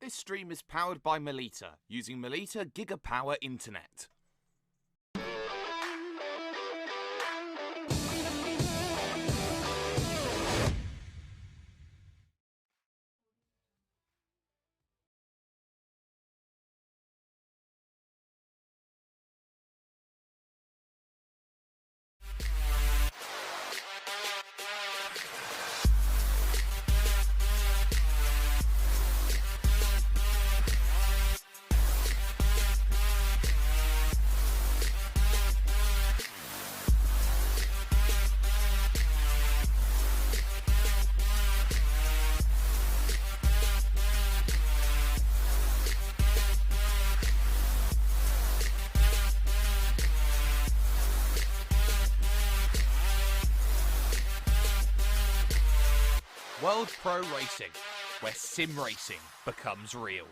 This stream is powered by Melita, using Melita Gigapower Internet. World Pro Racing, where sim racing becomes real.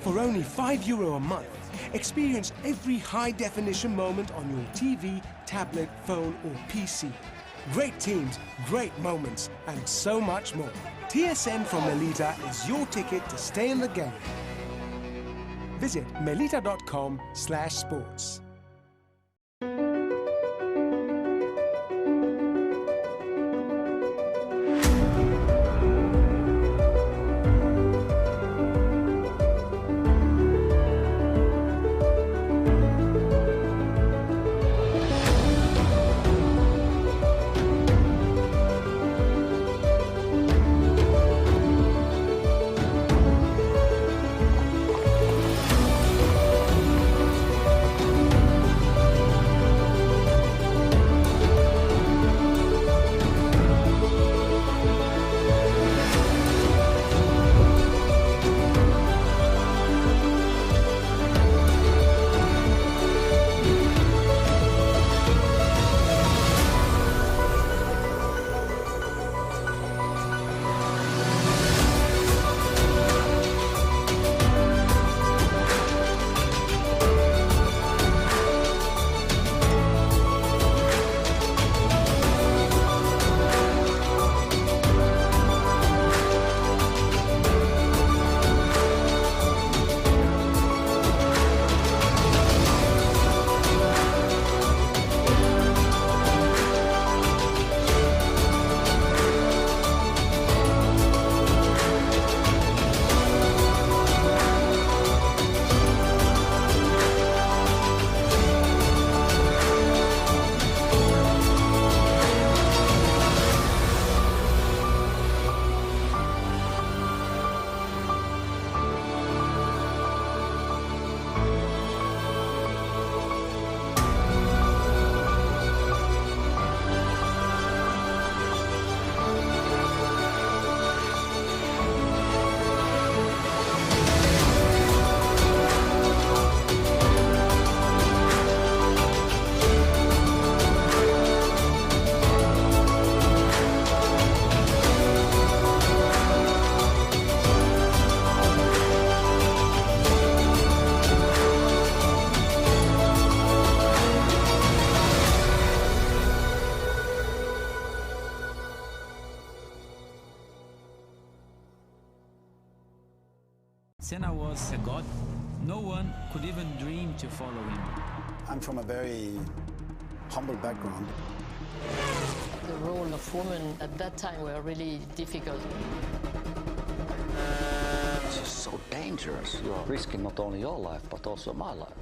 For only €5 a month, experience every high-definition moment on your TV, tablet, phone or PC. Great teams, great moments, and so much more. TSN from Melita is your ticket to stay in the game. Visit melita.com/sports. Senna was a god. No one could even dream to follow him. I'm from a very humble background. of women at that time were really difficult. This is so dangerous. You are risking not only your life, but also my life.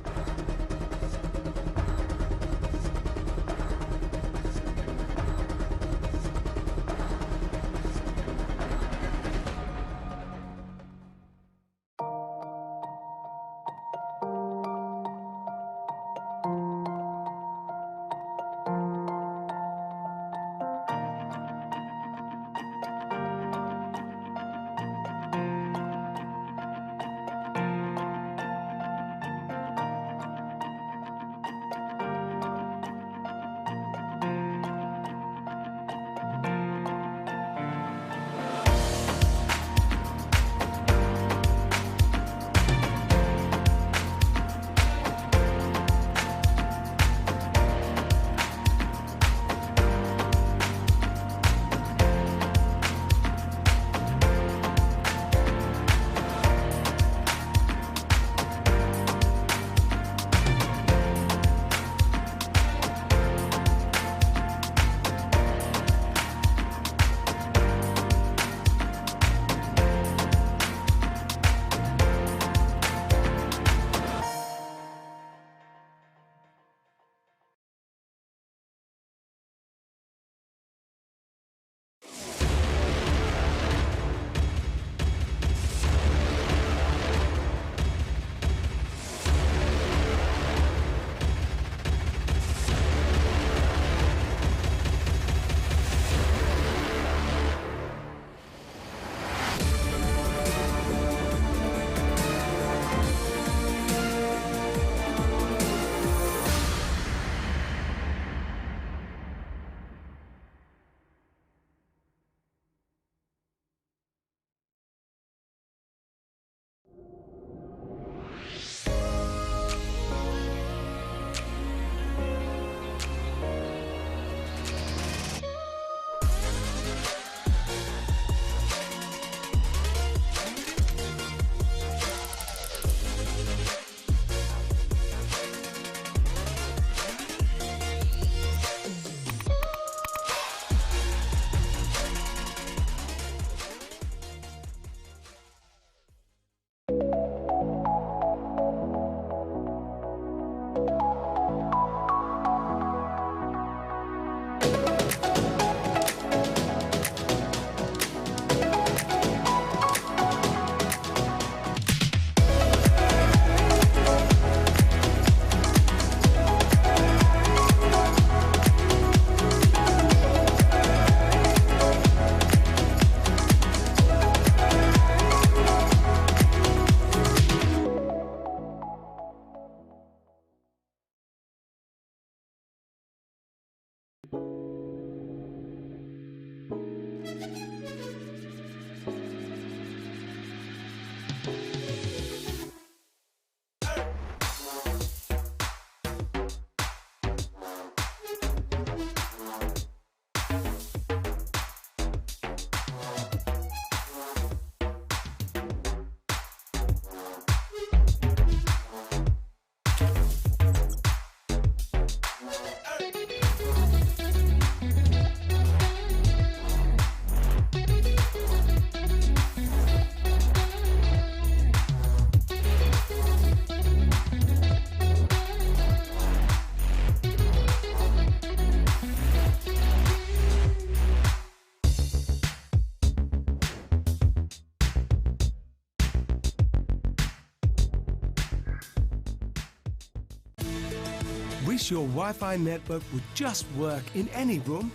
Wish your Wi-Fi network would just work in any room?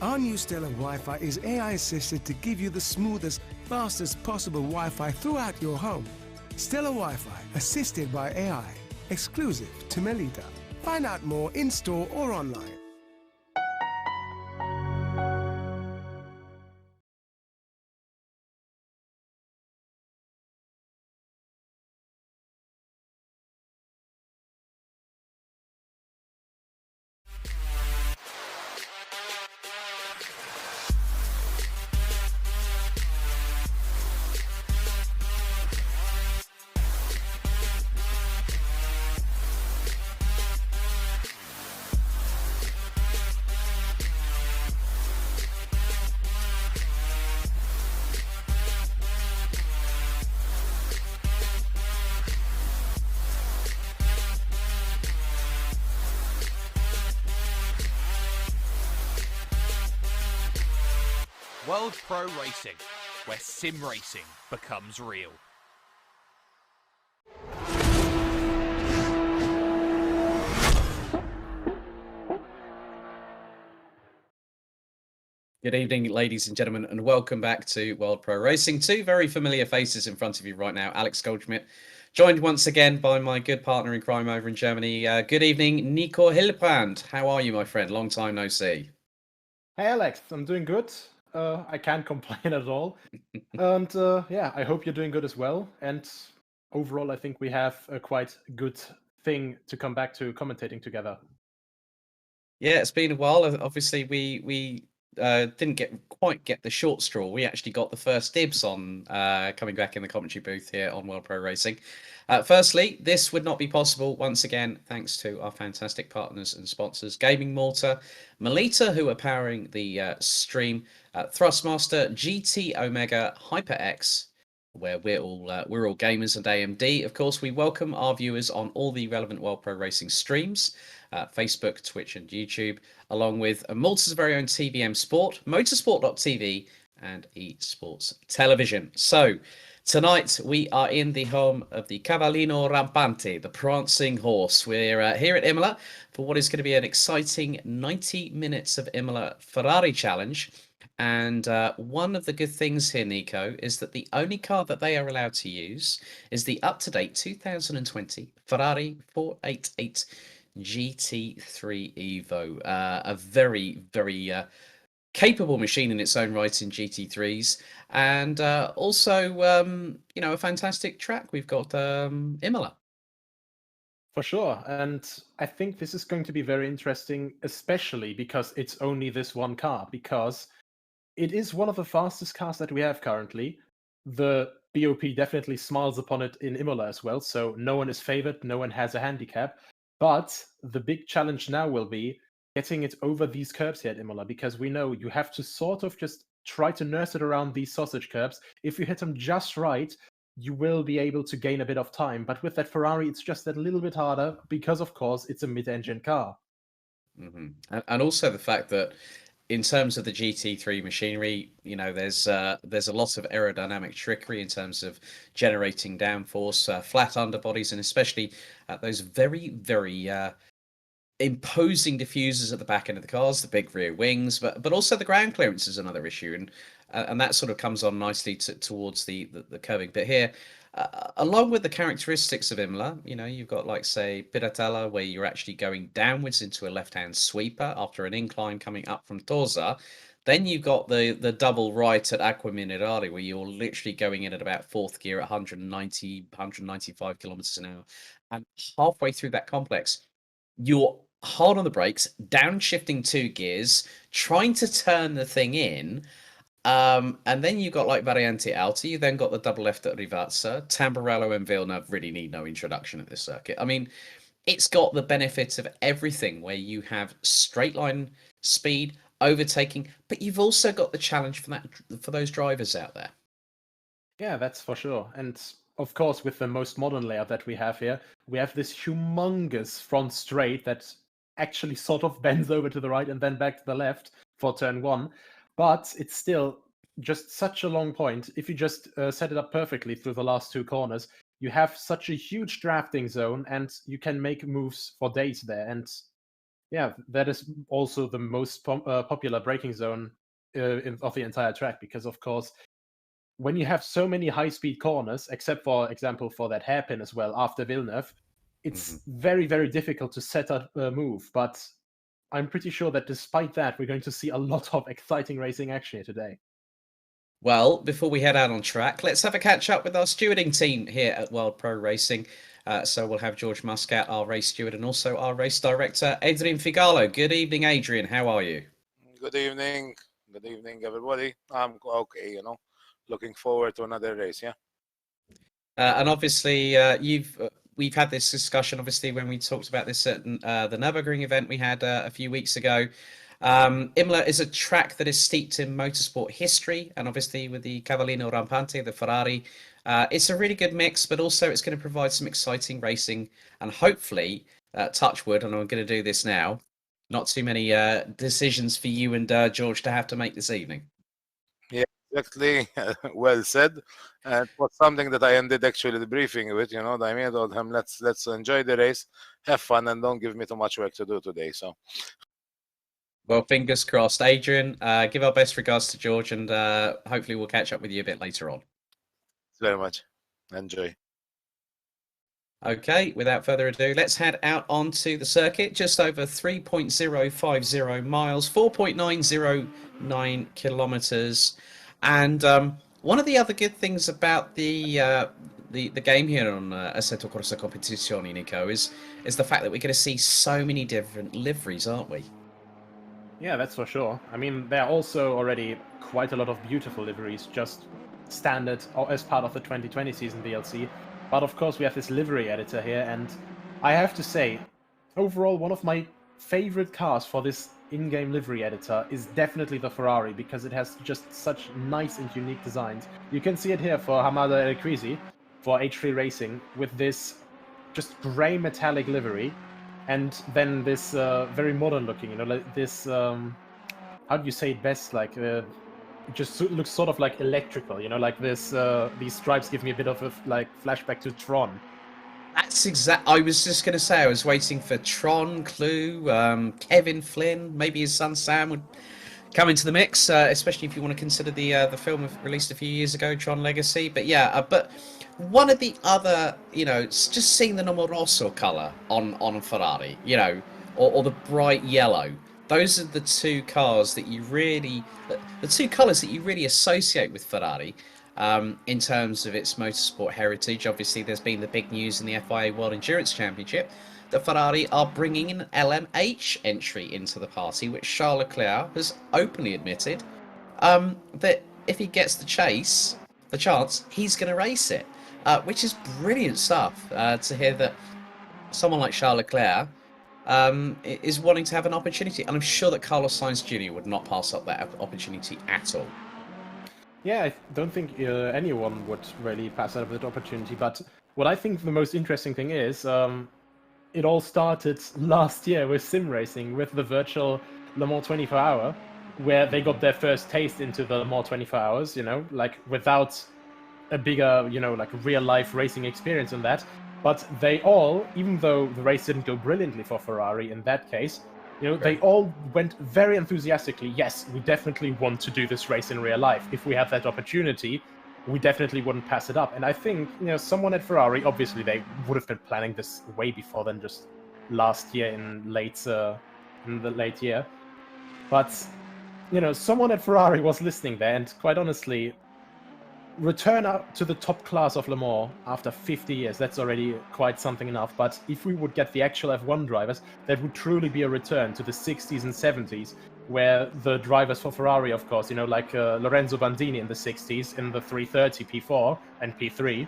Our new Stellar Wi-Fi is AI assisted to give you the smoothest, fastest possible Wi-Fi throughout your home. Stellar Wi-Fi, assisted by AI, exclusive to Melita. Find out more in-store or online. World Pro Racing, where sim racing becomes real. Good evening, ladies and gentlemen, and welcome back to World Pro Racing. Two very familiar faces in front of you right now. Alex Goldschmidt, joined once again by my good partner in crime over in Germany. Good evening, Nico Hillebrand. How are you, my friend? Long time no see. Hey Alex, I'm doing good. I can't complain at all. And yeah, I hope you're doing good as well. And overall, I think we have a quite good thing to come back to commentating together. Yeah, it's been a while. Obviously, we didn't quite get the short straw. We actually got the first dibs on coming back in the commentary booth here on World Pro Racing. Firstly, this would not be possible once again thanks to our fantastic partners and sponsors: Gaming Mortar, Melita, who are powering the stream, Thrustmaster, GT Omega, HyperX, where we're all gamers, and AMD. Of course, we welcome our viewers on all the relevant World Pro Racing streams. Facebook, Twitch, and YouTube, along with Malta's very own TVM Sport, Motorsport.tv, and eSports Television. So, tonight we are in the home of the Cavallino Rampante, the prancing horse. We're here at Imola for what is going to be an exciting 90 minutes of Imola Ferrari challenge. And one of the good things here, Nico, is that the only car that they are allowed to use is the up-to-date 2020 Ferrari 488 GT3 Evo, a very, very capable machine in its own right in GT3s, and also, a fantastic track. We've got Imola. For sure. And I think this is going to be very interesting, especially because it's only this one car, because it is one of the fastest cars that we have currently. The BOP definitely smiles upon it in Imola as well, so no one is favored, no one has a handicap. But the big challenge now will be getting it over these curbs here at Imola, because we know you have to sort of just try to nurse it around these sausage curbs. If you hit them just right, you will be able to gain a bit of time. But with that Ferrari, it's just that little bit harder because, of course, it's a mid-engine car. And also the fact that in terms of the GT3 machinery, there's a lot of aerodynamic trickery in terms of generating downforce, flat underbodies, and especially those very, very imposing diffusers at the back end of the cars, the big rear wings, but also the ground clearance is another issue, and that sort of comes on nicely towards the curving bit here. Along with the characteristics of Imola, you've got, like, say, Piratella, where you're actually going downwards into a left-hand sweeper after an incline coming up from Torza. Then you've got the double right at Acqua Minerale, where you're literally going in at about fourth gear at 190, 195 kilometers an hour. And halfway through that complex, you're hard on the brakes, downshifting 2 gears, trying to turn the thing in. And then you've got, like, Variante Alta. You then got the double left at Rivazza. Tamburello and Villeneuve really need no introduction at this circuit. I mean, it's got the benefit of everything, where you have straight line speed, overtaking, but you've also got the challenge for those drivers out there. Yeah, that's for sure. And of course, with the most modern layout that we have here, we have this humongous front straight that actually sort of bends over to the right and then back to the left for turn one. But it's still just such a long point. If you just set it up perfectly through the last 2 corners, you have such a huge drafting zone, and you can make moves for days there. And yeah, that is also the most popular braking zone of the entire track, because, of course, when you have so many high-speed corners, except for example for that hairpin as well after Villeneuve, it's very, very difficult to set up a move. But I'm pretty sure that despite that, we're going to see a lot of exciting racing action here today. Well, before we head out on track, let's have a catch up with our stewarding team here at World Pro Racing. So we'll have George Muscat, our race steward, and also our race director, Adrian Figallo. Good evening, Adrian. How are you? Good evening. Good evening, everybody. I'm okay, looking forward to another race, yeah. And obviously, we've had this discussion, obviously, when we talked about this at the Nürburgring event we had a few weeks ago. Imola is a track that is steeped in motorsport history, and obviously with the Cavallino Rampante, the Ferrari, it's a really good mix, but also it's going to provide some exciting racing, and hopefully, touch wood, and I'm going to do this now, not too many decisions for you and George to have to make this evening. perfectly well said. And it was something that I ended actually the briefing with. You know what I mean? I told him, let's enjoy the race, have fun, and don't give me too much work to do today. So, Well, fingers crossed. Adrian, give our best regards to George, and hopefully we'll catch up with you a bit later on. very much enjoy. Okay, without further ado, let's head out onto the circuit. Just over 3.050 miles, 4.909 kilometers. And one of the other good things about the game here on Assetto Corsa Competizione, Nico, is the fact that we're going to see so many different liveries, aren't we? Yeah, that's for sure. I mean, there are also already quite a lot of beautiful liveries, just standard or as part of the 2020 season DLC. But of course, we have this livery editor here, and I have to say, overall, one of my favorite cars for this in-game livery editor is definitely the Ferrari, because it has just such nice and unique designs. You can see it here for Hamada Erequisi, for H3 Racing, with this just grey metallic livery, and then this very modern looking, you know, like this, how do you say it best, like, it just looks sort of like electrical, you know, like this, these stripes give me a bit of a, like, flashback to Tron. That's exact. I was just going to say, I was waiting for Tron, Clue, Kevin Flynn, maybe his son Sam would come into the mix, especially if you want to consider the film released a few years ago, Tron Legacy. But yeah, but one of the other, you know, just seeing the normal rosso color on a Ferrari, you know, or the bright yellow. Those are the two cars that you really, the two colours that you really associate with Ferrari in terms of its motorsport heritage. Obviously, there's been the big news in the FIA World Endurance Championship that Ferrari are bringing an LMH entry into the party, which Charles Leclerc has openly admitted that if he gets the chance, he's going to race it, which is brilliant stuff to hear that someone like Charles Leclerc is wanting to have an opportunity, and I'm sure that Carlos Sainz Jr. would not pass up that opportunity at all. Yeah, I don't think anyone would really pass up that opportunity, but what I think the most interesting thing is, it all started last year with sim racing, with the virtual Le Mans 24 Hour, where they got their first taste into the Le Mans 24 Hours, you know, like without a bigger, you know, like real life racing experience on that. But they all, even though the race didn't go brilliantly for Ferrari in that case, you know, they all went very enthusiastically, yes, we definitely want to do this race in real life. If we have that opportunity, we definitely wouldn't pass it up. And I think, you know, someone at Ferrari, obviously they would have been planning this way before than just last year in the late year. But, you know, someone at Ferrari was listening there, and quite honestly, return up to the top class of Le Mans after 50 years, that's already quite something enough. But if we would get the actual F1 drivers, that would truly be a return to the 60s and 70s, where the drivers for Ferrari, of course, you know, like Lorenzo Bandini in the 60s in the 330 P4 and P3,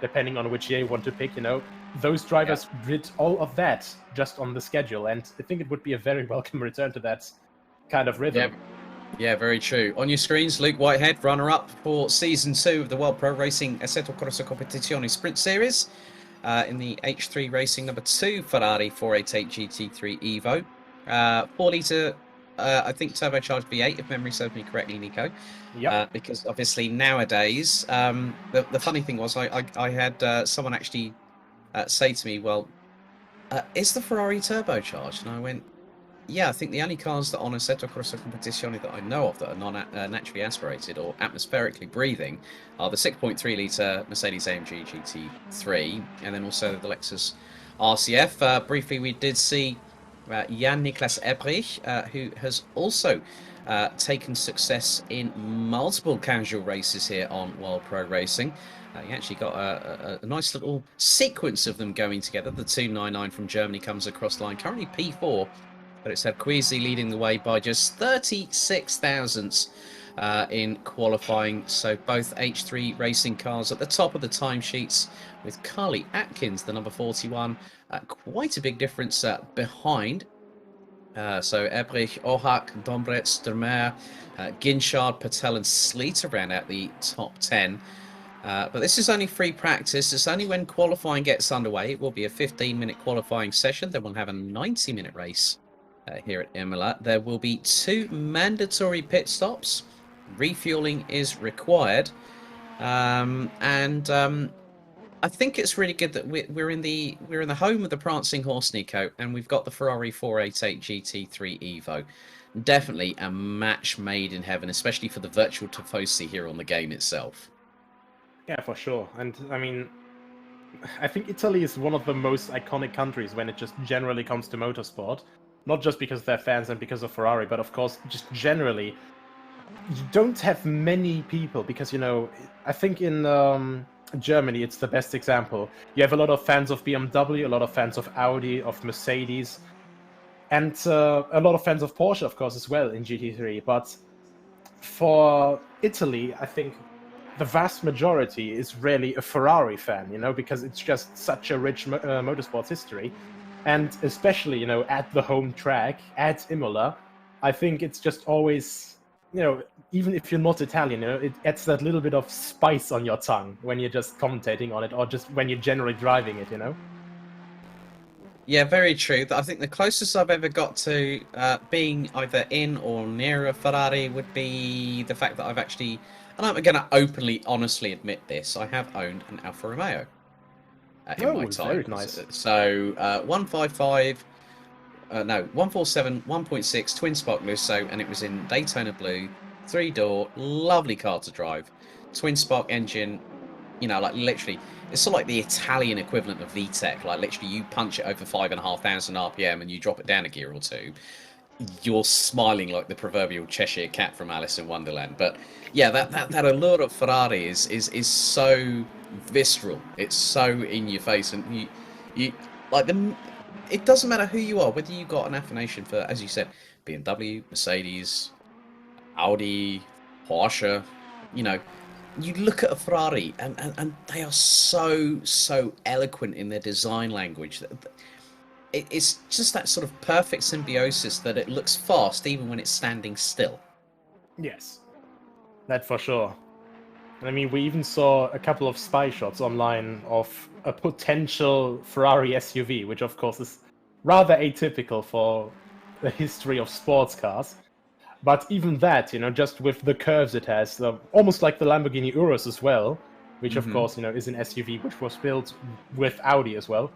depending on which year you want to pick, you know, those drivers did all of that just on the schedule. And I think it would be a very welcome return to that kind of rhythm. Yeah, very true. On your screens, Luke Whitehead, runner-up for Season 2 of the World Pro Racing Assetto Corsa Competizione Sprint Series in the H3 Racing number 2 Ferrari 488 GT3 Evo. 4-litre, I think, turbocharged V8, if memory serves me correctly, Nico. Yeah. Because obviously nowadays, the funny thing was I had someone actually say to me, well, is the Ferrari turbocharged? And I went, yeah, I think the only cars that on Assetto Corsa Competizione that I know of that are naturally aspirated or atmospherically breathing are the 6.3-litre Mercedes-AMG GT3 and then also the Lexus RCF. Briefly, we did see Jan-Niklas Ebrich, who has also taken success in multiple casual races here on World Pro Racing. He actually got a nice little sequence of them going together. The 299 from Germany comes across the line, currently P4. But it's Erequisi leading the way by just 36 thousandths in qualifying. So both H3 racing cars at the top of the timesheets, with Carly Atkins, the number 41, quite a big difference behind. So Ebrich, Ohak, Dombrets, Dermer, Ginchard, Patel and Sleet around out the top 10. But this is only free practice. It's only when qualifying gets underway. It will be a 15-minute qualifying session. Then we'll have a 90-minute race here at Imola. There will be 2 mandatory pit stops refueling is required. I think it's really good that we're in the home of the prancing horse, Nico, and we've got the Ferrari 488 GT3 Evo. Definitely a match made in heaven, especially for the virtual tifosi here on the game itself. Yeah, for sure. And I mean, I think Italy is one of the most iconic countries when it just generally comes to motorsport. Not just because they're fans and because of Ferrari, but of course, just generally. You don't have many people because, you know, I think in Germany it's the best example. You have a lot of fans of BMW, a lot of fans of Audi, of Mercedes, and a lot of fans of Porsche, of course, as well in GT3. But for Italy, I think the vast majority is really a Ferrari fan, you know, because it's just such a rich motorsports history. And especially, you know, at the home track, at Imola, I think it's just always, you know, even if you're not Italian, you know, it adds that little bit of spice on your tongue when you're just commentating on it, or just when you're generally driving it, you know? Yeah, very true. I think the closest I've ever got to being either in or near a Ferrari would be the fact that I've actually, and I'm going to openly, honestly admit this, I have owned an Alfa Romeo in my time. Very nice. So 155, no, 147, 1.6 twin spark Lusso, and it was in Daytona Blue, 3-door, lovely car to drive, twin spark engine, you know, like literally, it's sort of like the Italian equivalent of VTEC. Like literally, you punch it over 5,500 RPM and you drop it down a gear or two. You're smiling like the proverbial Cheshire cat from Alice in Wonderland. But yeah, that allure of Ferrari is so visceral. It's so in your face, and you like them. It doesn't matter who you are, whether you got an affiliation for, as you said, BMW, Mercedes, Audi, Porsche, you know. You look at a Ferrari, and they are so eloquent in their design language. It's just that sort of perfect symbiosis that it looks fast even when it's standing still. Yes, that for sure. I mean, we even saw a couple of spy shots online of a potential Ferrari SUV, which of course is rather atypical for the history of sports cars. But even that, you know, just with the curves it has, almost like the Lamborghini Urus as well, which of course, you know, is an SUV which was built with Audi as well,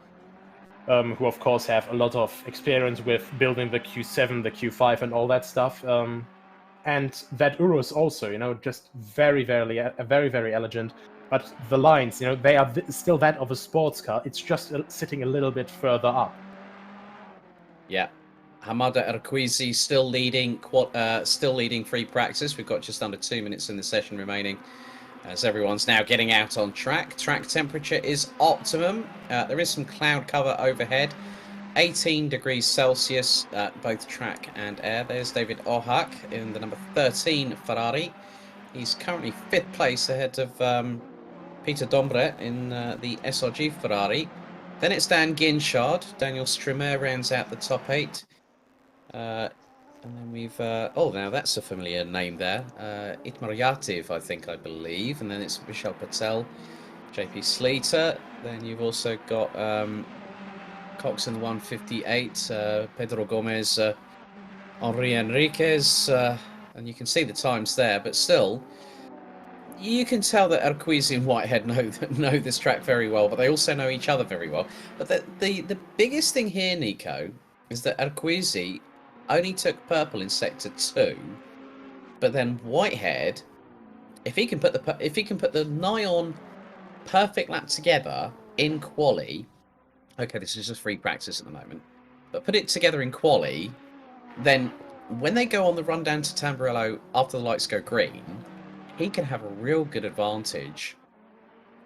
who of course have a lot of experience with building the Q7, the Q5 and all that stuff. And that Urus also, you know, just very, very elegant. But the lines, you know, they are still that of a sports car. It's just sitting a little bit further up. Yeah. Hamada Erquizi still leading free practice. We've got just under 2 minutes in the session remaining, as everyone's now getting out on track. Track temperature is optimum. There is some cloud cover overhead. 18 degrees Celsius, both track and air. There's David Ohak in the number 13 Ferrari. He's currently 5th place ahead of Peter Dombre in the SRG Ferrari. Then it's Dan Ginchard. Daniel Stremer rounds out the top 8. And then we've now that's a familiar name there, Itmar Yativ, I believe, and then it's Michel Patel, JP Sleater. Then you've also got Cox in the 158, Pedro Gomez, Henri Enriquez, and you can see the times there, but still you can tell that Erquizi and Whitehead know this track very well, but they also know each other very well. But the biggest thing here, Nico, is that Erquizi only took purple in sector 2, but then Whitehead, if he can put the nigh on perfect lap together in quali, okay, this is just free practice at the moment, but put it together in quali, then when they go on the run down to Tamburello after the lights go green, he can have a real good advantage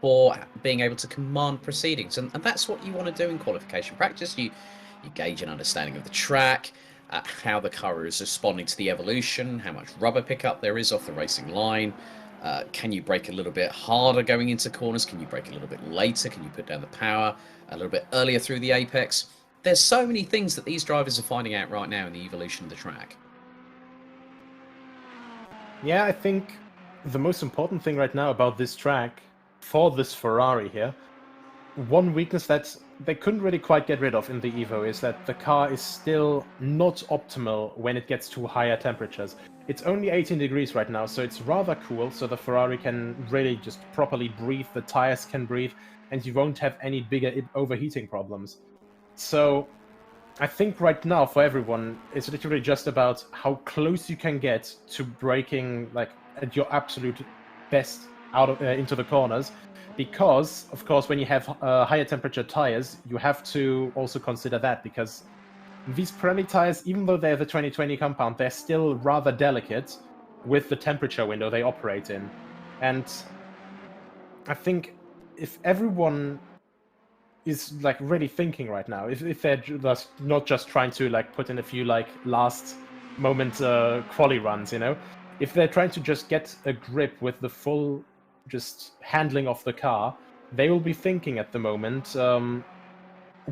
for being able to command proceedings, and that's what you want to do in qualification practice. You gauge an understanding of the track, how the car is responding to the evolution, how much rubber pickup there is off the racing line. Can you brake a little bit harder going into corners? Can you brake a little bit later? Can you put down the power a little bit earlier through the apex? There's so many things that these drivers are finding out right now in the evolution of the track. Yeah, I think the most important thing right now about this track, for this Ferrari here, one weakness that they couldn't really quite get rid of in the Evo is that the car is still not optimal when it gets to higher temperatures. It's only 18 degrees right now, so it's rather cool, so the Ferrari can really just properly breathe, the tires can breathe, and you won't have any bigger overheating problems. So I think right now for everyone, it's literally just about how close you can get to braking like at your absolute best out of into the corners, because of course when you have higher temperature tires, you have to also consider that, because these Pirelli tires, even though they're the 2020 compound, they're still rather delicate with the temperature window they operate in. And I think if everyone is like really thinking right now, if they're just not just trying to like put in a few like last moment quali runs, you know, if they're trying to just get a grip with the full just handling of the car, they will be thinking at the moment,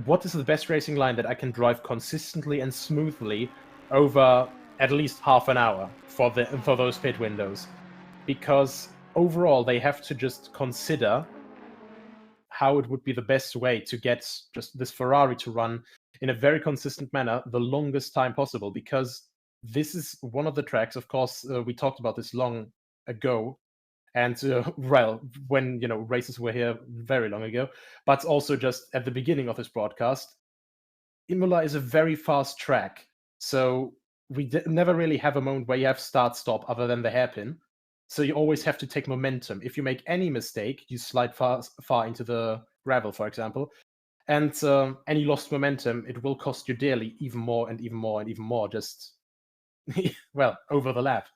what is the best racing line that I can drive consistently and smoothly over at least half an hour for those pit windows? Because overall, they have to just consider how it would be the best way to get just this Ferrari to run in a very consistent manner the longest time possible. Because this is one of the tracks, of course, we talked about this long ago, and well, when races were here very long ago, but also just at the beginning of this broadcast, Imola is a very fast track, so we never really have a moment where you have start-stop other than the hairpin. So you always have to take momentum. If you make any mistake, you slide far into the gravel, for example, and any lost momentum, it will cost you dearly, even more and even more and even more, just well, over the lap.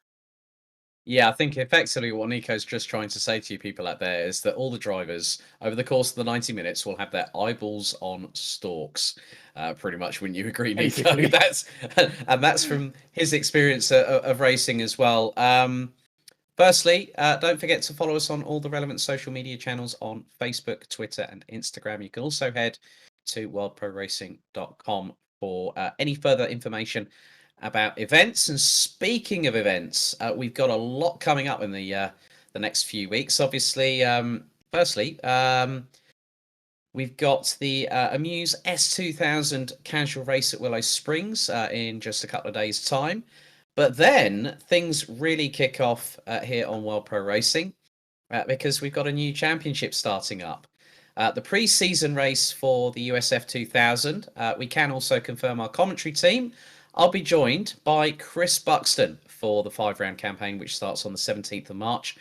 Yeah, I think effectively what Nico's just trying to say to you people out there is that all the drivers over the course of the 90 minutes will have their eyeballs on stalks. Pretty much, wouldn't you agree, Nico? Basically. That's from his experience of racing as well. Firstly, don't forget to follow us on all the relevant social media channels on Facebook, Twitter, and Instagram. You can also head to worldproracing.com for any further information about events. And speaking of events, we've got a lot coming up in the next few weeks. Obviously, firstly, we've got the Amuse S2000 casual race at Willow Springs in just a couple of days' time. But then things really kick off here on World Pro Racing because we've got a new championship starting up. The pre-season race for the USF 2000. We can also confirm our commentary team. I'll be joined by Chris Buxton for the 5-round campaign, which starts on the 17th of March.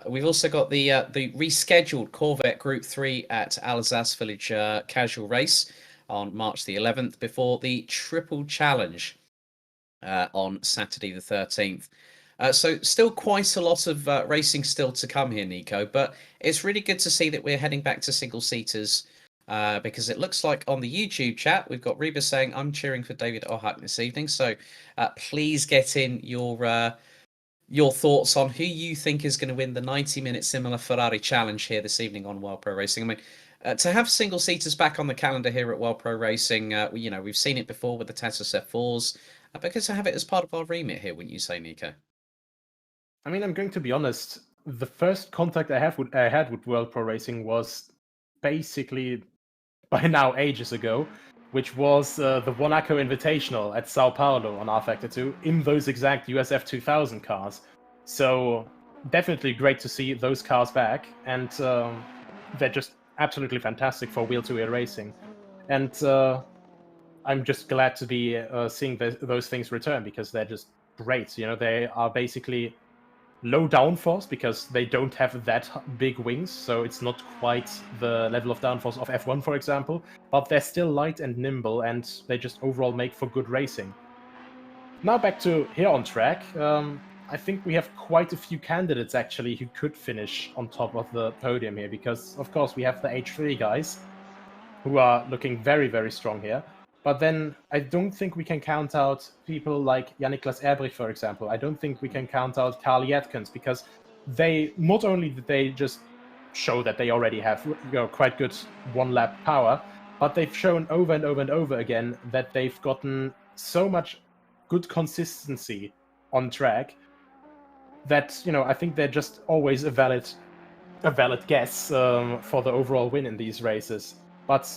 We've also got the rescheduled Corvette Group 3 at Alsace Village casual race on March the 11th before the Triple Challenge on Saturday the 13th. So still quite a lot of racing still to come here, Nico, but it's really good to see that we're heading back to single-seaters because it looks like on the YouTube chat, we've got Reba saying, I'm cheering for David Ohak this evening. So please get in your thoughts on who you think is going to win the 90-minute similar Ferrari challenge here this evening on World Pro Racing. I mean, to have single-seaters back on the calendar here at World Pro Racing, we've seen it before with the Tassos F4s, because to have it as part of our remit here, wouldn't you say, Nico? I mean, I'm going to be honest. The first contact I had with World Pro Racing was basically by now ages ago, which was the Monaco Invitational at Sao Paulo on rFactor 2 in those exact USF 2000 cars. So definitely great to see those cars back, and they're just absolutely fantastic for wheel-to-wheel racing. And I'm just glad to be seeing those things return because they're just great. They are basically low downforce because they don't have that big wings, so it's not quite the level of downforce of F1, for example, but they're still light and nimble, and they just overall make for good racing. Now back to here on track, I think we have quite a few candidates actually who could finish on top of the podium here, because of course we have the H3 guys who are looking very, very strong here. But then I don't think we can count out people like Jan-Niklas Erbrich, for example. I don't think we can count out Carl Jetkens, because they not only did they just show that they already have quite good one-lap power, but they've shown over and over and over again that they've gotten so much good consistency on track that I think they're just always a valid guess for the overall win in these races. But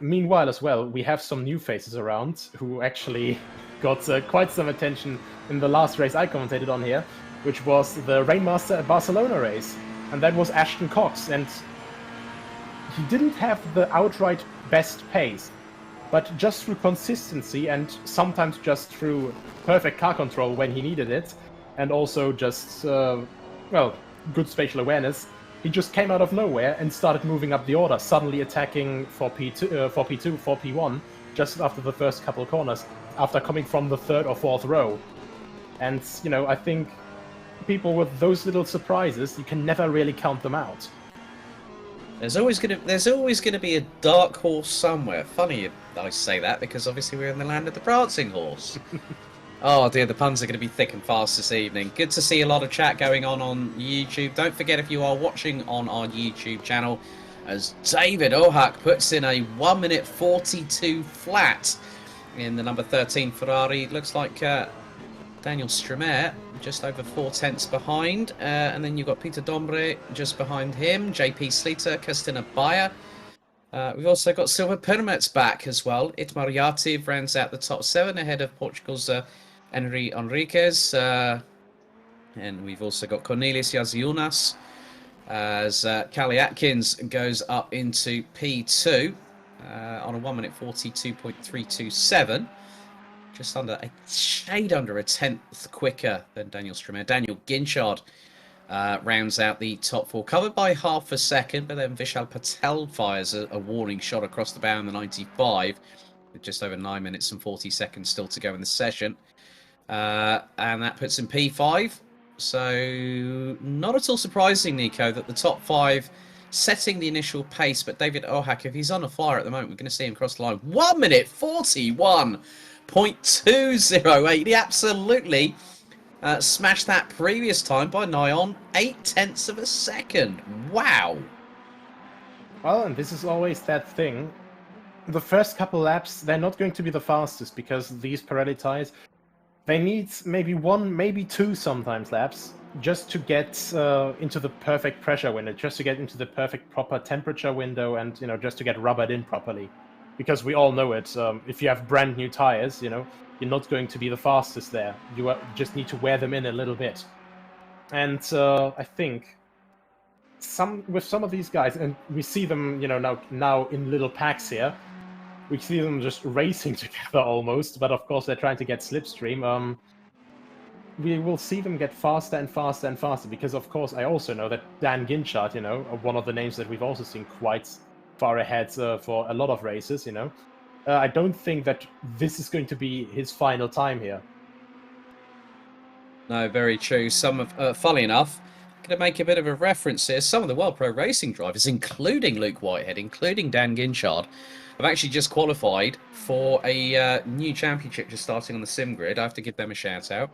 meanwhile as well, we have some new faces around who actually got quite some attention in the last race I commentated on here, which was the Rainmaster at Barcelona race. And that was Ashton Cox. And he didn't have the outright best pace, but just through consistency and sometimes just through perfect car control when he needed it, and also just, well, good spatial awareness, he just came out of nowhere and started moving up the order, suddenly attacking for P2, for P1, just after the first couple of corners, after coming from the third or fourth row. And, you know, I think people with those little surprises, you can never really count them out. There's always gonna be a dark horse somewhere. Funny I say that, because obviously we're in the land of the prancing horse. Oh dear, the puns are going to be thick and fast this evening. Good to see a lot of chat going on YouTube. Don't forget, if you are watching on our YouTube channel, as David Ohak puts in a 1 minute 42 flat in the number 13 Ferrari. Looks like Daniel Stremer just over 4 tenths behind, and then you've got Peter Dombre just behind him, JP Slita, Kristina Bayer. We've also got Silva Permets back as well. Itmar Yativ rounds out the top 7 ahead of Portugal's Henry Enriquez. And we've also got Cornelius Yaziunas as Callie Atkins goes up into P2 on a 1 minute 42.327. Just under a shade under a tenth quicker than Daniel Stremer. Daniel Ginchard rounds out the top 4, covered by half a second, but then Vishal Patel fires a warning shot across the bow in the 95, with just over 9 minutes and 40 seconds still to go in the session. And that puts him P5. So not at all surprising, Nico, that the top 5 setting the initial pace, but David Ohak, if he's on a flyer at the moment, we're going to see him cross the line. 1 minute 41.208. He absolutely smashed that previous time by nigh on 8 tenths of a second. Wow. Well, and this is always that thing. The first couple laps, they're not going to be the fastest, because these Pirelli tires, they need maybe 1, maybe 2 sometimes laps just to get into the perfect pressure window, just to get into the perfect proper temperature window, and, you know, just to get rubbered in properly. Because we all know it, if you have brand new tires, you know, you're not going to be the fastest there. You just need to wear them in a little bit. And I think with some of these guys, and we see them, you know, now in little packs here, we see them just racing together almost, but of course they're trying to get slipstream. We will see them get faster and faster and faster, because of course I also know that Dan Ginchard, you know, one of the names that we've also seen quite far ahead for a lot of races, you know. I don't think that this is going to be his final time here. No, very true. Some of, funnily enough, I'm going to make a bit of a reference here. Some of the World Pro Racing drivers, including Luke Whitehead, including Dan Ginchard, have actually just qualified for a new championship just starting on the sim grid. I have to give them a shout out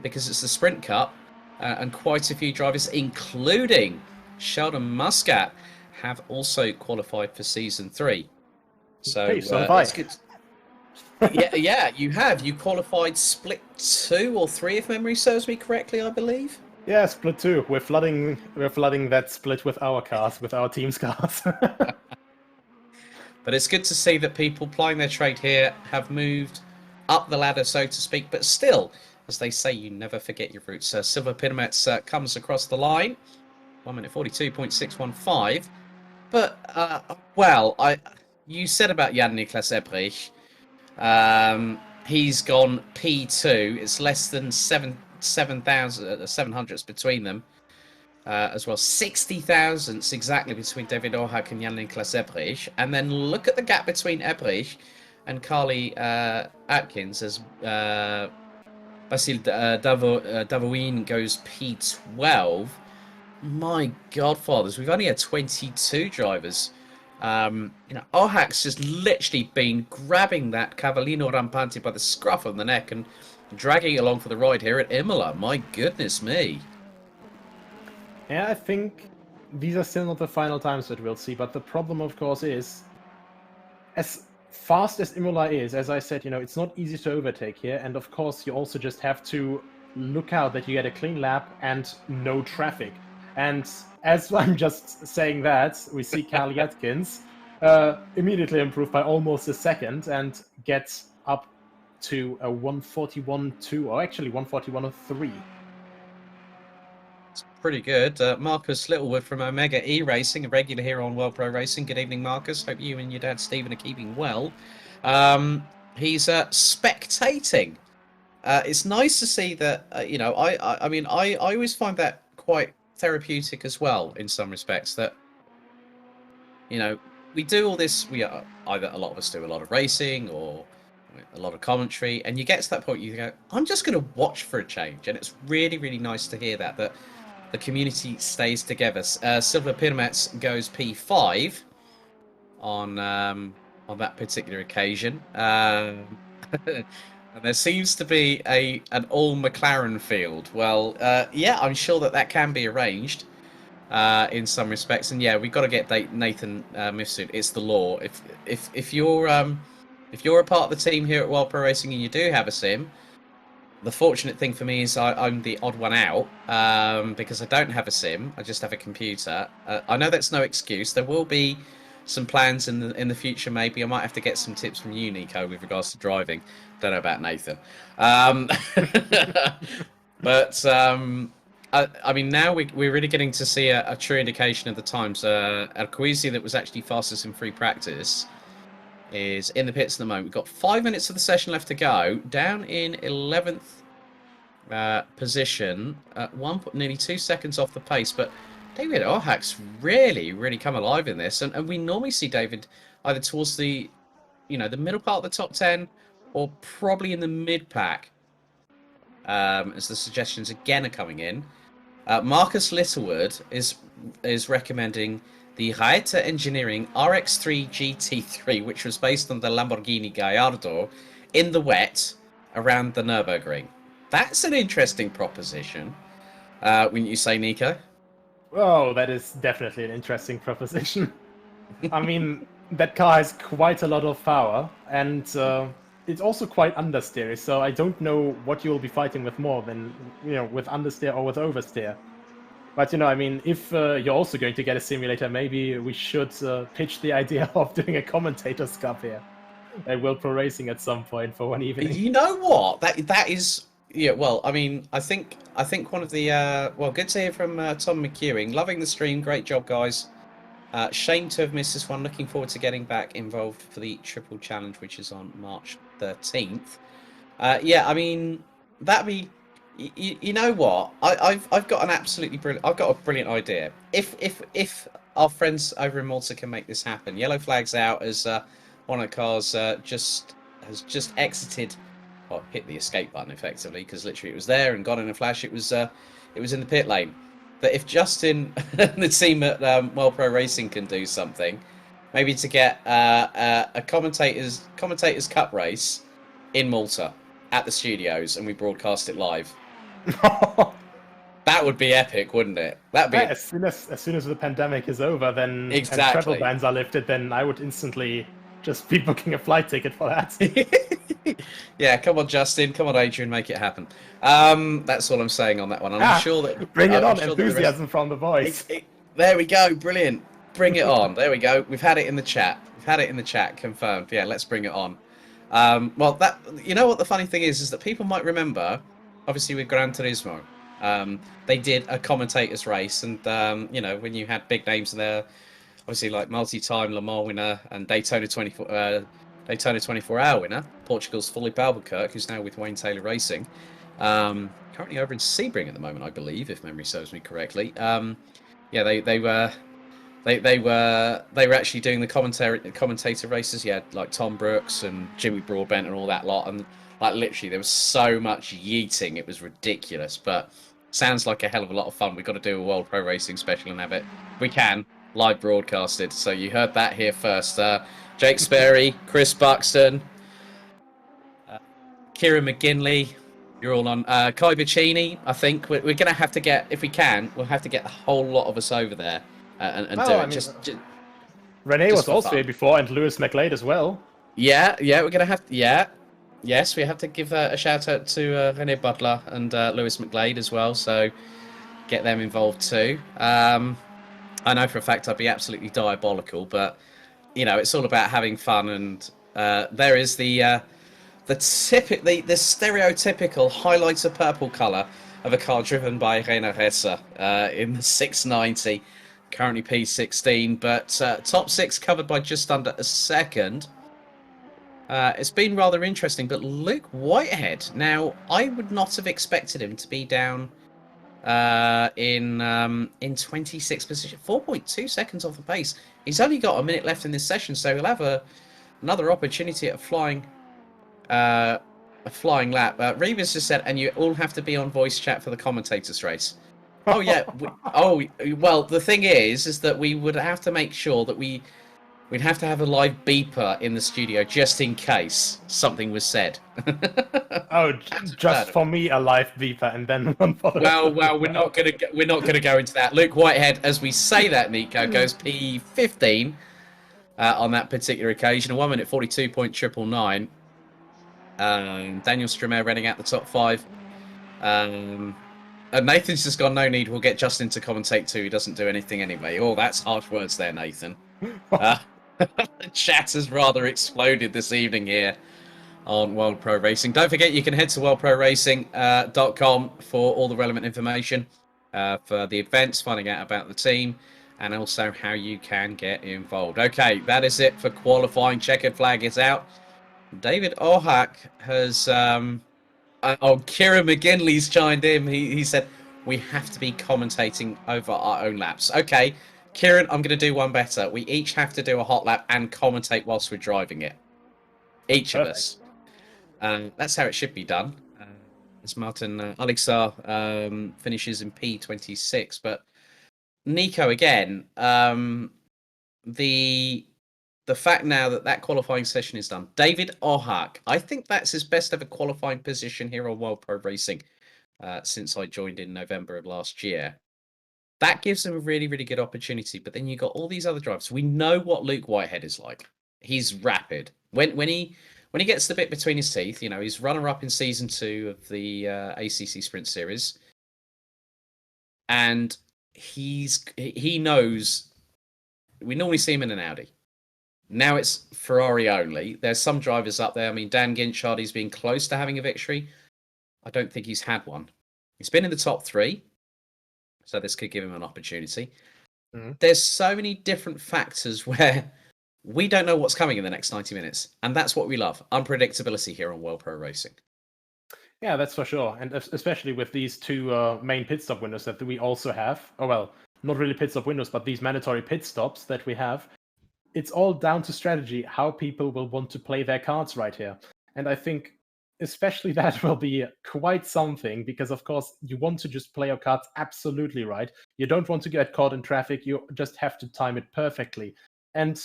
because it's the Sprint Cup, and quite a few drivers, including Sheldon Muscat, have also qualified for Season 3. So it's good. Yeah, you have. You qualified split 2 or 3, if memory serves me correctly, I believe. Yeah, split 2. We're flooding that split with our cars, with our team's cars. But it's good to see that people plying their trade here have moved up the ladder, so to speak. But still, as they say, you never forget your roots. Silva Pirmets comes across the line, 1 minute 42.615. But you said about Jan-Niklas Ebrich. He's gone P2. It's less than 700s between them as well. 60 thousandths exactly between David Ohak and Jan-Niklas Ebrich. And then look at the gap between Ebrich and Carly Atkins as Basil Davoin goes P12. My godfathers, we've only had 22 drivers. Ohak's just literally been grabbing that Cavallino Rampante by the scruff of the neck and dragging it along for the ride here at Imola. My goodness me. Yeah, I think these are still not the final times that we'll see, but the problem, of course, is as fast as Imola is, as I said, it's not easy to overtake here, and of course you also just have to look out that you get a clean lap and no traffic. And as I'm just saying that, we see Carly Atkins immediately improve by almost a second and get up to a 141.2, or actually 141.3. It's pretty good. Marcus Littlewood from Omega E Racing, a regular here on World Pro Racing. Good evening, Marcus. Hope you and your dad Stephen are keeping well. He's spectating. It's nice to see that. I mean, I always find that quite therapeutic as well in some respects. That we do all this. We are either a lot of us do a lot of racing or a lot of commentary, and you get to that point you go, I'm just going to watch for a change, and it's really, really nice to hear that the community stays together. Silver Pyramids goes P5 on that particular occasion. And there seems to be an all McLaren field. Well, yeah, I'm sure that can be arranged in some respects. And yeah, we've got to get Nathan Mifsud. It's the law. If you're a part of the team here at World Pro Racing and you do have a sim, the fortunate thing for me is I'm the odd one out because I don't have a sim. I just have a computer. I know that's no excuse. There will be some plans in the future. Maybe I might have to get some tips from you, Nico, with regards to driving. Don't know about Nathan. But I mean, now we're really getting to see a true indication of the times. Arquisi, that was actually fastest in free practice, is in the pits at the moment. We've got 5 minutes of the session left to go. Down in 11th position, nearly 2 seconds off the pace. But David Ohak's really, really come alive in this. And we normally see David either towards the middle part of the top 10 or probably in the mid-pack as the suggestions again are coming in. Marcus Littlewood is recommending the Gaeta Engineering RX3 GT3, which was based on the Lamborghini Gallardo, in the wet around the Nürburgring. That's an interesting proposition, wouldn't you say, Nico? Oh, that is definitely an interesting proposition. I mean, that car has quite a lot of power, and it's also quite understeer, so I don't know what you'll be fighting with more than, with understeer or with oversteer. But, I mean, if you're also going to get a simulator, maybe we should pitch the idea of doing a commentator's cup here at World Pro Racing at some point for one evening. You know what? That is... Yeah, well, I mean, I think one of the... good to hear from Tom McEwing. Loving the stream. Great job, guys. Shame to have missed this one. Looking forward to getting back involved for the Triple Challenge, which is on March 13th. Yeah, I mean, that'd be... You know what? I've got an absolutely brilliant. I've got a brilliant idea. If our friends over in Malta can make this happen, yellow flag's out as one of the cars has just exited, or hit the escape button effectively, because literally it was there and gone in a flash. It was in the pit lane. But if Justin and the team at World Pro Racing can do something, maybe to get a commentators cup race in Malta at the studios, and we broadcast it live. That would be epic, wouldn't it? That'd be as soon as the pandemic is over, then exactly. And travel bans are lifted, then I would instantly just be booking a flight ticket for that. Yeah, come on, Justin. Come on, Adrian. Make it happen. That's all I'm saying on that one. I'm sure that bring it on. Enthusiasm from the voice. There we go. Brilliant. Bring it on. There we go. We've had it in the chat. Confirmed. Yeah, let's bring it on. Well, that what the funny thing is that people might remember, obviously with Gran Turismo, they did a commentators race, and when you had big names in there, obviously like multi-time Le Mans winner and Daytona 24-hour winner, Portugal's Felipe Albuquerque, who's now with Wayne Taylor Racing, currently over in Sebring at the moment, I believe, if memory serves me correctly. Yeah, they were actually doing the commentator races. Yeah, like Tom Brooks and Jimmy Broadbent and all that lot, and like literally there was so much yeeting, it was ridiculous. But sounds like a hell of a lot of fun. We've got to do a World Pro Racing special and have it. We can live broadcasted. So you heard that here first. Jake Sperry, Chris Buxton, Kieran McGinley. You're all on. Kai Bacchini, I think we're going to have to get, if we can, we'll have to get a whole lot of us over there and do it. Just Renee was also here before, and Lewis McLeod as well. Yeah, we're going to have. Yes, we have to give a shout out to Renee Butler and Lewis McLeod as well. So get them involved too. I know for a fact I'd be absolutely diabolical, but it's all about having fun, and there is the stereotypical highlighter purple colour of a car driven by Reina Ressa in the 690, currently P16, but top 6 covered by just under a second. It's been rather interesting, but Luke Whitehead, now I would not have expected him to be down in 26th position, 4.2 seconds off the pace. He's only got a minute left in this session, so he'll have another opportunity at a flying lap. Revis just said, and you all have to be on voice chat for the commentators race. Oh yeah. Well, the thing is that we would have to make sure that we'd have to have a live beeper in the studio just in case something was said. Oh, just for me a live beeper, and then one for the Well, we're not gonna go into that. Luke Whitehead, as we say that, Nico, goes P15 on that particular occasion, a 1 minute 42.999. Daniel Strumer running out the top 5. And Nathan's just gone, no need, we'll get Justin to commentate too. He doesn't do anything anyway. Oh, that's harsh words there, Nathan. The chat has rather exploded this evening here on World Pro Racing. Don't forget, you can head to worldproracing.com for all the relevant information for the events, finding out about the team, and also how you can get involved. Okay, that is it for qualifying. Checkered flag is out. David Ohak has... Kieran McGinley's chimed in. He said, we have to be commentating over our own laps. Okay, Kieran, I'm going to do one better. We each have to do a hot lap and commentate whilst we're driving it. Each of us. That's how it should be done. As Martin Alexar finishes in P26. But Nico, again, the fact now that qualifying session is done. David Ohak, I think that's his best ever qualifying position here on World Pro Racing since I joined in November of last year. That gives him a really, really good opportunity. But then you've got all these other drivers. We know what Luke Whitehead is like. He's rapid. When he gets the bit between his teeth, he's runner-up in Season 2 of the ACC Sprint Series. And he knows... We normally see him in an Audi. Now it's Ferrari only. There's some drivers up there. I mean, Dan Ginchard, he's been close to having a victory. I don't think he's had one. He's been in the top 3. So this could give him an opportunity. Mm-hmm. There's so many different factors where we don't know what's coming in the next 90 minutes. And that's what we love. Unpredictability here on World Pro Racing. Yeah, that's for sure. And especially with these 2 main pit stop windows that we also have. Oh, well, not really pit stop windows, but these mandatory pit stops that we have. It's all down to strategy, how people will want to play their cards right here. And I think especially that will be quite something, because of course you want to just play your cards absolutely right. You don't want to get caught in traffic. You just have to time it perfectly. And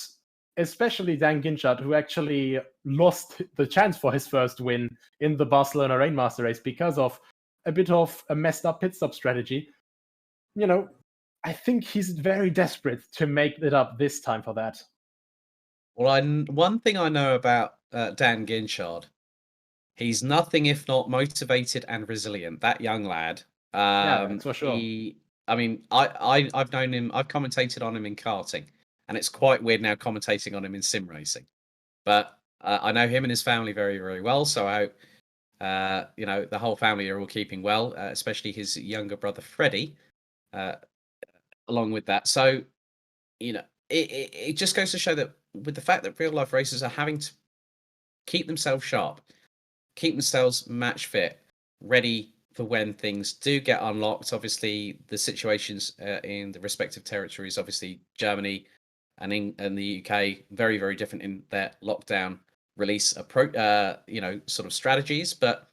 especially Dan Ginchard, who actually lost the chance for his first win in the Barcelona Rainmaster race because of a bit of a messed up pit stop strategy. I think he's very desperate to make it up this time for that. Well, one thing I know about Dan Ginchard, he's nothing if not motivated and resilient. That young lad. Yeah, that's for sure. I've known him. I've commentated on him in karting, and it's quite weird now commentating on him in sim racing. But I know him and his family very, very well. So I hope the whole family are all keeping well, especially his younger brother Freddie. Along with that, so it just goes to show that with the fact that real life racers are having to keep themselves sharp, keep themselves match fit, ready for when things do get unlocked. Obviously, the situations in the respective territories, obviously Germany and the UK, very, very different in their lockdown release approach, sort of strategies. But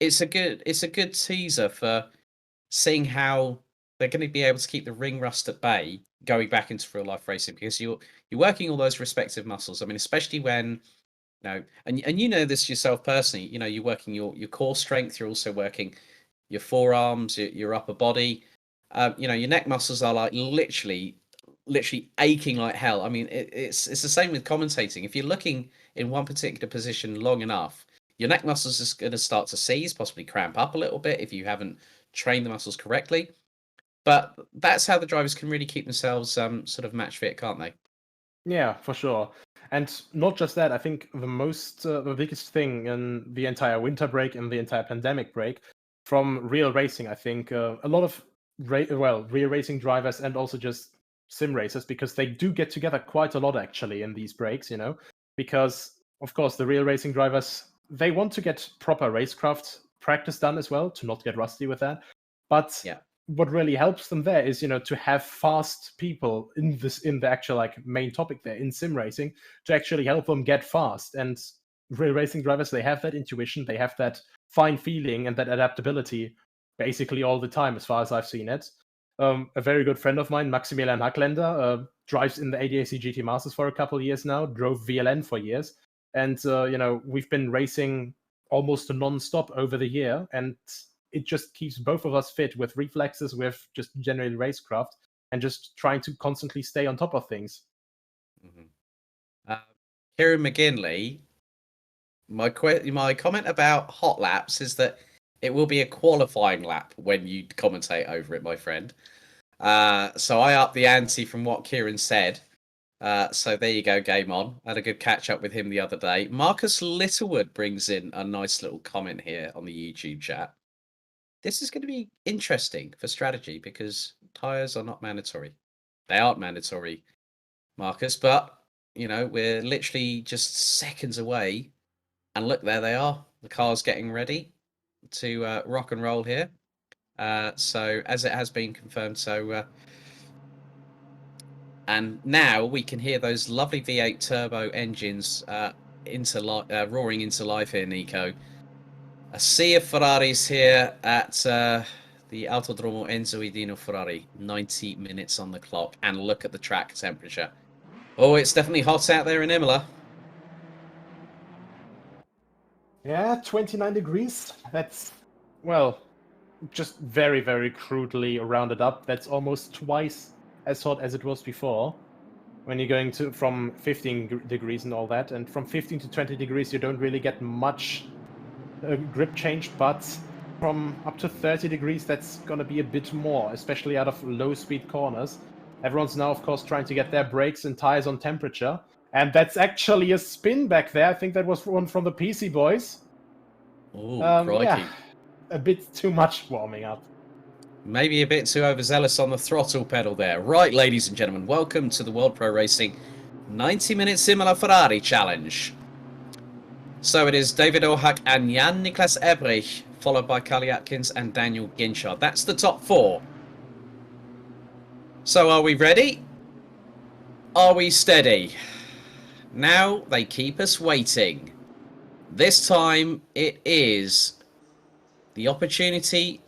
it's a good teaser for seeing how they're going to be able to keep the ring rust at bay going back into real life racing, because you're working all those respective muscles. I mean, especially when and you know this yourself personally. You're working your core strength. You're also working your forearms, your upper body. Your neck muscles are like literally aching like hell. I mean, it's the same with commentating. If you're looking in one particular position long enough, your neck muscles is going to start to seize, possibly cramp up a little bit if you haven't trained the muscles correctly. But that's how the drivers can really keep themselves sort of match fit, can't they? Yeah, for sure. And not just that, I think the biggest thing in the entire winter break and the entire pandemic break from real racing, I think a lot of real racing drivers and also just sim racers, because they do get together quite a lot actually in these breaks, because of course the real racing drivers, they want to get proper racecraft practice done as well to not get rusty with that. But Yeah. what really helps them there is to have fast people in the actual like main topic there in sim racing to actually help them get fast. And real racing drivers, they have that intuition, they have that fine feeling and that adaptability basically all the time, as far as I've seen it. A very good friend of mine, Maximilian Hackländer, drives in the ADAC GT Masters for a couple of years now, drove VLN for years, and we've been racing almost non-stop over the year, and it just keeps both of us fit with reflexes, with just general racecraft, and just trying to constantly stay on top of things. Kieran McGinley, my comment about hot laps is that it will be a qualifying lap when you commentate over it, my friend. So I upped the ante from what Kieran said. So there you go, game on. I had a good catch up with him the other day. Marcus Littlewood brings in a nice little comment here on the YouTube chat. This is going to be interesting for strategy because tyres are not mandatory. They aren't mandatory, Marcus, but, we're literally just seconds away. And look, there they are. The car's getting ready to rock and roll here. So as it has been confirmed, and now we can hear those lovely V8 turbo engines roaring into life here, Nico. A sea of Ferraris here at the Autodromo Enzo Edino Ferrari. 90 minutes on the clock, and look at the track temperature. Oh, it's definitely hot out there in Imola. Yeah, 29 degrees. That's, well, just very, very crudely rounded up. That's almost twice as hot as it was before. When you're going from 15 degrees and all that, and from 15 to 20 degrees, you don't really get much grip change, but from up to 30 degrees, that's going to be a bit more, especially out of low-speed corners. Everyone's now, of course, trying to get their brakes and tires on temperature. And that's actually a spin back there. I think that was one from the PC boys. Oh, crikey. Yeah, a bit too much warming up. Maybe a bit too overzealous on the throttle pedal there. Right, ladies and gentlemen, welcome to the World Pro Racing 90-minute Imola Ferrari Challenge. So it is David Ohak and Jan-Niklas Ebrich, followed by Carly Atkins and Daniel Ginchard. That's the top four. So are we ready? Are we steady? Now they keep us waiting. This time it is the opportunity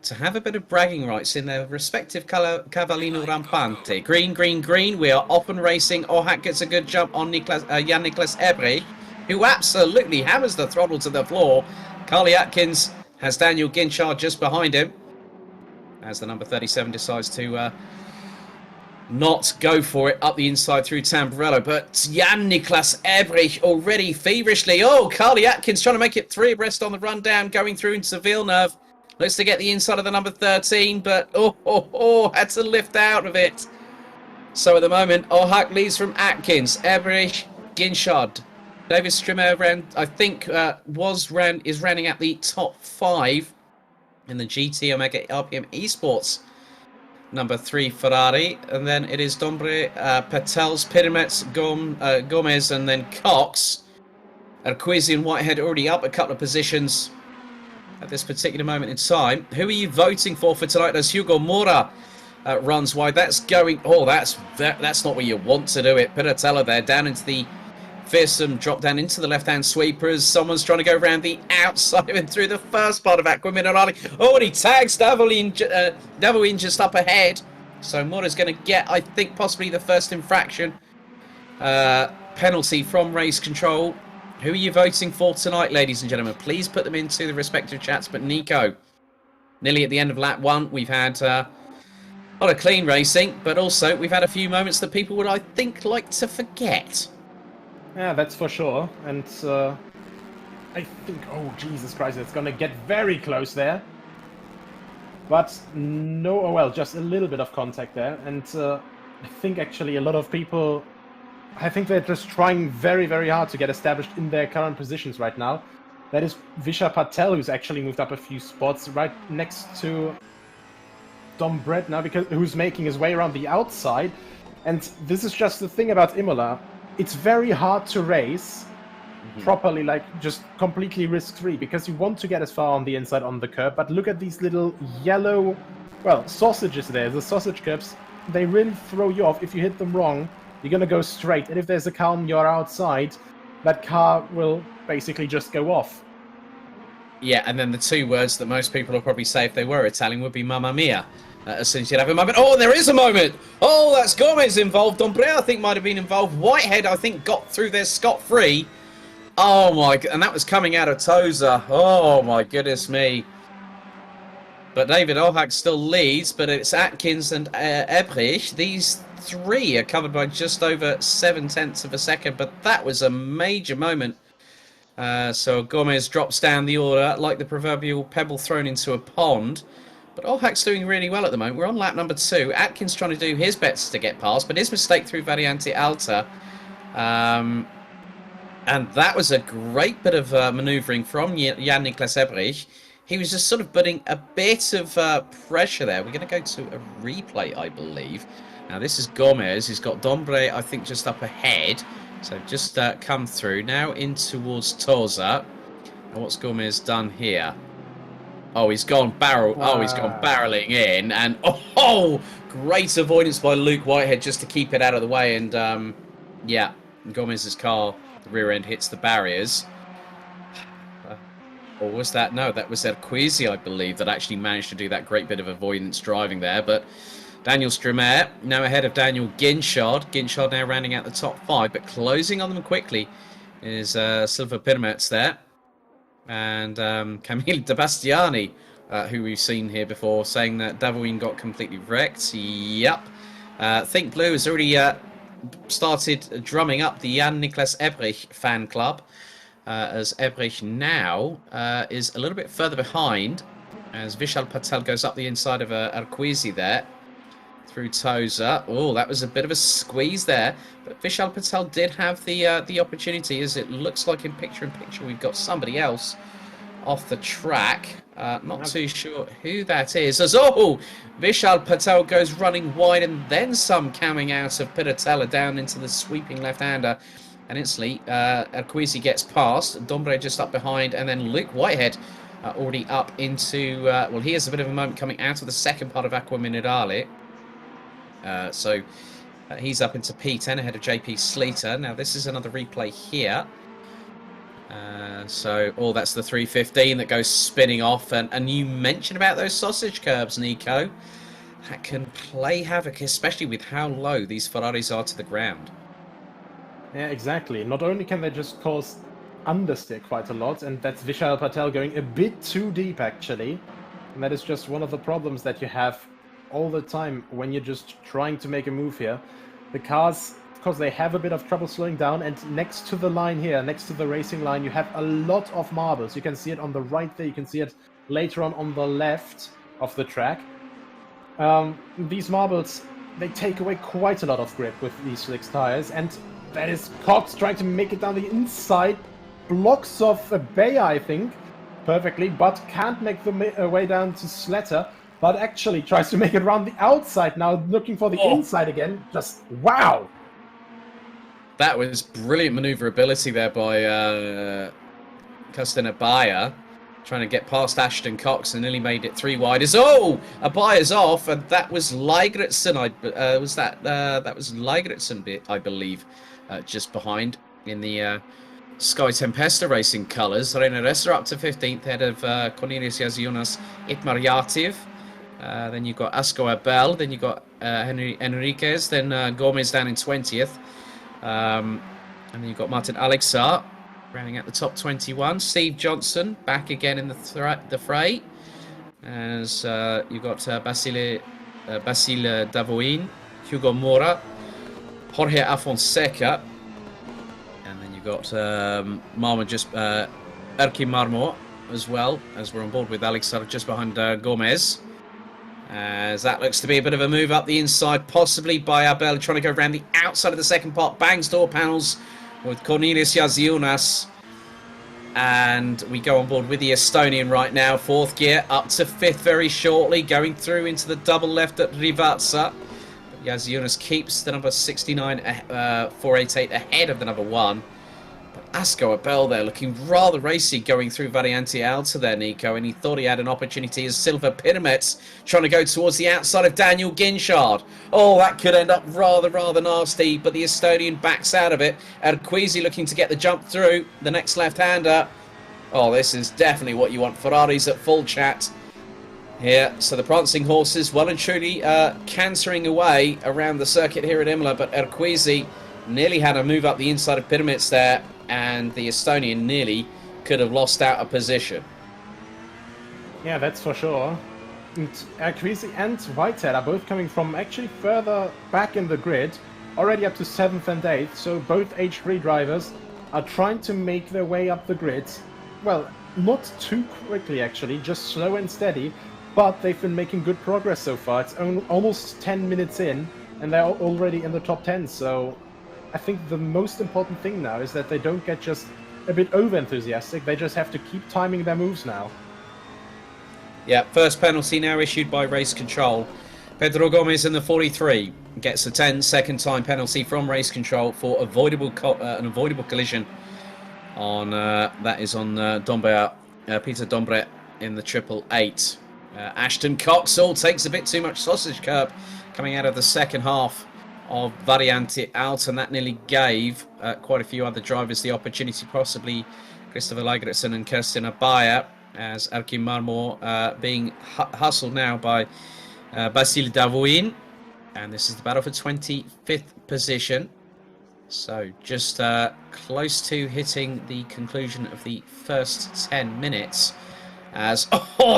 to have a bit of bragging rights in their respective Cavallino Rampante. Green, green, green. We are off and racing. Ohak gets a good jump on Jan-Niklas Ebrich, who absolutely hammers the throttle to the floor. Carly Atkins has Daniel Ginchard just behind him, as the number 37 decides to not go for it up the inside through Tamburello. But Jan-Niklas Ebrich already feverishly. Oh, Carly Atkins trying to make it three abreast on the rundown, going through into Villeneuve. Looks to get the inside of the number 13, but had to lift out of it. So at the moment, Ohak leads from Atkins, Ebrich, Ginchard. David Strimmer is running at the top 5 in the GT Omega RPM Esports number 3 Ferrari, and then it is Dombre, Patels, Pyramids, Gomez, and then Cox. Arquizi and Whitehead already up a couple of positions at this particular moment in time. Who are you voting for tonight as Hugo Mora runs wide? That's going. Oh, that's not where you want to do it. Piratella there down into the fearsome drop down into the left-hand sweepers. Someone's trying to go around the outside and through the first part of Aqua Minerale. Oh, and he tags Davoin just up ahead. So Mora's going to get, I think, possibly the first infraction penalty from race control. Who are you voting for tonight, ladies and gentlemen? Please put them into the respective chats. But Nico, nearly at the end of lap 1, we've had a lot of clean racing, but also we've had a few moments that people would, I think, like to forget. Yeah, that's for sure. And I think, oh, Jesus Christ, it's going to get very close there. But no, well, just a little bit of contact there. And I think actually a lot of people I think they're just trying very, very hard to get established in their current positions right now. That is Vishal Patel, who's actually moved up a few spots right next to Dom Brett now, who's making his way around the outside. And this is just the thing about Imola. It's very hard to race properly, like just completely risk-free, because you want to get as far on the inside on the curb, but look at these little yellow, well, sausages there, the sausage curbs. They really throw you off. If you hit them wrong, you're going to go straight. And if there's a car on your outside, that car will basically just go off. Yeah, and then the two words that most people will probably say if they were Italian would be Mamma Mia. As soon as you'd have a moment. Oh, there is a moment! Oh, that's Gomez involved. Dombre, I think, might have been involved. Whitehead, I think, got through there scot-free. Oh, my... And that was coming out of Toza. Oh, my goodness me. But David Ohak still leads, but it's Atkins and Ebrich. These three are covered by just over 0.7 of a second, but that was a major moment. So Gomez drops down the order like the proverbial pebble thrown into a pond. But Ohak's doing really well at the moment. We're on lap number 2. Atkins trying to do his best to get past, but his mistake through Variante Alta. And that was a great bit of manoeuvring from Jan-Niklas Ebrich. He was just sort of putting a bit of pressure there. We're going to go to a replay, I believe. Now, this is Gomez. He's got Dombre, I think, just up ahead. So just come through. Now in towards Toza. And what's Gomez done here? Oh, he's gone he's gone barreling in. And, great avoidance by Luke Whitehead just to keep it out of the way. And, yeah, Gomez's car, the rear end hits the barriers. Or was that? No, that was Erquisi, I believe, that actually managed to do that great bit of avoidance driving there. But Daniel Strumer now ahead of Daniel Ginchard. Ginchard now rounding out the top 5, but closing on them quickly is Silva Pirmets there. And Camille De Bastiani, who we've seen here before, saying that Davoin got completely wrecked. Yep. Think Blue has already started drumming up the Jan-Niklas Ebrich fan club. As Ebrich now is a little bit further behind as Vishal Patel goes up the inside of Arquizi there through Toza. Oh, that was a bit of a squeeze there, but Vishal Patel did have the opportunity, as it looks like in picture-in-picture we've got somebody else off the track. Not too sure who that is. As Vishal Patel goes running wide and then some coming out of Piratella down into the sweeping left-hander. And instantly, Arquizi gets past, Dombre just up behind, and then Luke Whitehead already up into... well, he has a bit of a moment coming out of the second part of Acqua Minerale. So he's up into P10 ahead of JP Sleater. Now, this is another replay here. That's the 315 that goes spinning off. And you mentioned about those sausage curbs, Nico. That can play havoc, especially with how low these Ferraris are to the ground. Yeah, exactly. Not only can they just cause understeer quite a lot, and that's Vishal Patel going a bit too deep, actually. And that is just one of the problems that you have all the time when you're just trying to make a move here. The cars, of course, they have a bit of trouble slowing down, and next to the line here, next to the racing line, you have a lot of marbles. You can see it on the right there, you can see it later on the left of the track. These marbles, they take away quite a lot of grip with these slick tires, and that is Cox trying to make it down the inside, blocks off a Bay, I think, perfectly, but can't make the way down to Slater, but actually tries to make it around the outside now, looking for the inside again. Just wow! That was brilliant maneuverability there by Costina Bayer, trying to get past Ashton Cox and nearly made it 3 wide. Abaya's off, and that was Ligretson. That was Ligretson, I believe, just behind in the Sky Tempesta Racing colours. Reina Ressa up to 15th, head of Cornelius Yaziunas Itmar Yativ. Then you've got Asco Abel, then you've got Enriquez, then Gomez down in 20th. And then you've got Martin Alexar rounding out the top 21. Steve Johnson back again in the fray. As you've got Basile Davoin, Hugo Mora, Jorge Afonseca. And then you've got Erki Marmo as well, as we're on board with Alexar just behind Gomez. As that looks to be a bit of a move up the inside, possibly by Abel, trying to go around the outside of the second part. Bangs door panels with Cornelius Yaziunas. And we go on board with the Estonian right now. 4th gear, up to 5th very shortly. Going through into the double left at Rivazza. Yaziunas keeps the number 69, 488 ahead of the number 1. But Asko Abel there looking rather racy going through Variante Alta there, Nico. And he thought he had an opportunity as Silva Pyramids trying to go towards the outside of Daniel Ginchard. Oh, that could end up rather nasty. But the Estonian backs out of it. Erquisi looking to get the jump through. The next left-hander. Oh, this is definitely what you want. Ferrari's at full chat here. So the prancing horses well and truly cantering away around the circuit here at Imola. But Erquisi nearly had a move up the inside of Pyramids there. And the Estonian nearly could have lost out a position. Yeah, that's for sure. And Erquisi and Whitehead are both coming from actually further back in the grid, already up to 7th and 8th, so both H3 drivers are trying to make their way up the grid. Well, not too quickly actually, just slow and steady, but they've been making good progress so far. It's almost 10 minutes in, and they're already in the top 10, so I think the most important thing now is that they don't get just a bit over-enthusiastic, they just have to keep timing their moves now. Yeah, first penalty now issued by Race Control. Pedro Gomez in the 43 gets a 10-second time penalty from Race Control for an avoidable collision on that is on Peter Dombre in the 888. Ashton Coxall takes a bit too much sausage curb coming out of the second half of Variante Alta, and that nearly gave quite a few other drivers the opportunity, possibly Christopher Lagertsen and Kirsten Abaya, as Erkin Marmor being hustled now by Basile Davoin. And this is the battle for 25th position. So just close to hitting the conclusion of the first 10 minutes. As,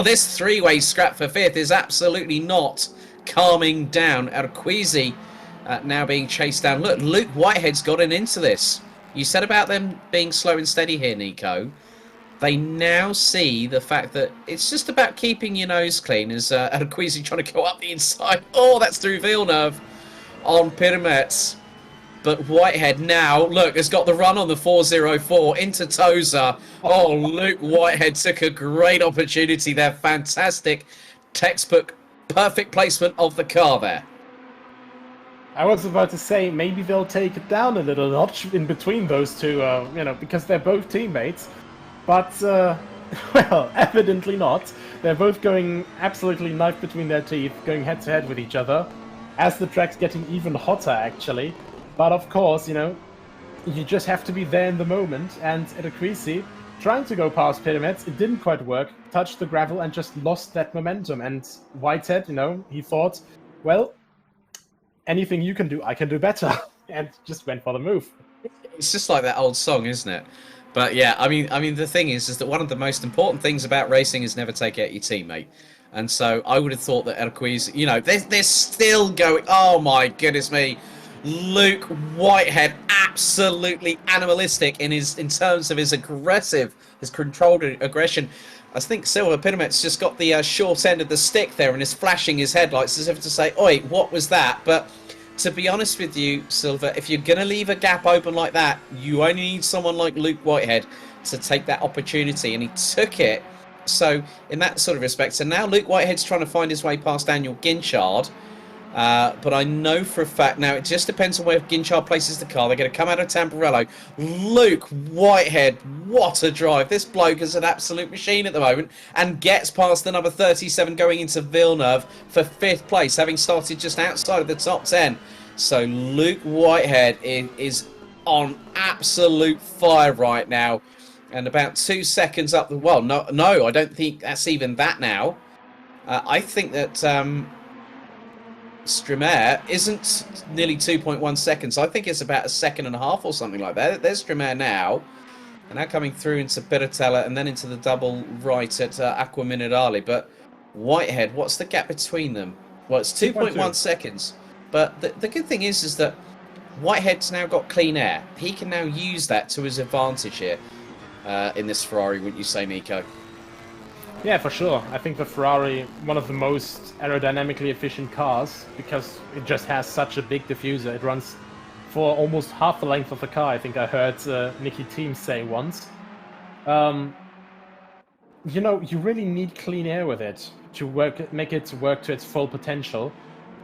this three-way scrap for 5th is absolutely not calming down. Erquisi now being chased down. Look, Luke Whitehead's gotten into this. You said about them being slow and steady here, Nico. They now see the fact that it's just about keeping your nose clean as Erquisi trying to go up the inside. Oh, that's through Villeneuve on Pyramids. But Whitehead now, look, has got the run on the 404 into Toza. Oh, Luke Whitehead took a great opportunity there. Fantastic textbook, perfect placement of the car there. I was about to say, maybe they'll take it down a little notch in between those two, because they're both teammates. But, well, evidently not. They're both going absolutely knife between their teeth, going head-to-head with each other, as the track's getting even hotter, actually. But, of course, you just have to be there in the moment, and Erquisi, trying to go past Pyramids, it didn't quite work, touched the gravel and just lost that momentum. And Whitehead, he thought, well, anything you can do, I can do better, and just went for the move. It's just like that old song, isn't it? But yeah, I mean, the thing is that one of the most important things about racing is never take out your teammate. And so I would have thought that Erquisi, they're still going. Oh my goodness me, Luke Whitehead, absolutely animalistic in terms of his controlled aggression. I think Silva Pyramids just got the short end of the stick there and is flashing his headlights as if to say, "Oi, what was that?" But to be honest with you, Silva, if you're going to leave a gap open like that, you only need someone like Luke Whitehead to take that opportunity, and he took it. So in that sort of respect, so now Luke Whitehead's trying to find his way past Daniel Ginchard. But I know for a fact, now it just depends on where Ginchard places the car. They're going to come out of Tamburello. Luke Whitehead, what a drive. This bloke is an absolute machine at the moment and gets past the number 37 going into Villeneuve for 5th place, having started just outside of the top 10. So Luke Whitehead is on absolute fire right now. And about 2 seconds up the... Well, no, I don't think that's even that now. I think that... Strimaire isn't nearly 2.1 seconds. I think it's about 1.5 seconds or something like that. There's Strimaire now. And now coming through into Piratella and then into the double right at Aqua Minerale. But Whitehead, what's the gap between them? Well, it's 2.1 seconds. But the good thing is that Whitehead's now got clean air. He can now use that to his advantage here in this Ferrari, wouldn't you say, Nico? Yeah, for sure. I think the Ferrari, one of the most aerodynamically efficient cars, because it just has such a big diffuser. It runs for almost half the length of the car, I think I heard Nicky Team say once. You know, you really need clean air with it to make it work to its full potential.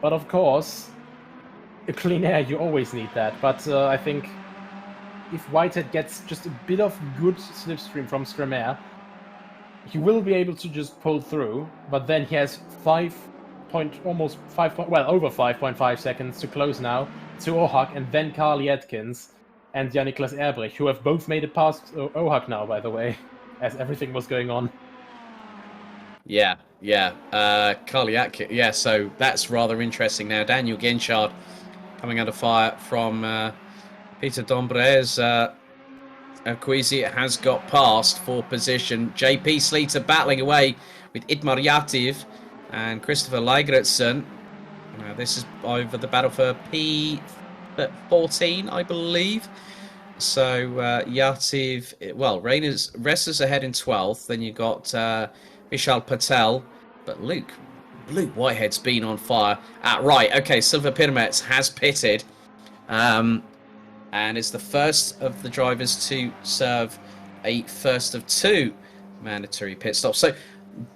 But of course, clean air, you always need that. But I think if Whitehead gets just a bit of good slipstream from Stremer, he will be able to just pull through, but then he has over 5.5 seconds to close now to Ohak, and then Carly Atkins and Jan-Niklas Erbrich, who have both made it past Ohak now, by the way, as everything was going on. Yeah. Carly Atkins. Yeah, so that's rather interesting now. Daniel Ginchard coming under fire from Peter Dombrez. Queasy has got past for position. JP Sleater battling away with Idmar Yativ and Christopher Lagertsen. Now this is over the battle for P14, I believe. So Yativ, well, Resta's ahead in 12th. Then you got Vishal Patel, but Luke Whitehead's been on fire. Right, okay, Silver Pyramids has pitted. And is the first of the drivers to serve a first of 2 mandatory pit stops. So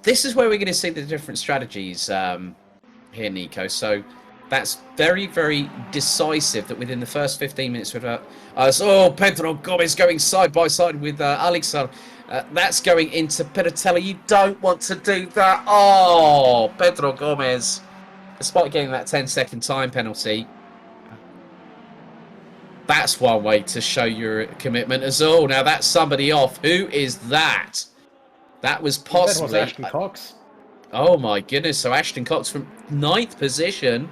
this is where we're going to see the different strategies here, Nico. So that's very, very decisive that within the first 15 minutes with Pedro Gomez going side by side with Alexar. That's going into Piratella. You don't want to do that. Oh, Pedro Gomez, despite getting that 10-second time penalty, that's one way to show your commitment as well. Now that's somebody off. Who is that? That was possibly... That was Ashton Cox. Oh my goodness. So Ashton Cox from 9th position.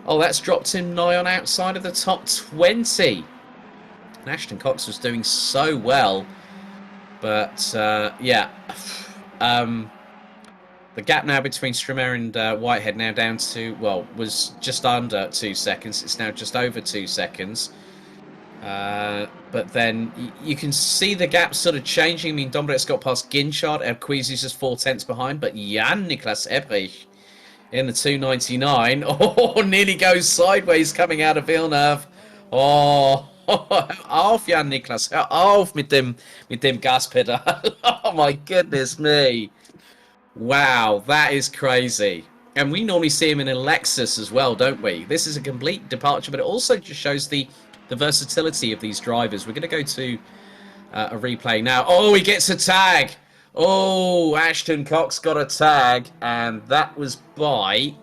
Oh, that's dropped him nigh on outside of the top 20. And Ashton Cox was doing so well. But, yeah. The gap now between Stremer and Whitehead now down to, well, was just under 2 seconds. It's now just over 2 seconds. But then you can see the gap sort of changing. I mean, Dombrecht's got past Ginchard. Erquizy's just 4/10 behind. But Jan-Niklas Erbrich in the 299. Oh, nearly goes sideways coming out of Villeneuve. Oh, auf Jan-Niklas. Hör auf mit dem Gaspedal. Oh, my goodness me. Wow, that is crazy. And we normally see him in a Lexus as well, don't we? This is a complete departure, but it also just shows the versatility of these drivers. We're going to go to a replay now. Oh, he gets a tag. Oh, Ashton Cox got a tag, and that was by...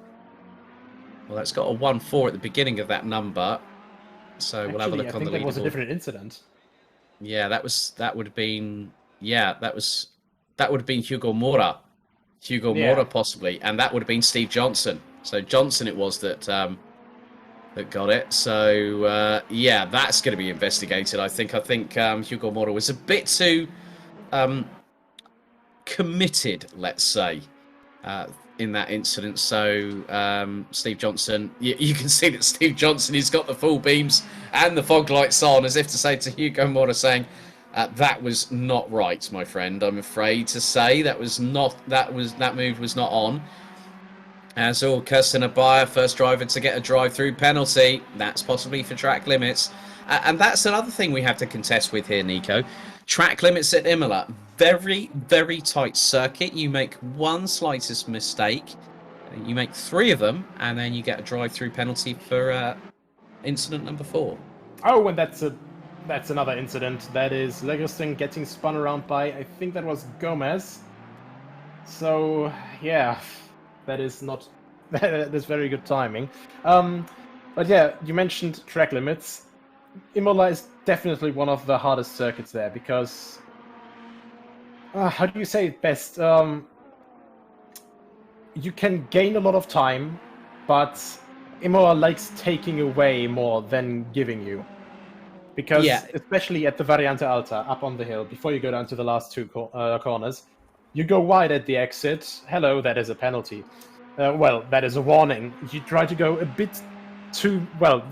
Well, that's got a 1-4 at the beginning of that number. So actually, we'll have a look on the leaderboard. I think that was a different incident. Yeah, that would have been... Yeah, that would have been Hugo Mora. Mora possibly, and that would have been Steve Johnson. So Johnson it was that got it. So yeah, that's going to be investigated. I think Hugo Mora was a bit too committed, let's say, in that incident. So Steve Johnson, you can see that Steve Johnson, he's got the full beams and the fog lights on, as if to say to Hugo Mora, saying, that was not right, my friend. I'm afraid to say that move was not on. As all, Kirsten Abaya, first driver to get a drive-through penalty. That's possibly for track limits. And that's another thing we have to contest with here, Nico. Track limits at Imola. Very, very tight circuit. You make one slightest mistake. You make 3 of them, and then you get a drive-through penalty for incident number 4. Oh, and that's another incident. That is Legerston getting spun around by, I think that was Gomez. So, yeah, that is very good timing. But yeah, you mentioned track limits. Imola is definitely one of the hardest circuits there because, how do you say it best? You can gain a lot of time, but Imola likes taking away more than giving you. Because, especially at the Variante Alta, up on the hill, before you go down to the last 2 corners, you go wide at the exit. Hello, that is a penalty. Well, that is a warning. You try to go a bit too, well,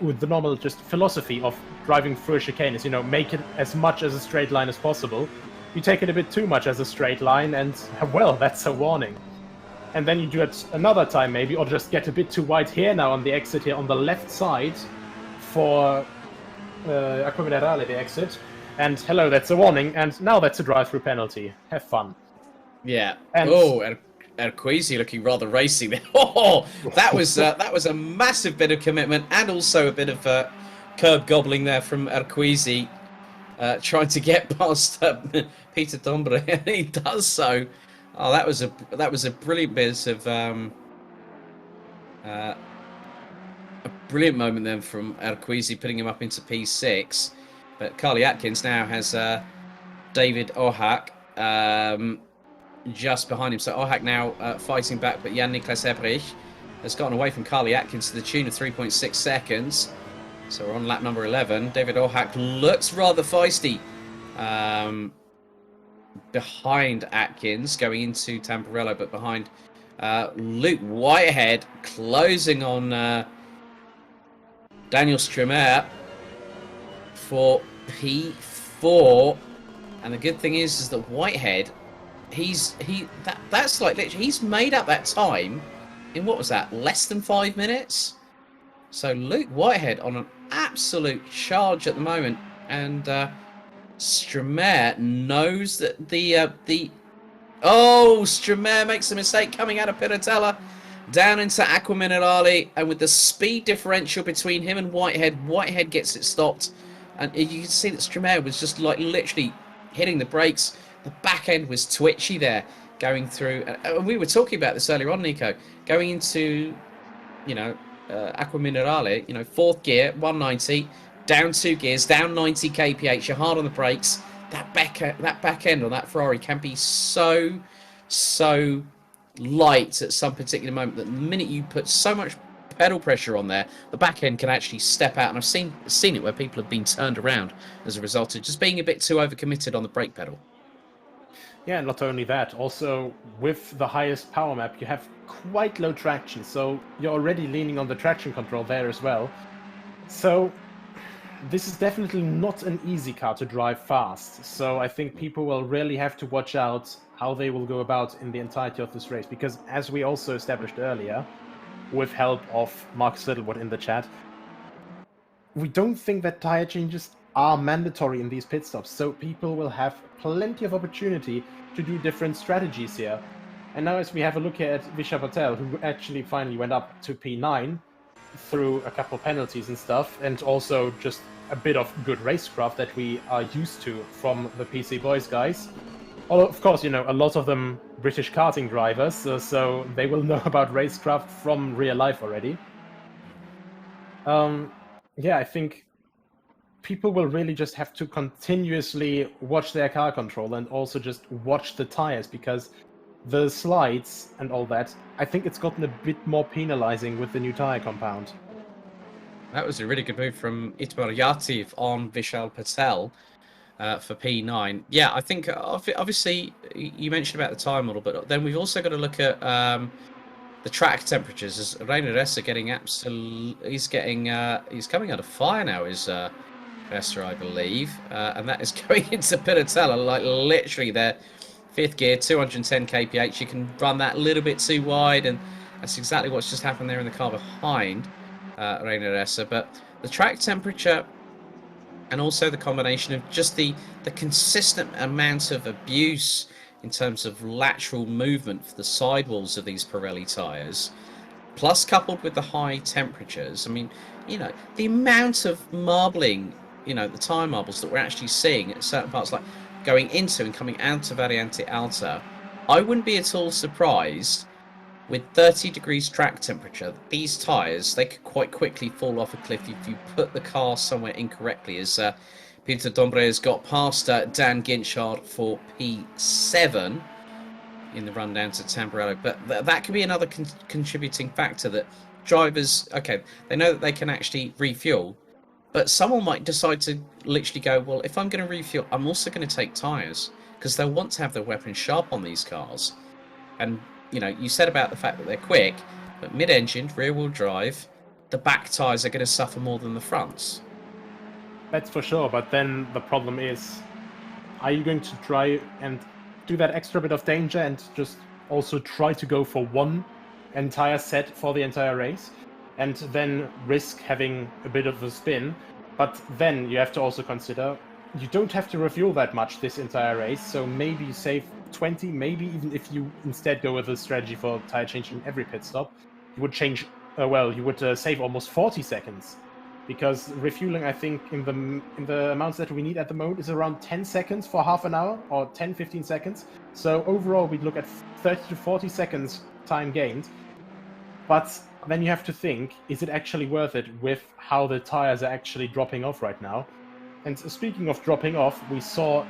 with the normal just philosophy of driving through a chicane is, make it as much as a straight line as possible. you take it a bit too much as a straight line, and well, that's a warning. And then you do it another time maybe, or just get a bit too wide here now on the exit here on the left side for Acqua Minerale, the exit. And hello, that's a warning, and now that's a drive-through penalty. Have fun. Yeah. And Arquisi looking rather racy there. Oh, that was a massive bit of commitment, and also a bit of curb gobbling there from Arquisi, trying to get past Peter Dombre, and he does so. Oh, that was a brilliant bit of a brilliant moment then from Arquisi, putting him up into P6. But Carly Atkins now has David Ohak just behind him. So Ohak now fighting back, but Jan-Niklas Ebrich has gotten away from Carly Atkins to the tune of 3.6 seconds. So we're on lap number 11. David Ohak looks rather feisty behind Atkins going into Tamburello, but behind Luke Whitehead closing on Daniel Stremer for P4. And the good thing is that Whitehead, that's like literally, he's made up that time in, what was that, less than 5 minutes? So Luke Whitehead on an absolute charge at the moment, and Stremer knows that Stremer makes a mistake coming out of Piratella down into Acqua Minerale, and with the speed differential between him and Whitehead gets it stopped, and you can see that Stremer was just like literally hitting the brakes. The back end was twitchy there going through, and we were talking about this earlier on, Nico, going into Acqua Minerale, fourth gear, 190, down 2 gears, down 90 kph, you're hard on the brakes. That back end on that Ferrari can be so light at some particular moment that the minute you put so much pedal pressure on there, the back end can actually step out. And I've seen it where people have been turned around as a result of just being a bit too overcommitted on the brake pedal. Yeah, not only that, also with the highest power map, you have quite low traction, so you're already leaning on the traction control there as well. So this is definitely not an easy car to drive fast. So I think people will really have to watch out how they will go about in the entirety of this race, because as we also established earlier, with help of Marcus Littlewood in the chat, we don't think that tire changes are mandatory in these pit stops, so people will have plenty of opportunity to do different strategies here. And now as we have a look here at Vishal Patel, who actually finally went up to P9 through a couple penalties and stuff, and also just a bit of good racecraft that we are used to from the PC Boys guys. Although, of course, a lot of them British karting drivers, so they will know about racecraft from real life already. Yeah, I think people will really just have to continuously watch their car control and also just watch the tires, because the slides and all that, I think it's gotten a bit more penalizing with the new tire compound. That was a really good move from Itmar Yativ on Vishal Patel for P9. Yeah, I think obviously you mentioned about the time model, but then we've also got to look at the track temperatures. As Rainer Esser he's coming under fire now, is Esser, I believe, and that is going into Piratella, like literally their 5th gear, 210 kph. You can run that a little bit too wide, and that's exactly what's just happened there in the car behind Rainer Esser. But the track temperature, and also the combination of just the consistent amount of abuse in terms of lateral movement for the sidewalls of these Pirelli tyres, plus coupled with the high temperatures. I mean, the amount of marbling, the tyre marbles that we're actually seeing at certain parts, like going into and coming out of Variante Alta, I wouldn't be at all surprised with 30 degrees track temperature, these tyres, they could quite quickly fall off a cliff if you put the car somewhere incorrectly, as Peter Dombre has got past Dan Ginchard for P7 in the run down to Tamburello. But that could be another contributing factor, that drivers, okay, they know that they can actually refuel, but someone might decide to literally go, well, if I'm going to refuel, I'm also going to take tyres, because they'll want to have their weapons sharp on these cars. And you said about the fact that they're quick, but mid-engine, rear-wheel drive, the back tyres are going to suffer more than the fronts. That's for sure, but then the problem is, Are you going to try and do that extra bit of danger and just also try to go for one entire set for the entire race and then risk having a bit of a spin? But then you have to also consider you don't have to refuel that much this entire race, so maybe you save 20, maybe even if you instead go with a strategy for tire change in every pit stop, you would change, you would save almost 40 seconds. Because refueling, I think, in the amounts that we need at the moment is around 10 seconds for half an hour, or 10-15 seconds. So overall, we'd look at 30 to 40 seconds time gained. But then you have to think, is it actually worth it with how the tires are actually dropping off right now? And speaking of dropping off, we saw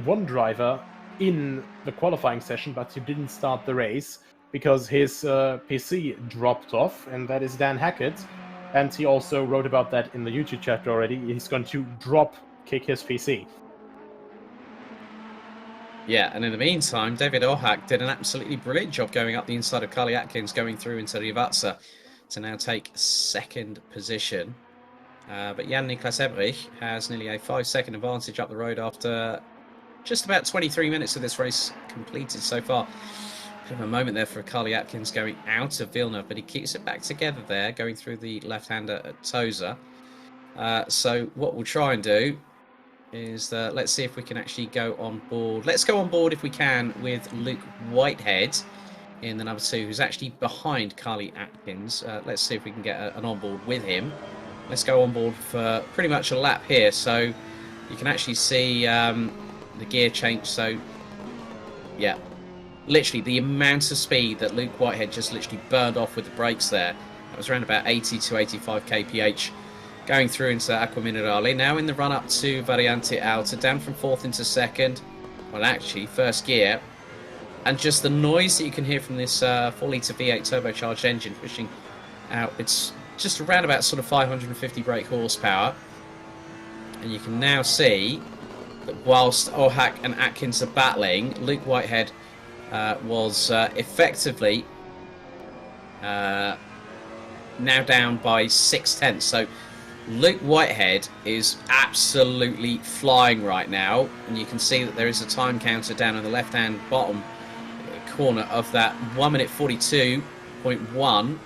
one driver in the qualifying session, but he didn't start the race because his PC dropped off, and that is Dan Hackett. And he also wrote about that in the YouTube chat already. He's going to kick his PC. Yeah, and in the meantime, David Ohak did an absolutely brilliant job going up the inside of Carly Atkins, going through into Rivazza to now take second position. But Jan-Niklas Ebrich has nearly a 5-second advantage up the road after just about 23 minutes of this race completed so far. Bit of a moment there for Carly Atkins going out of Villeneuve, but he keeps it back together there, going through the left-hander at Toza. So what we'll try and do is let's see if we can actually go on board. Let's go on board if we can with Luke Whitehead in the number 2, who's actually behind Carly Atkins. Let's see if we can get an onboard with him. Let's go on board for pretty much a lap here, so you can actually see the gear change. So yeah, literally the amount of speed that Luke Whitehead just literally burned off with the brakes there. That was around about 80 to 85 kph. Going through into Acqua Minerale. Now in the run-up to Variante Alta, down from 4th into 2nd. Well, actually, first gear. And just the noise that you can hear from this 4-litre V8 turbocharged engine pushing out. It's just around about sort of 550 brake horsepower. And you can now see that whilst Ohak and Atkins are battling, Luke Whitehead was effectively now down by 6/10. So Luke Whitehead is absolutely flying right now, and you can see that there is a time counter down in the left-hand bottom corner of that 1 minute 42.1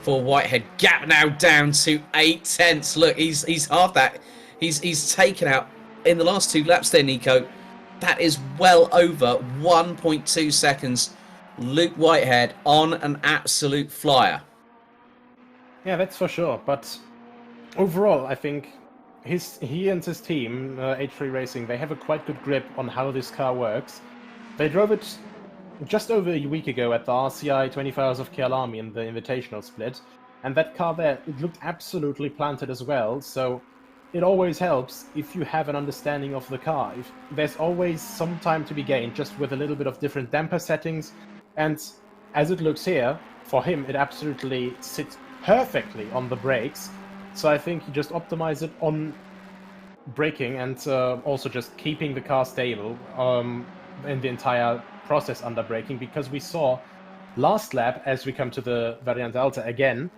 for Whitehead. Gap now down to 8/10. Look, he's half that. He's taken out in the last 2 laps there, Nico. That is well over 1.2 seconds. Luke Whitehead on an absolute flyer. Yeah, that's for sure. But overall, I think he and his team, H3 Racing, they have a quite good grip on how this car works. They drove it just over a week ago at the RCI 24 Hours of Kyalami in the Invitational split, and that car there, it looked absolutely planted as well, so it always helps if you have an understanding of the car. There's always some time to be gained just with a little bit of different damper settings, and as it looks here, for him it absolutely sits perfectly on the brakes. So I think you just optimize it on braking and also just keeping the car stable in the entire process under braking, because we saw last lap, as we come to the Variante Alta again,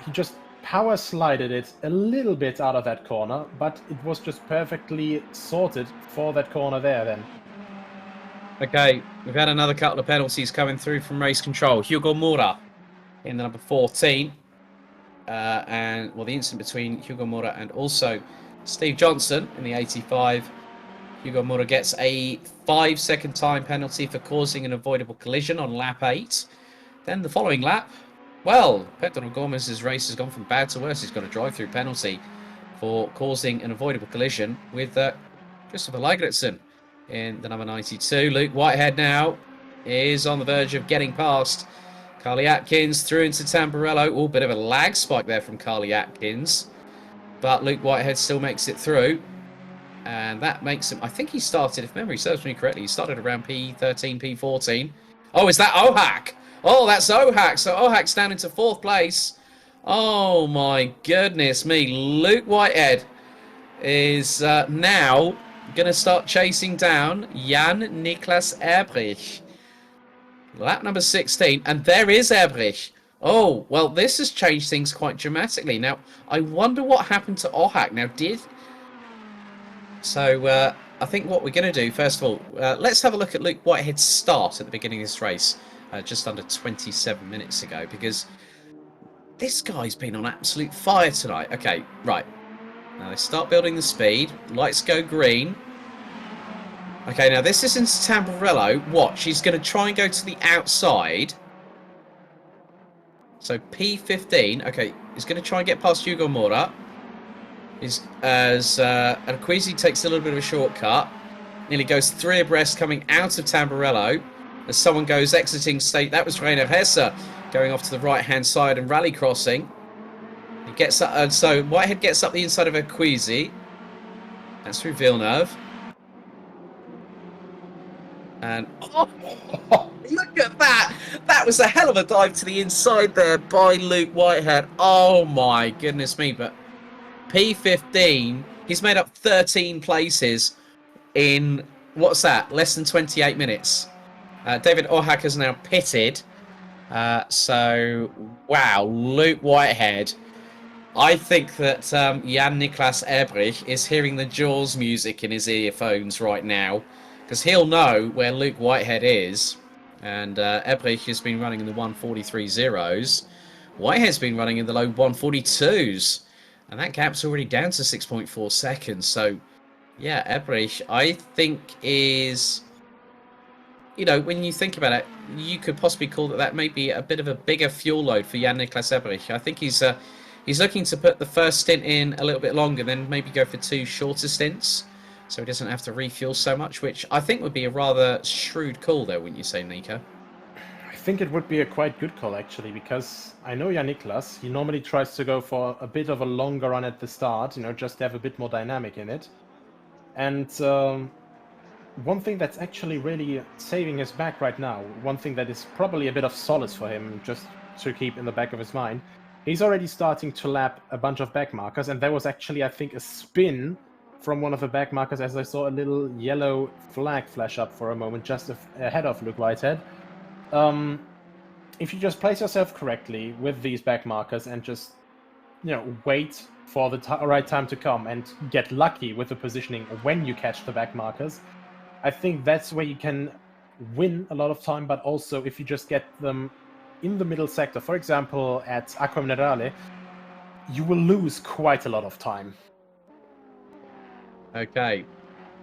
he just power slided it a little bit out of that corner, but it was just perfectly sorted for that corner there then. Okay, we've had another couple of penalties coming through from race control. Hugo Mora in the number 14. And the incident between Hugo Mora and also Steve Johnson in the 85. Hugo Mora gets a 5-second time penalty for causing an avoidable collision on lap 8. Then the following lap, well, Pedro Gomez's race has gone from bad to worse. He's got a drive-through penalty for causing an avoidable collision with Christopher Lagertsen in the number 92. Luke Whitehead now is on the verge of getting past Carly Atkins through into Tamburello. Oh, bit of a lag spike there from Carly Atkins. But Luke Whitehead still makes it through. And that makes him, I think he started, if memory serves me correctly, he started around P13, P14. Oh, is that Ohak? Oh, that's Ohak. So Ohak's down into 4th place. Oh, my goodness me. Luke Whitehead is now going to start chasing down Jan-Niklas Ebrich. Lap number 16, and there is Ebrich. Oh, well, this has changed things quite dramatically. Now, I wonder what happened to Ohak. Now, So I think what we're going to do, first of all, let's have a look at Luke Whitehead's start at the beginning of this race, just under 27 minutes ago, because this guy's been on absolute fire tonight. Okay, right. Now they start building the speed. Lights go green. Okay, now this isn't Tamburello. Watch, he's going to try and go to the outside. So P15, okay, he's going to try and get past Hugo Mora. As Arquizi takes a little bit of a shortcut. Nearly goes 3 abreast coming out of Tamburello. As someone goes exiting state, that was Reiner Hesse going off to the right-hand side and rally crossing. He gets up, so Whitehead gets up the inside of Arquizi. That's through Villeneuve. And oh, look at that! That was a hell of a dive to the inside there by Luke Whitehead. Oh my goodness me! But P15, he's made up 13 places in what's that? Less than 28 minutes. David Ohak is now pitted. So wow, Luke Whitehead. I think that Jan-Niklas Ebrich is hearing the Jaws music in his earphones right now. Because he'll know where Luke Whitehead is. And Ebrich has been running in the 143.0s. Whitehead's been running in the low 142s. And that gap's already down to 6.4 seconds. So, yeah, Ebrich, I think is... You know, when you think about it, you could possibly call that maybe a bit of a bigger fuel load for Jan-Niklas Ebrich. I think he's looking to put the first stint in a little bit longer, then maybe go for 2 shorter stints. So he doesn't have to refuel so much, which I think would be a rather shrewd call there, wouldn't you say, Nico? I think it would be a quite good call, actually, because I know Jan-Niklas, he normally tries to go for a bit of a longer run at the start, you know, just to have a bit more dynamic in it. And one thing that's actually really saving his back right now, one thing that is probably a bit of solace for him, just to keep in the back of his mind, he's already starting to lap a bunch of back markers, and there was actually, I think, a spin from one of the back markers as I saw a little yellow flag flash up for a moment just ahead of Luke Whitehead. If you just place yourself correctly with these back markers and just, you know, wait for the right time to come and get lucky with the positioning when you catch the back markers, I think that's where you can win a lot of time, but also if you just get them in the middle sector, for example at Acqua Minerale, you will lose quite a lot of time. Okay.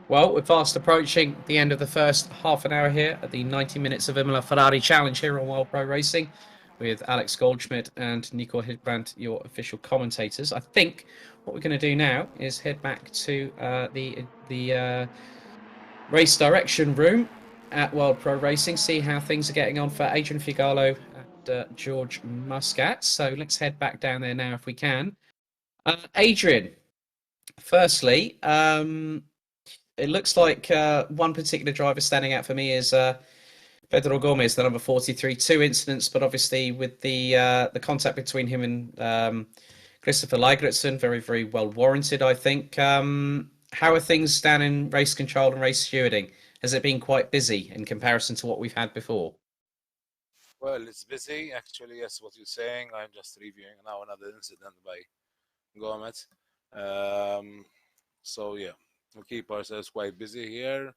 Well, we're fast approaching the end of the first half an hour here at the 90 minutes of Imola Ferrari Challenge here on World Pro Racing with Alex Goldschmidt and Nico Hildbrandt, your official commentators. I think what we're going to do now is head back to the race direction room at World Pro Racing, see how things are getting on for Adrian Figallo and George Muscat. So let's head back down there now if we can. Adrian, firstly, it looks like one particular driver standing out for me is Pedro Gomez, the number 43. 2 incidents, but obviously with the contact between him and Christopher Ligretson, very, very well warranted, I think. How are things down in race control and race stewarding? Has it been quite busy in comparison to what we've had before? Well, it's busy. Actually, yes, what you're saying. I'm just reviewing now another incident by Gomez. So, yeah, we keep ourselves quite busy here.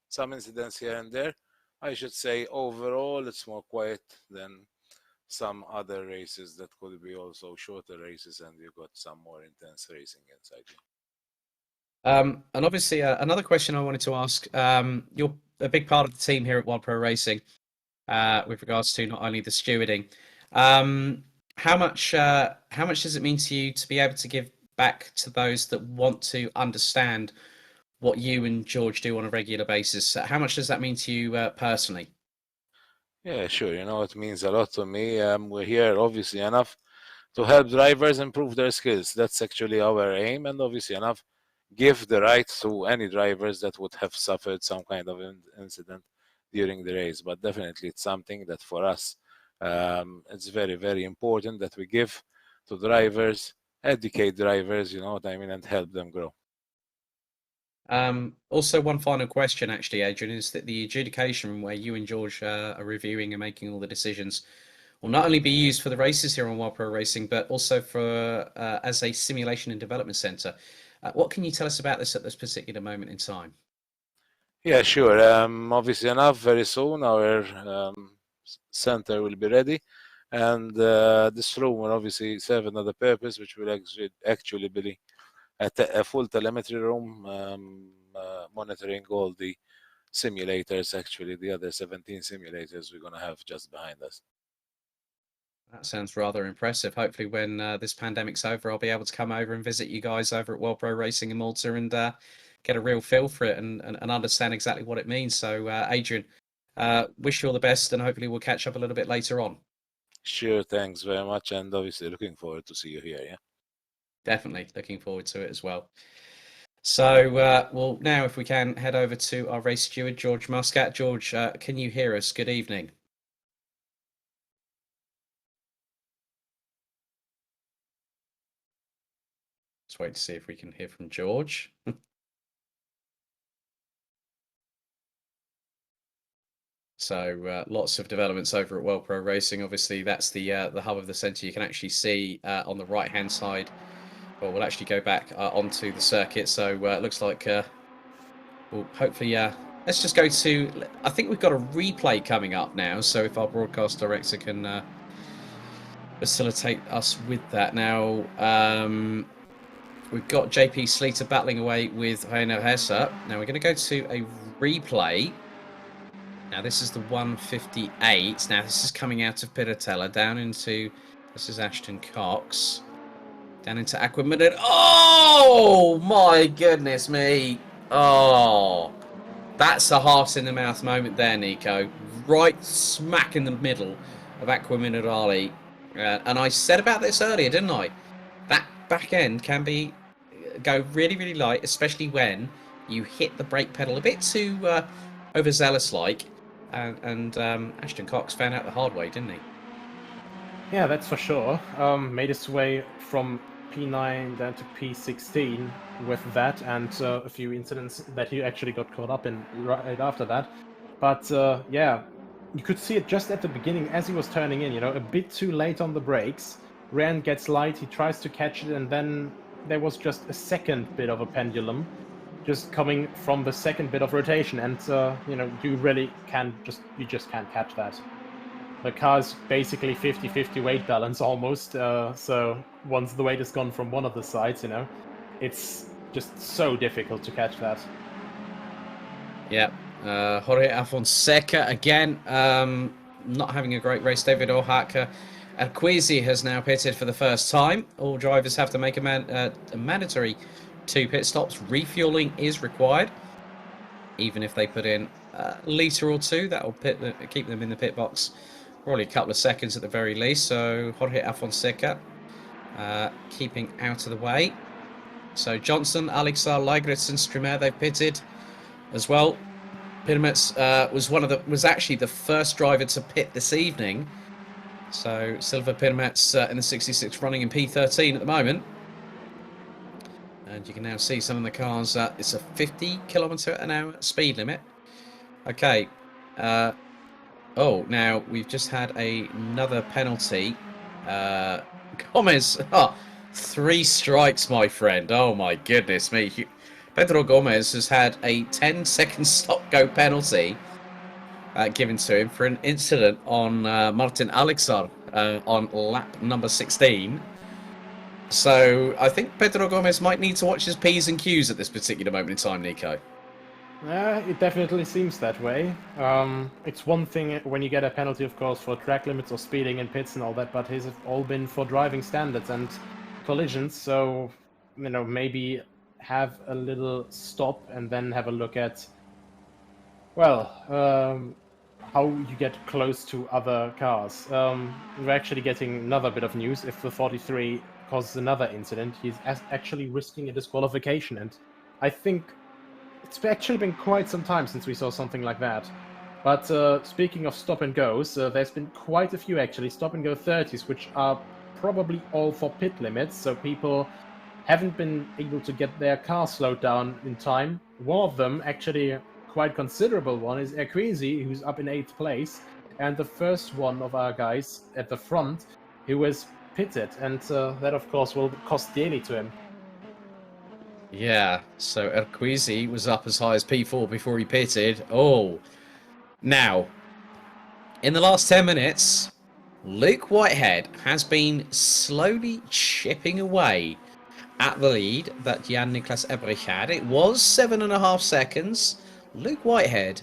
Some incidents here and there. I should say overall it's more quiet than some other races that could be also shorter races, and you've got some more intense racing inside you. And obviously, another question I wanted to ask, you're a big part of the team here at World Pro Racing with regards to not only the stewarding. How much does it mean to you to be able to give back to those that want to understand what you and George do on a regular basis? How much does that mean to you personally? Yeah, sure. You know, it means a lot to me. We're here, obviously, enough to help drivers improve their skills. That's actually our aim, and obviously enough give the right to any drivers that would have suffered some kind of incident during the race. But definitely it's something that for us, it's very, very important that we give to drivers, educate drivers, you know what I mean, and help them grow. Also, one final question, actually, Adrian, is that the adjudication room where you and George are reviewing and making all the decisions will not only be used for the races here on World Pro Racing, but also for as a simulation and development center. What can you tell us about this at this particular moment in time? Yeah, sure. Obviously enough, very soon our center will be ready, and this room will obviously serve another purpose, which will actually be a full telemetry room, monitoring all the simulators, actually the other 17 simulators we're going to have just behind us. That sounds rather impressive. Hopefully when this pandemic's over, I'll be able to come over and visit you guys over at World Pro Racing in Malta and get a real feel for it and understand exactly what it means. So Adrian, wish you all the best, and hopefully we'll catch up a little bit later on. Sure, thanks very much, and obviously looking forward to see you here. Yeah, definitely looking forward to it as well. So well, now if we can head over to our race steward, George Muscat. George, can you hear us? Good evening. Let's wait to see if we can hear from George. So lots of developments over at World Pro Racing. Obviously, that's the hub of the centre. You can actually see on the right-hand side. Well, we'll actually go back onto the circuit. So it looks like well, hopefully, let's just go to. I think we've got a replay coming up now. So if our broadcast director can facilitate us with that now. We've got JP Sleater battling away with Heino Hessa. Now we're going to go to a replay. Now this is the 158. Now this is coming out of Piratella down into, this is Ashton Cox. Down into Aquaminid. Oh my goodness me. Oh, that's a heart in the mouth moment there, Nico. Right smack in the middle of Aquaminid Ali. And I said about this earlier, didn't I? That back end can go really, really light, especially when you hit the brake pedal a bit too overzealous like. And Ashton Cox found out the hard way, didn't he? Yeah, that's for sure. Made his way from P9 down to P16 with that, and a few incidents that he actually got caught up in right after that. But yeah, you could see it just at the beginning as he was turning in, a bit too late on the brakes. Ran gets light, he tries to catch it, and then there was just a second bit of a pendulum just coming from the second bit of rotation, and you just can't catch that. The car's basically 50-50 weight balance almost, so once the weight is gone from one of the sides, it's just so difficult to catch that. Yeah, Jorge Afonseca again, not having a great race. David O'Haka. Acquisi has now pitted for the first time. All drivers have to make a mandatory 2 pit stops. Refueling is required. Even if they put in a litre or 2, that will keep them in the pit box probably a couple of seconds at the very least. So Jorge Afonseca keeping out of the way. So Johnson, Alexar, Ligritz and Strimer, they've pitted as well. Pirmets was actually the first driver to pit this evening. So Silva Pirmets in the 66 running in P13 at the moment. And you can now see some of the cars. It's a 50 km/h speed limit. Okay. Oh, now we've just had another penalty. Gomez. 3 strikes, my friend. Oh my goodness me. Pedro Gomez has had a 10-second stop-go penalty given to him for an incident on Martin Alexar on lap number 16. So I think Pedro Gomez might need to watch his P's and Q's at this particular moment in time, Nico. It definitely seems that way. It's one thing when you get a penalty, of course, for track limits or speeding in pits and all that, but his have all been for driving standards and collisions, so, maybe have a little stop and then have a look at, well, how you get close to other cars. We're actually getting another bit of news. If the 43 causes another incident, he's actually risking a disqualification, and I think it's actually been quite some time since we saw something like that. But speaking of stop and goes, there's been quite a few actually stop and go 30s, which are probably all for pit limits, so people haven't been able to get their car slowed down in time. One of them, actually quite considerable one, is Acquisi, who's up in 8th place, and the first one of our guys at the front who was pitted, and that of course will cost dearly to him. Yeah, so Urquizy was up as high as P4 before he pitted. Oh, now, in the last 10 minutes, Luke Whitehead has been slowly chipping away at the lead that Jan-Niklas Ebrich had. It was 7.5 seconds. Luke Whitehead,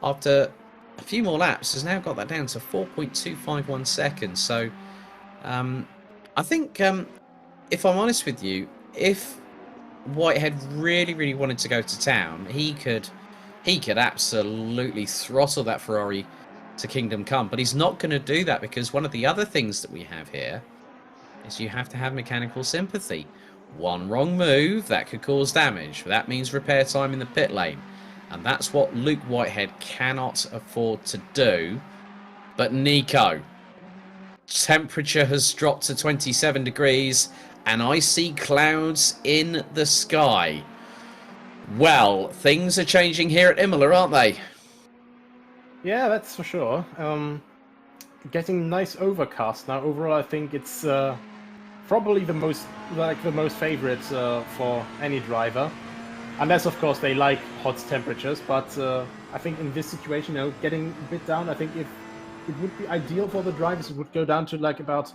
after a few more laps, has now got that down to 4.251 seconds. So, I think, if I'm honest with you, if Whitehead really wanted to go to town, he could absolutely throttle that Ferrari to Kingdom Come. But he's not going to do that, because one of the other things that we have here is you have to have mechanical sympathy. One wrong move, that could cause damage. That means repair time in the pit lane. And that's what Luke Whitehead cannot afford to do. But Nico, temperature has dropped to 27 degrees and I see clouds in the sky. Well, things are changing here at Imola, aren't they? Yeah, that's for sure. Getting nice overcast now. Overall, I think it's probably the most favorite for any driver, unless of course they like hot temperatures. But I think in this situation, getting a bit down, I think if it would be ideal for the drivers, it would go down to like about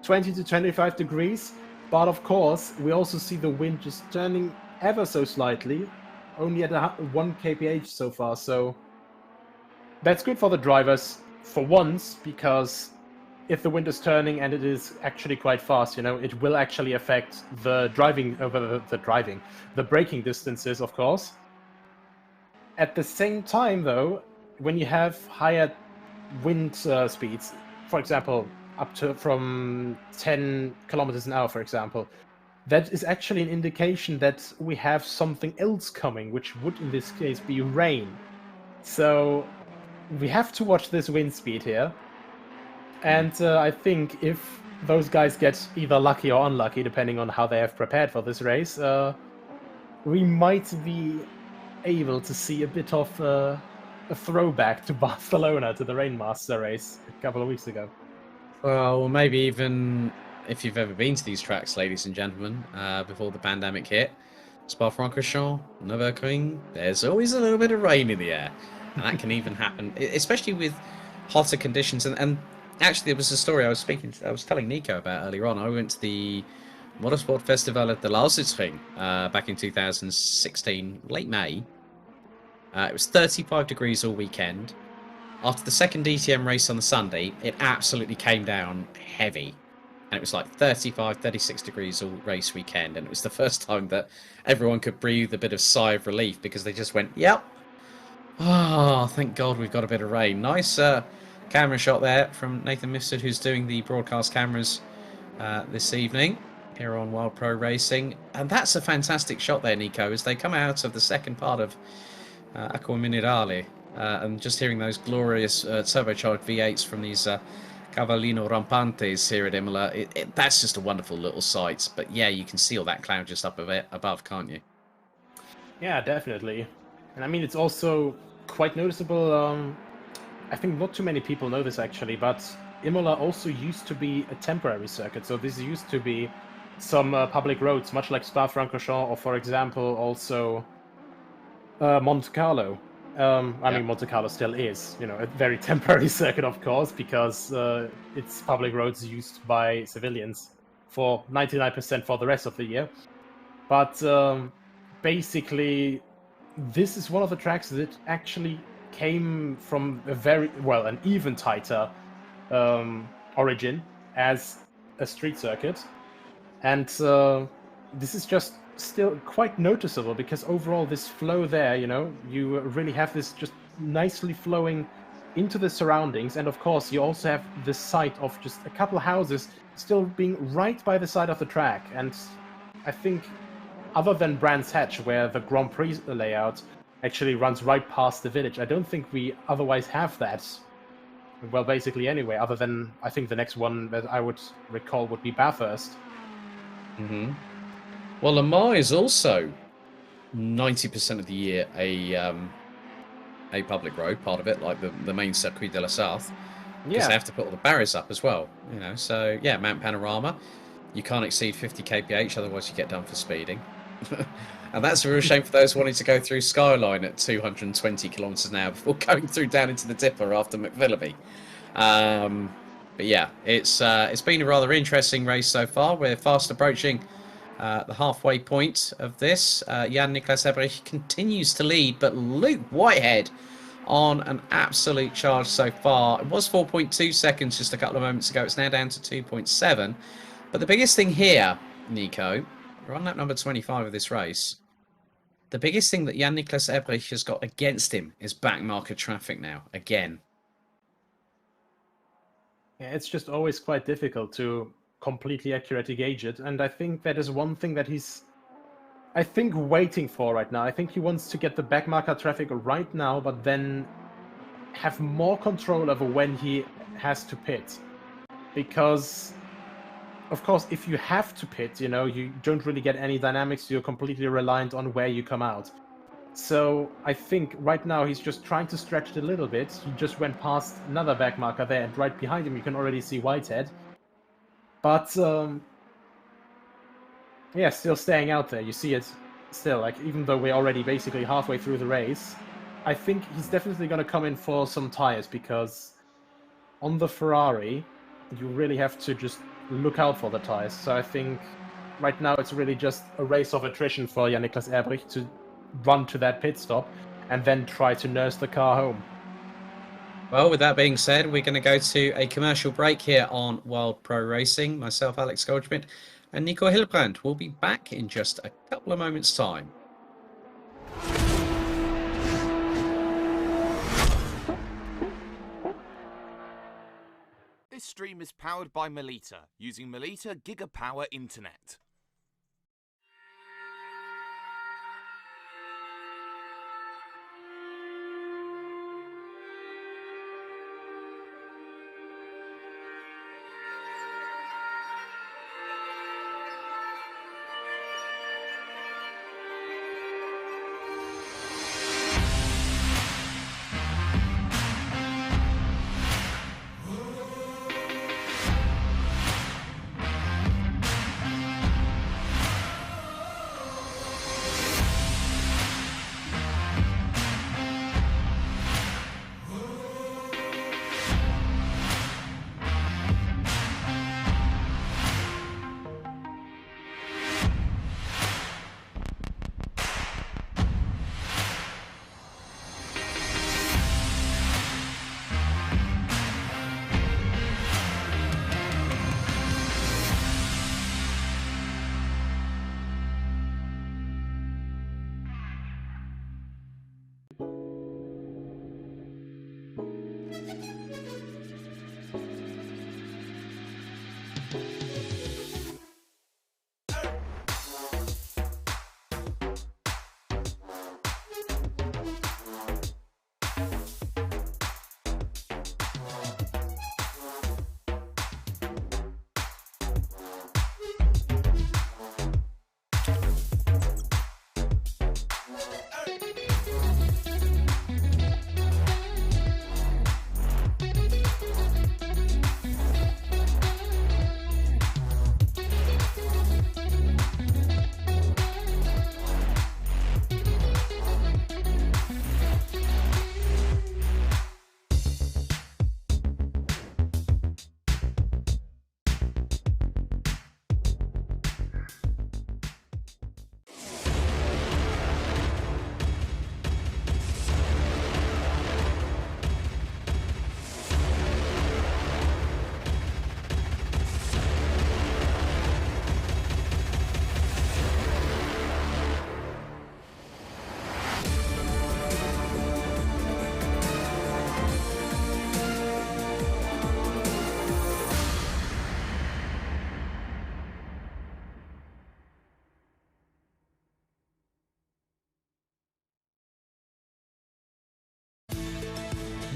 20 to 25 degrees. But of course, we also see the wind just turning ever so slightly, only at 1 kph so far. So that's good for the drivers for once, because if the wind is turning and it is actually quite fast, it will actually affect the the braking distances, of course. At the same time, though, when you have higher wind speeds, for example, up to from 10 kilometers an hour, for example, that is actually an indication that we have something else coming, which would in this case be rain. So we have to watch this wind speed here. And I think if those guys get either lucky or unlucky, depending on how they have prepared for this race, we might be able to see a bit of a throwback to Barcelona, to the Rainmaster race a couple of weeks ago. Well, maybe even if you've ever been to these tracks, ladies and gentlemen, before the pandemic hit, Spa-Francorchamps, Nürburgring, there's always a little bit of rain in the air. And that can even happen, especially with hotter conditions. And actually, there was a story I was telling Nico about earlier on. I went to the Motorsport Festival at the Lausitzring back in 2016, late May. It was 35 degrees all weekend. After the second DTM race on the Sunday, it absolutely came down heavy. And it was like 35, 36 degrees all race weekend. And it was the first time that everyone could breathe a bit of sigh of relief, because they just went, yep. Oh, thank God we've got a bit of rain. Nice camera shot there from Nathan Mifsud, who's doing the broadcast cameras this evening here on Wild Pro Racing. And that's a fantastic shot there, Nico, as they come out of the second part of Acqua Minerale. And just hearing those glorious turbocharged V8s from these Cavallino Rampantes here at Imola, that's just a wonderful little sight. But yeah, you can see all that cloud just up above, can't you? Yeah, definitely. And I mean, it's also quite noticeable. I think not too many people know this actually, but Imola also used to be a temporary circuit. So this used to be some public roads, much like Spa-Francorchamps, or for example, also Monte Carlo. I mean, Monte Carlo still is, a very temporary circuit, of course, because it's public roads used by civilians for 99% for the rest of the year. But basically, this is one of the tracks that actually came from an even tighter origin as a street circuit. And this is just still quite noticeable, because overall this flow there, you really have this just nicely flowing into the surroundings. And of course, you also have the sight of just a couple of houses still being right by the side of the track. And I think, other than Brands Hatch, where the Grand Prix layout actually runs right past the village, I don't think we otherwise have that. Well, basically anyway, other than, I think the next one that I would recall would be Bathurst. Mm-hmm. Well, Le Mans is also 90% of the year a public road, part of it, like the main Circuit de la South. Because they have to put all the barriers up as well, So, yeah, Mount Panorama, you can't exceed 50 kph, otherwise you get done for speeding. And that's a real shame for those wanting to go through Skyline at 220 kilometres an hour before going through down into the Dipper after McVillaby. But yeah, it's been a rather interesting race so far. We're fast approaching the halfway point of this. Jan-Niklas Ebrich continues to lead, but Luke Whitehead on an absolute charge so far. It was 4.2 seconds just a couple of moments ago. It's now down to 2.7. But the biggest thing here, Nico, we're on lap number 25 of this race. The biggest thing that Jan-Niklas Ebrich has got against him is backmarker traffic now, again. Yeah, it's just always quite difficult to completely accurately gauge it. And I think that is one thing that he's, waiting for right now. I think he wants to get the backmarker traffic right now, but then have more control over when he has to pit. Because, of course, if you have to pit, you know, you don't really get any dynamics. You're completely reliant on where you come out. So I think right now he's just trying to stretch it a little bit. He just went past another backmarker there, and right behind him you can already see Whitehead. But yeah, still staying out there. You see it still, like, even though we're already basically halfway through the race, I think he's definitely going to come in for some tires, because on the Ferrari, you really have to just look out for the tires. So I think right now it's really just a race of attrition for Jan-Niklas Ebrich to run to that pit stop and then try to nurse the car home. Well, with that being said, we're going to go to a commercial break here on World Pro Racing. Myself, Alex Goldschmidt, and Nico Hillebrand will be back in just a couple of moments' time. This stream is powered by Melita, using Melita Gigapower Internet.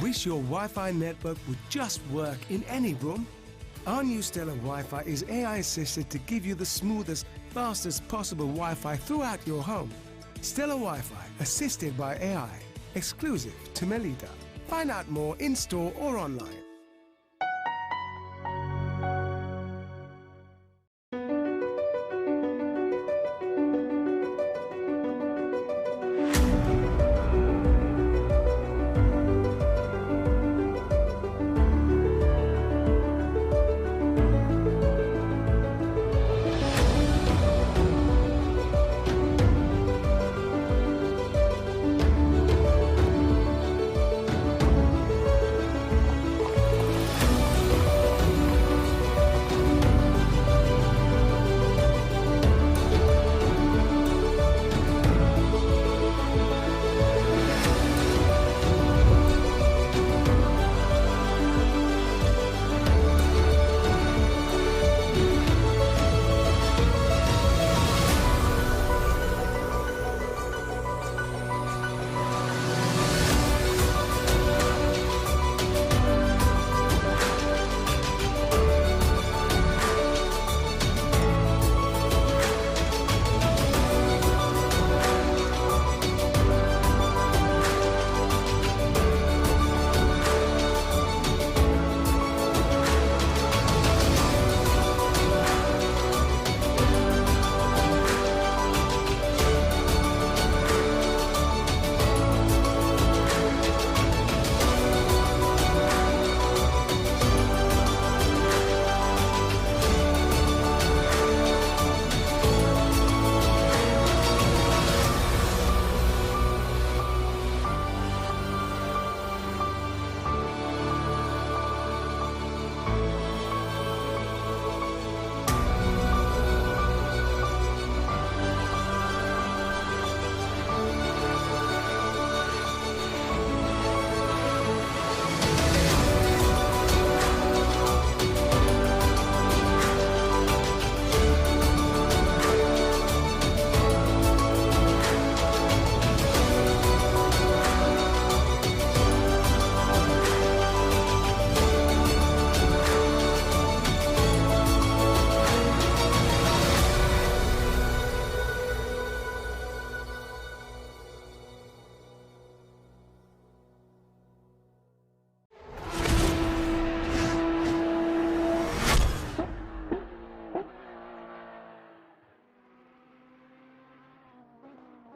Wish your Wi-Fi network would just work in any room? Our new Stellar Wi-Fi is AI assisted to give you the smoothest, fastest possible Wi-Fi throughout your home. Stellar Wi-Fi, assisted by AI, exclusive to Melita. Find out more in-store or online.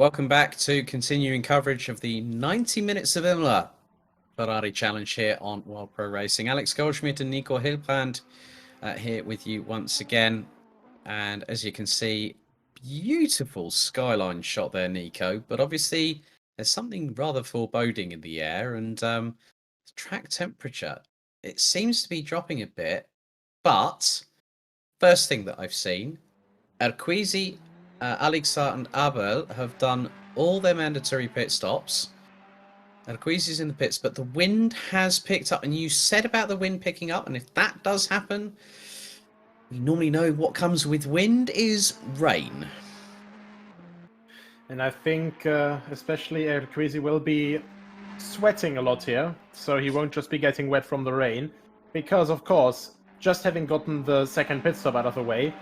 welcome back to continuing coverage of the 90 minutes of Imola Ferrari Challenge here on World Pro Racing. Alex Goldschmidt and Nico Hilbrand here with you once again. And as you can see, beautiful skyline shot there, Nico. But obviously, there's something rather foreboding in the air. And track temperature, it seems to be dropping a bit. But first thing that I've seen, Arquizi, Alexa and Abel have done all their mandatory pit stops. Arquizi's in the pits, but the wind has picked up. And you said about the wind picking up, and if that does happen, we normally know what comes with wind is rain. And I think especially Arquizi will be sweating a lot here, so he won't just be getting wet from the rain. Because, of course, just having gotten the second pit stop out of the way,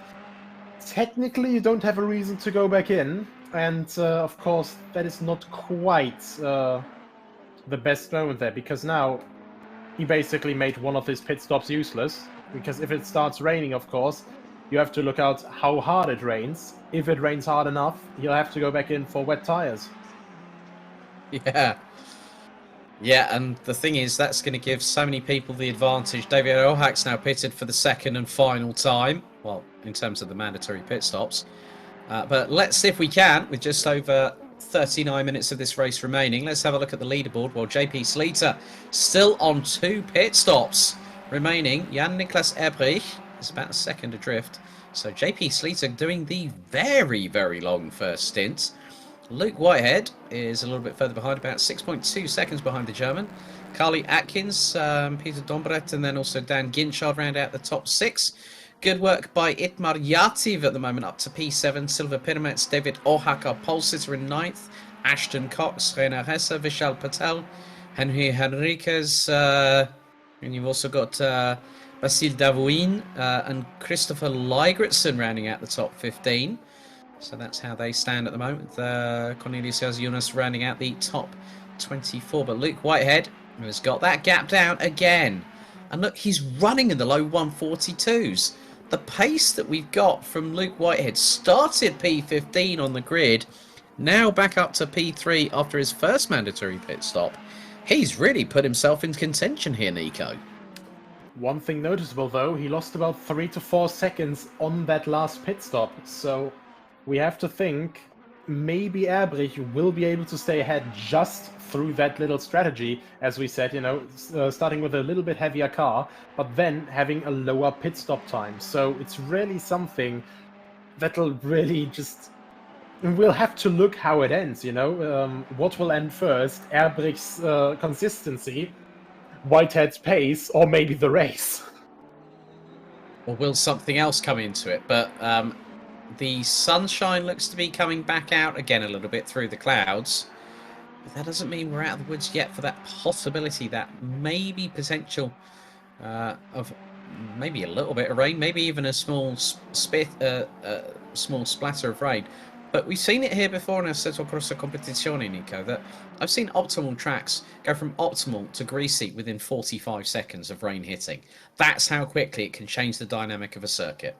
technically you don't have a reason to go back in. And, of course, that is not quite the best moment there, because now he basically made one of his pit stops useless. Because if it starts raining, of course, you have to look out how hard it rains. If it rains hard enough, you'll have to go back in for wet tires. Yeah. Yeah, and the thing is, that's going to give so many people the advantage. David Ohak's now pitted for the second and final time. Well, in terms of the mandatory pit stops. But let's see if we can, with just over 39 minutes of this race remaining. Let's have a look at the leaderboard. Well, JP Sleater still on 2 pit stops remaining. Jan-Niklas Ebrich is about a second adrift. So JP Sleater doing the very, very long first stint. Luke Whitehead is a little bit further behind, about 6.2 seconds behind the German. Carly Atkins, Peter Dombret, and then also Dan Ginchard round out the top 6. Good work by Itmar Yativ at the moment, up to P7. Silva Pyramids, David Ohak, our pole sitter in 9th. Ashton Cox, Reina Hessa, Vishal Patel, Henry Henriquez, and you've also got Basil Davouin and Christopher Ligretson rounding out the top 15. So that's how they stand at the moment. Cornelius Jonas rounding out the top 24. But Luke Whitehead has got that gap down again. And look, he's running in the low 142s. The pace that we've got from Luke Whitehead started P15 on the grid, now back up to P3 after his first mandatory pit stop. He's really put himself in contention here, Nico. One thing noticeable though, he lost about 3 to 4 seconds on that last pit stop. So we have to think maybe Erbrich will be able to stay ahead just through that little strategy, as we said, you know, starting with a little bit heavier car, but then having a lower pit stop time. So it's really something that'll really just... We'll have to look how it ends, you know. What will end first? Erbrich's consistency, Whitehead's pace, or maybe the race. Or will something else come into it? But the sunshine looks to be coming back out again a little bit through the clouds. But that doesn't mean we're out of the woods yet for that possibility, that maybe potential of maybe a little bit of rain, maybe even a small small splatter of rain. But we've seen it here before in Assetto Corsa Competizione, Nico, that I've seen optimal tracks go from optimal to greasy within 45 seconds of rain hitting. That's how quickly it can change the dynamic of a circuit.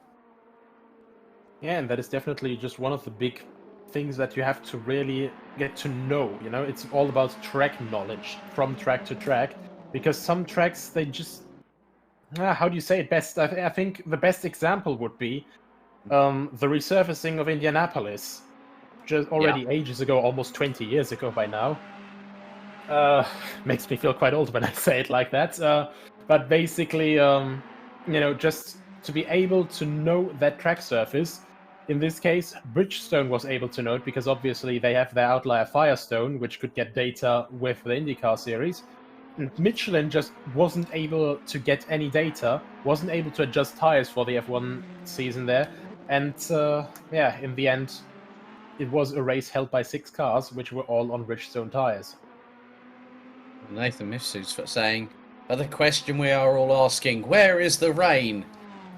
Yeah, and that is definitely just one of the big things that you have to really get to know, you know. It's all about track knowledge from track to track, because some tracks, they just... how do you say it best? I think the best example would be the resurfacing of Indianapolis, just already ages ago, almost 20 years ago by now. Makes me feel quite old when I say it like that. But basically, you know, just to be able to know that track surface. In this case, Bridgestone was able to know it because obviously they have their outlier Firestone, which could get data with the IndyCar series. And Michelin just wasn't able to get any data, wasn't able to adjust tires for the F1 season there. And yeah, in the end, it was a race held by 6 cars, which were all on Bridgestone tires. Nathan Mifsud's saying, but the question we are all asking, where is the rain?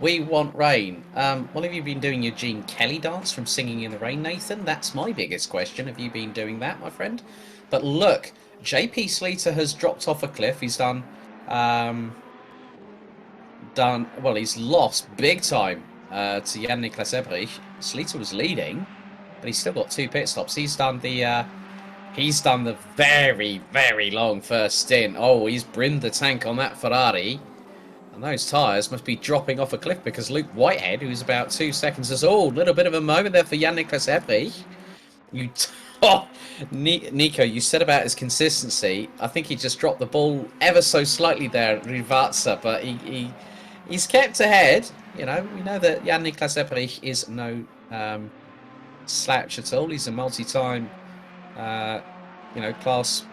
We want rain. Well, have you been doing your Gene Kelly dance from Singing in the Rain, Nathan? That's my biggest question. Have you been doing that, my friend? But look, JP Sleater has dropped off a cliff. He's done, well, he's lost big time to Jan-Niklas Ebrich. Sleater was leading, but he's still got 2 pit stops. He's done the very, very long first stint. Oh, he's brimmed the tank on that Ferrari. And those tyres must be dropping off a cliff because Luke Whitehead, who's about 2 seconds, is a little bit of a moment there for Jan-Niklas Ebrich. Nico, you said about his consistency. I think he just dropped the ball ever so slightly there at Rivatsa, but he's kept ahead. You know, we know that Jan-Niklas Ebrich is no slouch at all. He's a multi-time, class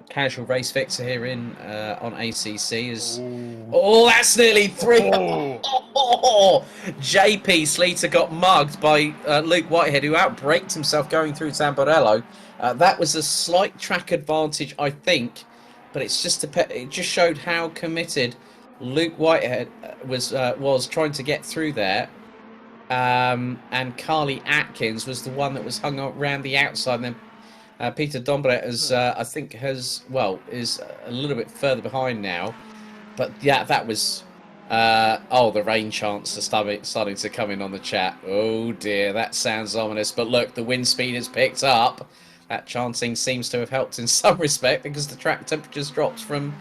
casual race fixer here on ACC. That's nearly 3. JP Sleater got mugged by Luke Whitehead, who outbraked himself going through Tamburello. That was a slight track advantage, I think, but it just showed how committed Luke Whitehead was trying to get through there. And Carly Atkins was the one that was hung around the outside, and then Peter Dombret is a little bit further behind now. But yeah, that was the rain chants are starting to come in on the chat. Oh dear, that sounds ominous. But look, the wind speed has picked up. That chanting seems to have helped in some respect because the track temperatures dropped from,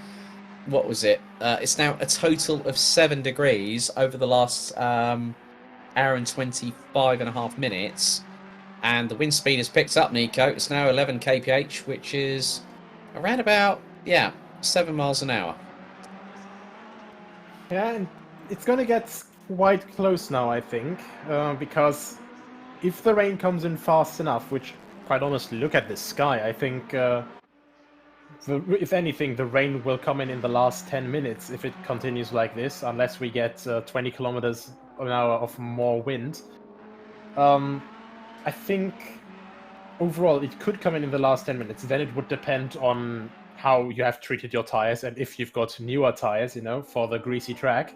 what was it? It's now a total of 7 degrees over the last hour and 25.5 minutes. And the wind speed has picked up, Nico. It's now 11 kph, which is around about, 7 miles an hour. Yeah, and it's going to get quite close now, I think, because if the rain comes in fast enough, which, quite honestly, look at this sky, I think, if anything, the rain will come in the last 10 minutes if it continues like this, unless we get 20 kilometers an hour of more wind. I think overall it could come in the last 10 minutes. Then it would depend on how you have treated your tires and if you've got newer tires, for the greasy track.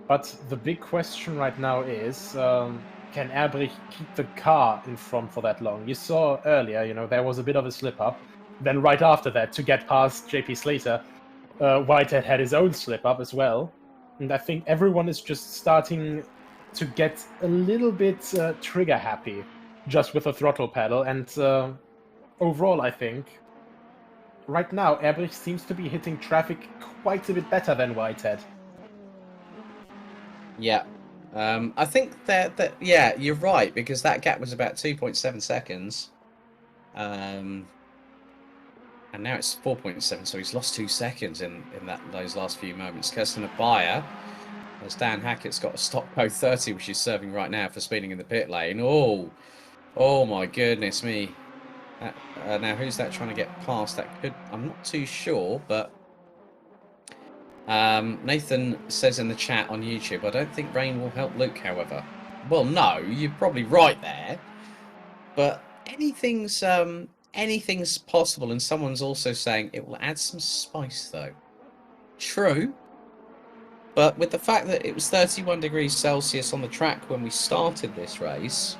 But the big question right now is, can Ebrich keep the car in front for that long? You saw earlier, there was a bit of a slip-up. Then right after that, to get past JP Slater, Whitehead had his own slip-up as well. And I think everyone is just starting to get a little bit trigger-happy just with the throttle pedal. And overall, I think, right now, Ebrich seems to be hitting traffic quite a bit better than Whitehead. Yeah. I think that you're right, because that gap was about 2.7 seconds. And now it's 4.7, so he's lost 2 seconds in those last few moments. Kirsten Abaya, as Dan Hackett's got a stop code 30, which he's serving right now for speeding in the pit lane. Oh my goodness me. Now, who's that trying to get past? I'm not too sure, but Nathan says in the chat on YouTube, I don't think rain will help Luke, however. Well, no, you're probably right there. But anything's possible, and someone's also saying it will add some spice, though. True. But with the fact that it was 31 degrees Celsius on the track when we started this race,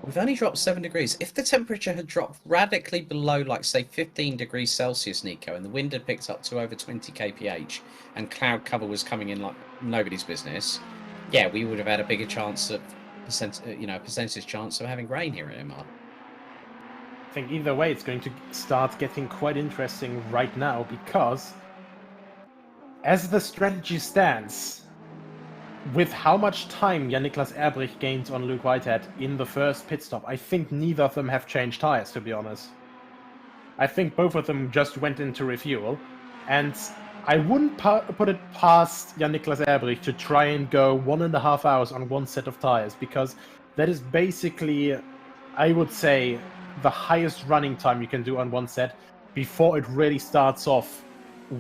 we've only dropped 7 degrees. If the temperature had dropped radically below, like, say, 15 degrees Celsius, Nico, and the wind had picked up to over 20 kph, and cloud cover was coming in like nobody's business, we would have had a bigger chance of percentage chance of having rain here at Imola. I think either way, it's going to start getting quite interesting right now, because as the strategy stands, with how much time Jan-Niklas Ebrich gained on Luke Whitehead in the first pit stop, I think neither of them have changed tires, to be honest. I think both of them just went into refuel, and I wouldn't put it past Jan-Niklas Ebrich to try and go 1.5 hours on one set of tires, because that is basically, I would say, the highest running time you can do on one set before it really starts off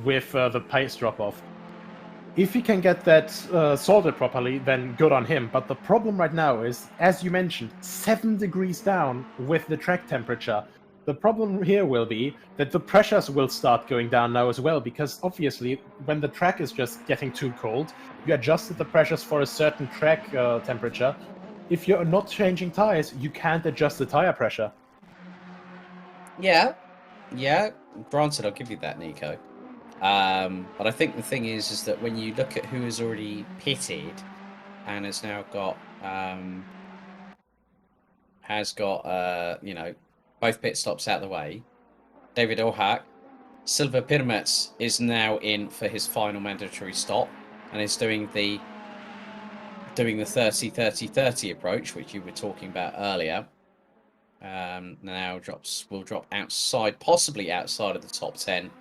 with the pace drop-off. If he can get that sorted properly, then good on him. But the problem right now is, as you mentioned, 7 degrees down with the track temperature. The problem here will be that the pressures will start going down now as well, because obviously when the track is just getting too cold, you adjusted the pressures for a certain track temperature. If you're not changing tires, you can't adjust the tire pressure. Yeah, granted, I'll give you that, Nico. But I think the thing is that when you look at who has already pitted and has now got has got, both pit stops out of the way. David Ohak. Silva Pirmets is now in for his final mandatory stop and is doing the 30-30-30 approach, which you were talking about earlier. Now will drop outside, possibly outside of the top 10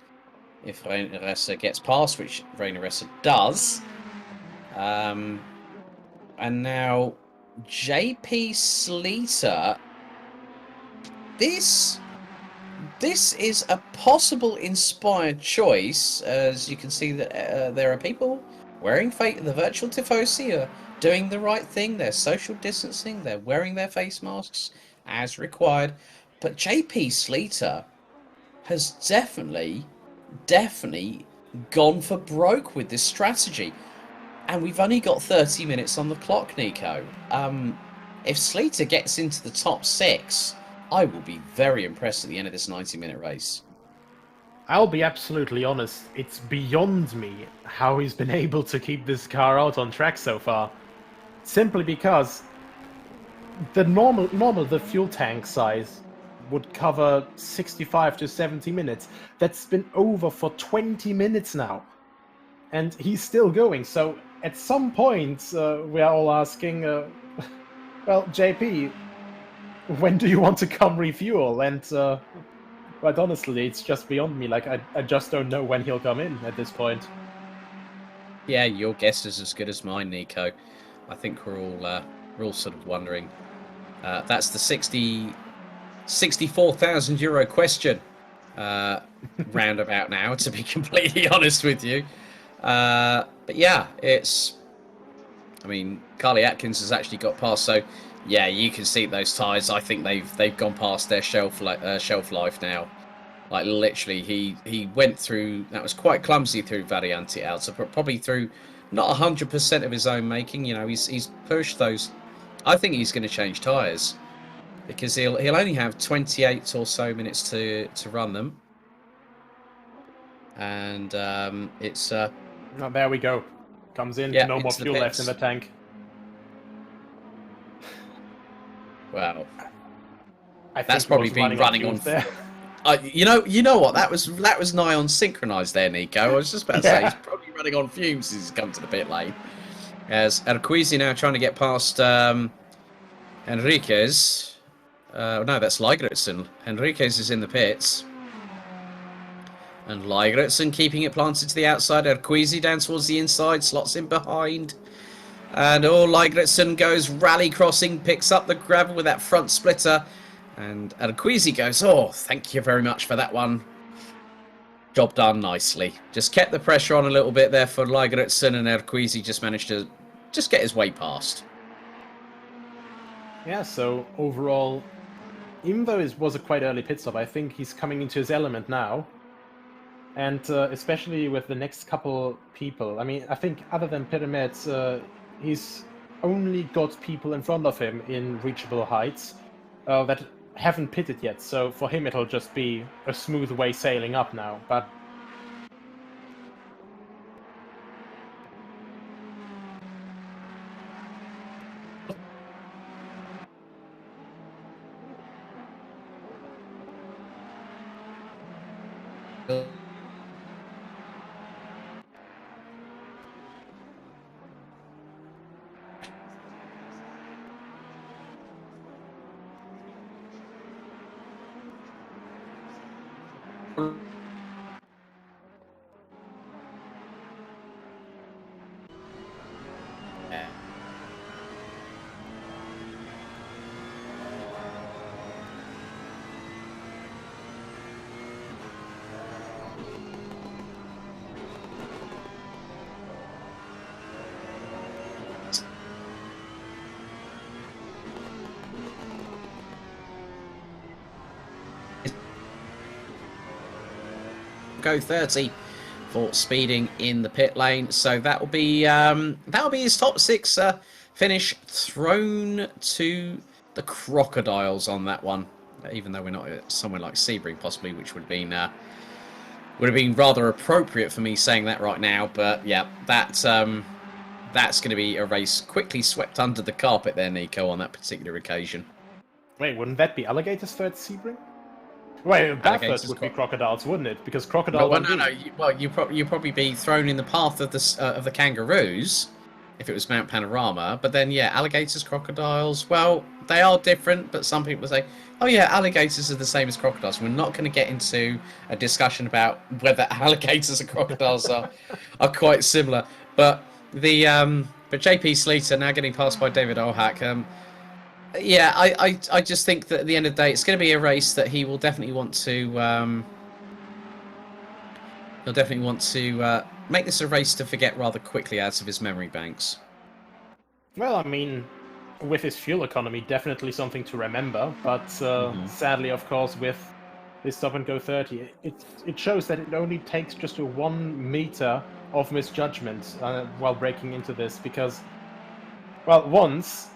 if Reyneressa gets past, which Reyneressa does. And now JP Sleater. This is a possible inspired choice, as you can see that there are people wearing the virtual Tifosi are doing the right thing. They're social distancing. They're wearing their face masks as required. But JP Sleater has definitely gone for broke with this strategy. And we've only got 30 minutes on the clock, Nico. If Sleater gets into the top 6, I will be very impressed at the end of this 90-minute race. I'll be absolutely honest, it's beyond me how he's been able to keep this car out on track so far. Simply because the the fuel tank size would cover 65 to 70 minutes. That's been over for 20 minutes now. And he's still going, so at some point we are all asking, well, JP, when do you want to come refuel? And quite honestly, it's just beyond me. Like, I just don't know when he'll come in at this point. Yeah, your guess is as good as mine, Nico. I think we're all sort of wondering. That's the 64,000 euro question roundabout now, to be completely honest with you. But yeah, Carly Atkins has actually got past, so yeah, you can see those tyres. I think they've gone past their shelf life now. Like, literally, he went through, that was quite clumsy through Variante Alta, but probably through not 100% of his own making. You know, he's pushed those. I think he's going to change tyres because he'll only have 28 or so minutes to run them. And it's Oh, there we go. Comes in, yeah, no more fuel left in the tank. Wow. That's probably been running on there. you know what? That was nigh on synchronised there, Nico. I was just about to say he's probably running on fumes since he's come to the pit lane. As Arquizi now trying to get past Enriquez. No, that's Ligretson. Enriquez is in the pits. And Ligretson keeping it planted to the outside. Arquizi down towards the inside, slots in behind. And Ligretson goes rally crossing, picks up the gravel with that front splitter. And Arquizi goes, thank you very much for that one. Job done nicely. Just kept the pressure on a little bit there for Ligretson, and Arquizi just managed to just get his way past. Yeah, so overall, even though it was a quite early pit stop, I think he's coming into his element now. And especially with the next couple people. I mean, I think other than Pyramids, he's only got people in front of him in reachable heights that haven't pitted yet. So for him, it'll just be a smooth way sailing up now. But go 30 for speeding in the pit lane. So that'll be his top 6 finish, thrown to the crocodiles on that one. Even though we're not at somewhere like Sebring possibly, which would have been rather appropriate for me saying that right now. But yeah, that's going to be a race quickly swept under the carpet there, Nico, on that particular occasion. Wait, wouldn't that be alligators first, Sebring? Wait, that first would be crocodiles, wouldn't it? Because crocodile. Well, no. You'd probably be thrown in the path of the kangaroos if it was Mount Panorama. But then, yeah, alligators, crocodiles. Well, they are different, but some people say, "Oh yeah, alligators are the same as crocodiles." We're not going to get into a discussion about whether alligators and crocodiles are quite similar. But but JP Sleater now getting passed by David Olhak. Yeah, I just think that at the end of the day, it's going to be a race that he will definitely want to. He'll definitely want to make this a race to forget rather quickly out of his memory banks. Well, I mean, with his fuel economy, definitely something to remember. But sadly, of course, with this stop and go 30, it shows that it only takes just a 1 meter of misjudgment while breaking into this, because, well, once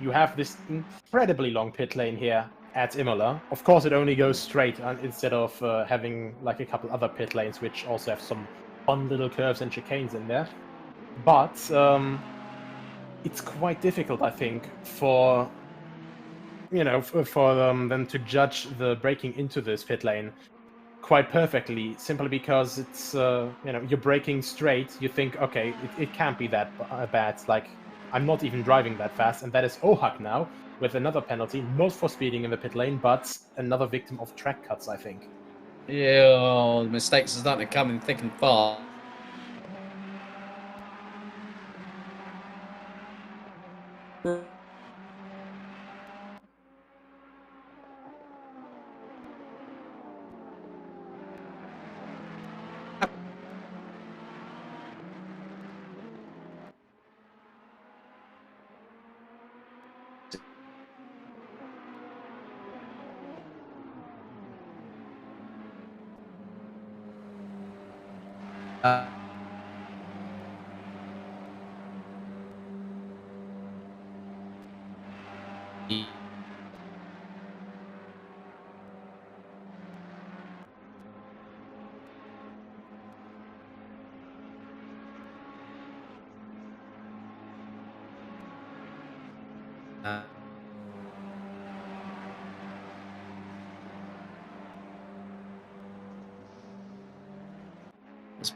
you have this incredibly long pit lane here at Imola. Of course, it only goes straight instead of having like a couple other pit lanes, which also have some fun little curves and chicanes in there. But it's quite difficult, I think, for them to judge the breaking into this pit lane quite perfectly, simply because it's you're braking straight. You think, okay, it can't be that bad. Like, I'm not even driving that fast, and that is Ohak now, with another penalty, not for speeding in the pit lane, but another victim of track cuts, I think. Yeah, mistakes are starting to come in thick and fast.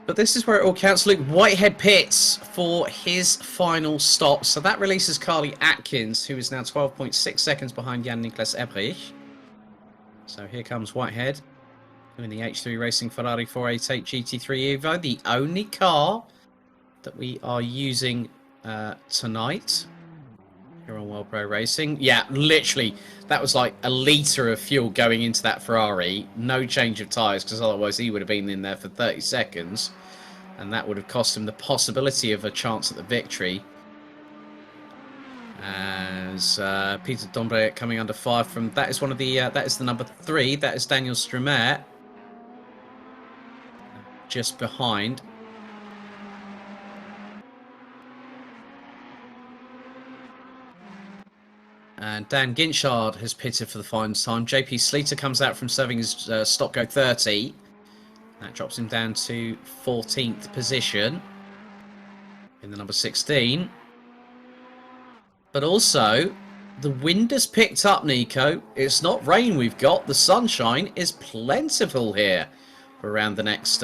But this is where it all counts. Luke Whitehead pits for his final stop. So that releases Carly Atkins, who is now 12.6 seconds behind Jan-Niklas Ebrich. So here comes Whitehead in the H3 Racing Ferrari 488 GT3 Evo, the only car that we are using tonight here on World Pro Racing. Yeah, literally, that was like a litre of fuel going into that Ferrari. No change of tyres, because otherwise he would have been in there for 30 seconds. And that would have cost him the possibility of a chance at the victory. As Peter Dombre coming under fire from... That is one of the... that is the number 3. That is Daniel Strumet. Just behind. And Dan Ginchard has pitted for the final time. JP Sleater comes out from serving his stop go 30. That drops him down to 14th position in the number 16. But also, the wind has picked up, Nico. It's not rain we've got. The sunshine is plentiful here for around the next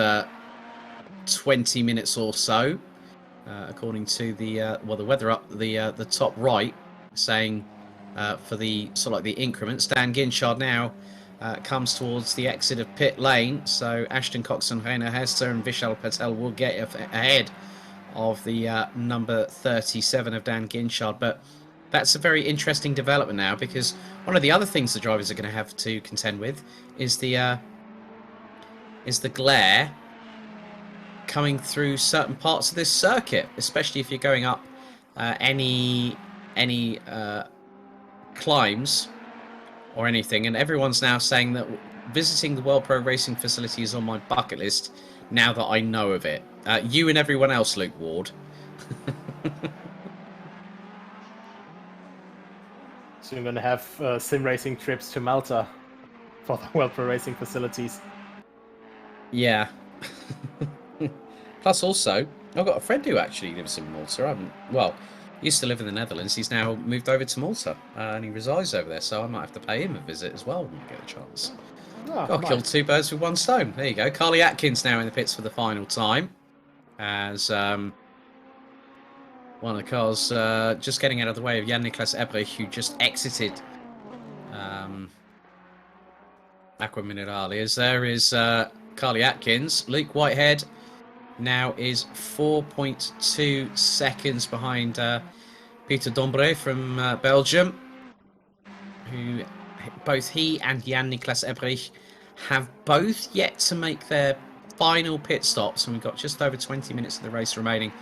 20 minutes or so. According to the the weather up the top right, saying for the sort of like the increments. Dan Ginchard now comes towards the exit of pit lane, so Ashton Coxon, Reina Hester and Vishal Patel will get ahead of the number 37 of Dan Ginchard. But that's a very interesting development now, because one of the other things the drivers are going to have to contend with is the glare coming through certain parts of this circuit, especially if you're going up any climbs or anything. And everyone's now saying that visiting the World Pro Racing facility is on my bucket list now that I know of it. You and everyone else, Luke Ward. So you're going to have sim racing trips to Malta for the World Pro Racing facilities. Yeah. Plus also, I've got a friend who actually lives in Malta. used to live in the Netherlands. He's now moved over to Malta, and he resides over there. So I might have to pay him a visit as well when I get a chance. Got killed two birds with one stone. There you go. Carly Atkins now in the pits for the final time, as one of the cars just getting out of the way of Jan-Niklas Ebrich, who just exited Aqua Minerales. There is Carly Atkins. Luke Whitehead now is 4.2 seconds behind Peter Dombre from Belgium, who both he and Jan-Niklas Ebrich have both yet to make their final pit stops, and we've got just over 20 minutes of the race remaining.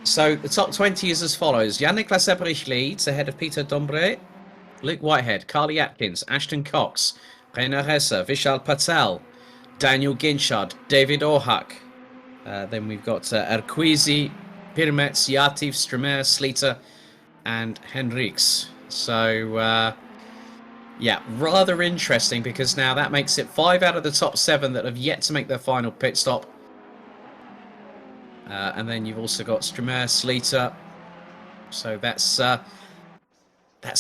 So the top 20 is as follows. Jan-Niklas Ebrich leads ahead of Peter Dombre, Luke Whitehead, Carly Atkins, Ashton Cox, Reiner Hesse, Vishal Patel, Daniel Ginchard, David Orhak. Then we've got Erquizi, Pirmets, Yatif, Stremer, Sleater, and Henriks. So, yeah, rather interesting, because now that makes it 5 out of the top 7 that have yet to make their final pit stop. And then you've also got Stremer, Sleater. So that's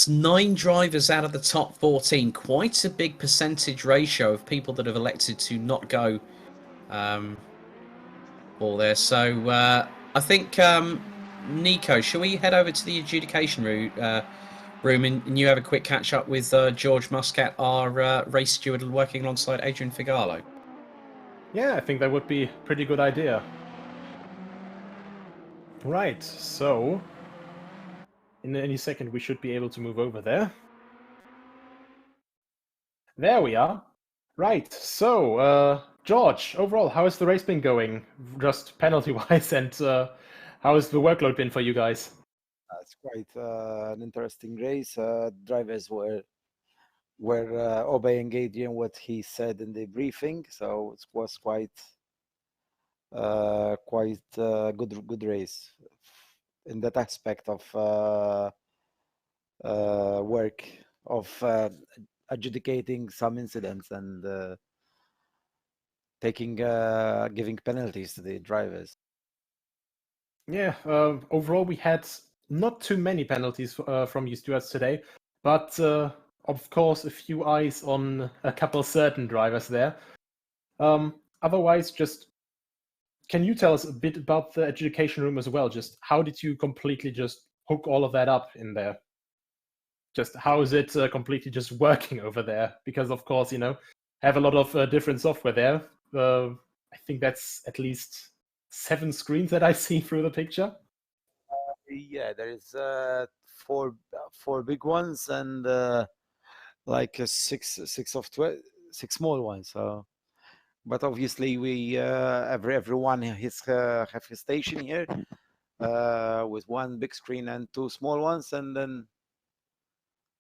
9 drivers out of the top 14. Quite a big percentage ratio of people that have elected to not go all there. So I think, Nico, shall we head over to the adjudication room and you have a quick catch up with George Muscat, our race steward, working alongside Adrian Figallo? Yeah, I think that would be a pretty good idea. Right, so in any second we should be able to move over there. There we are. Right, so George, overall, how has the race been going, just penalty-wise, and how has the workload been for you guys? It's quite an interesting race. Drivers were obeying Adrian what he said in the briefing, so it was quite good race in that aspect of work of adjudicating some incidents and giving penalties to the drivers. Yeah, overall we had not too many penalties from you stewards today, but of course a few eyes on a couple certain drivers there. Otherwise, just can you tell us a bit about the adjudication room as well? Just how did you completely just hook all of that up in there? Just how is it completely just working over there? Because of course, have a lot of different software there. I think that's at least 7 screens that I see through the picture. Yeah, there is 4 big ones and like 6 small ones. So, but obviously we everyone have his station here with 1 big screen and 2 small ones, and then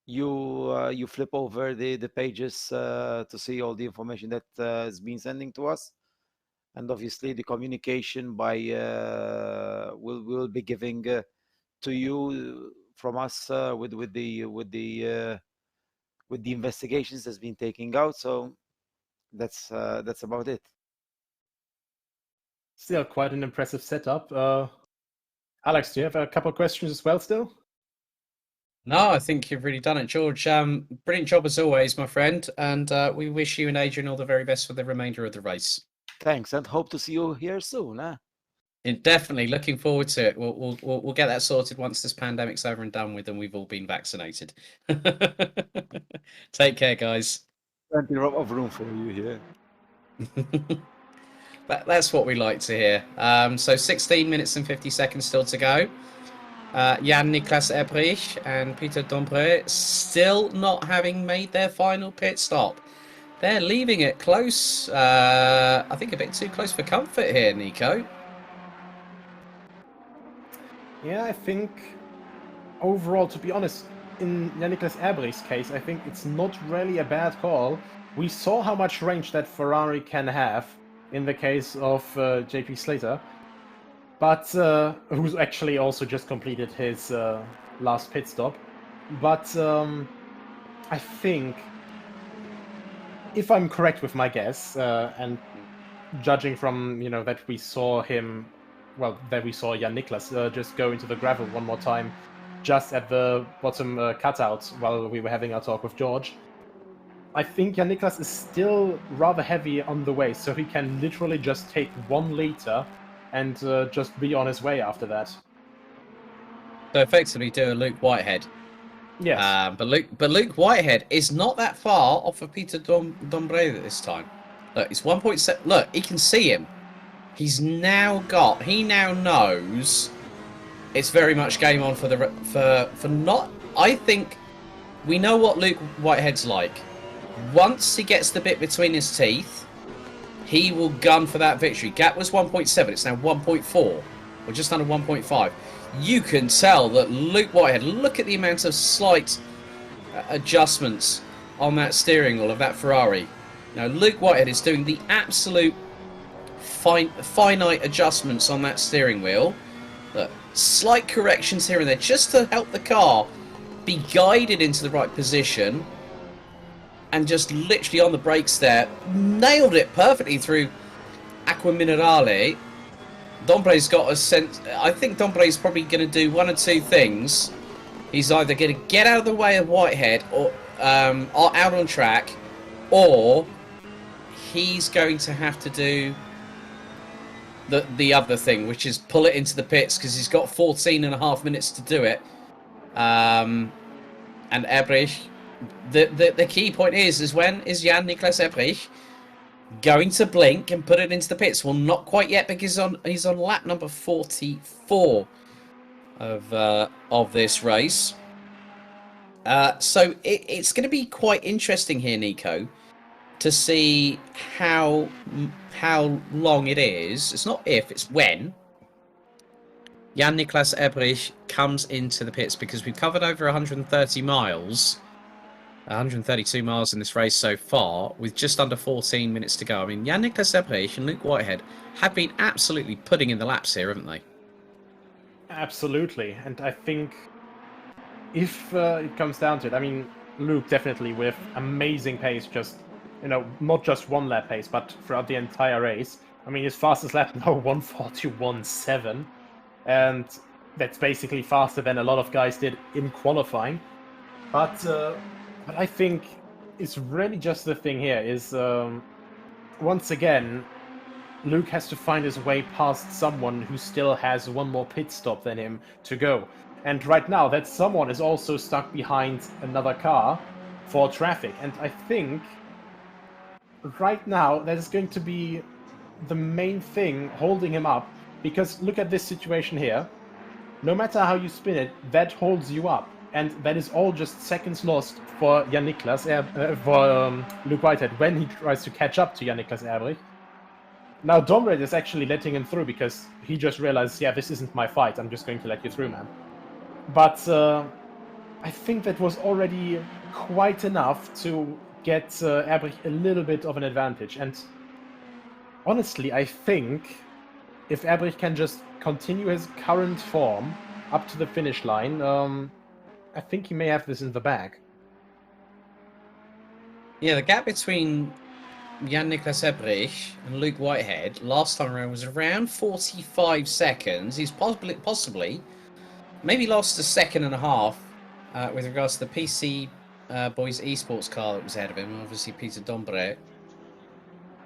you flip over the pages to see all the information that has been sending to us, and obviously the communication by will be giving to you from us with the investigations that's been taking out. So that's about it. Still quite an impressive setup. Alex, do you have a couple of questions as well still? No, I think you've really done it, George. Brilliant job as always, my friend, and we wish you and Adrian all the very best for the remainder of the race. Thanks, and hope to see you here soon. Huh? Definitely looking forward to it. We'll get that sorted once this pandemic's over and done with, and we've all been vaccinated. Take care, guys. Plenty of room for you here. That's what we like to hear. So 16 minutes and 50 seconds still to go. Jan-Niklas Ebrich and Peter Dombre still not having made their final pit stop. They're leaving it close. I think a bit too close for comfort here, Nico. Yeah, I think overall, to be honest, in Jan-Niklas Ebrich's case, I think it's not really a bad call. We saw how much range that Ferrari can have in the case of JP Slater, but who's actually also just completed his last pit stop. But I think, if I'm correct with my guess, and judging from that we saw him well, there we saw Jan Niklas just go into the gravel one more time, just at the bottom cutout while we were having our talk with George. I think Jan Niklas is still rather heavy on the way, so he can literally just take 1 liter and just be on his way after that. So effectively do a Luke Whitehead. Yes. But Luke Whitehead is not that far off of Peter Dombré this time. Look, it's 1.7. Look, he can see him. He now knows it's very much game on for not. I think we know what Luke Whitehead's like. Once he gets the bit between his teeth, he will gun for that victory. Gap was 1.7. It's now 1.4, or just under 1.5. You can tell that Luke Whitehead, look at the amount of slight adjustments on that steering wheel of that Ferrari. Now, Luke Whitehead is doing the absolute finite adjustments on that steering wheel. Look, slight corrections here and there just to help the car be guided into the right position. And just literally on the brakes there, nailed it perfectly through Acqua Minerale. Dombré's got a sense. I think Dombré's probably going to do one or two things. He's either going to get out of the way of Whitehead or out on track, or he's going to have to do the other thing, which is pull it into the pits because he's got 14.5 minutes to do it. And Ebrich, the key point is when is Jan Niklas Ebrich going to blink and put it into the pits? Well, not quite yet because he's on lap number 44 of this race. So it's going to be quite interesting here, Nico, to see how long it is. It's not if, it's when Jan Niklas Ebrich comes into the pits, because we've covered over 130 miles. 132 miles in this race so far, with just under 14 minutes to go. I mean, Jan Niklas Ebrich and Luke Whitehead have been absolutely putting in the laps here, haven't they? Absolutely, and I think if it comes down to it, I mean, Luke definitely with amazing pace, just, not just one lap pace, but throughout the entire race. I mean, his fastest lap now 1:41.7, and that's basically faster than a lot of guys did in qualifying. But I think it's really just the thing here is, once again, Luke has to find his way past someone who still has one more pit stop than him to go. And right now, that someone is also stuck behind another car for traffic. And I think right now that is going to be the main thing holding him up. Because look at this situation here. No matter how you spin it, that holds you up. And that is all just seconds lost for Jan Niklas, for Luke Whitehead when he tries to catch up to Jan Niklas Ebrich. Now Dombré is actually letting him through because he just realized, yeah, this isn't my fight, I'm just going to let you through, man. But I think that was already quite enough to get Ebrich a little bit of an advantage. And honestly, I think if Ebrich can just continue his current form up to the finish line, I think he may have this in the bag. Yeah, the gap between Jan Niklas Ebrich and Luke Whitehead last time around was around 45 seconds. He's possibly maybe lost a second and a half with regards to the PC Boys Esports car that was ahead of him, obviously Peter Dombré.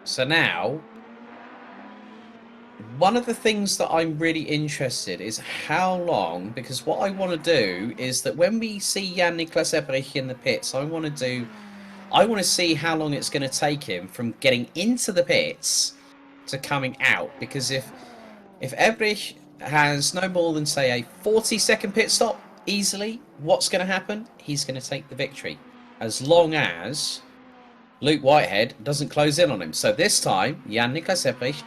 So now, one of the things that I'm really interested is how long, because what I want to do is that when we see Jan Niklas Ebrich in the pits, I want to see how long it's going to take him from getting into the pits to coming out. Because if Ebrich has no more than, say, a 40-second pit stop easily, what's going to happen? He's going to take the victory, as long as Luke Whitehead doesn't close in on him. So this time, Jan Niklas Ebrich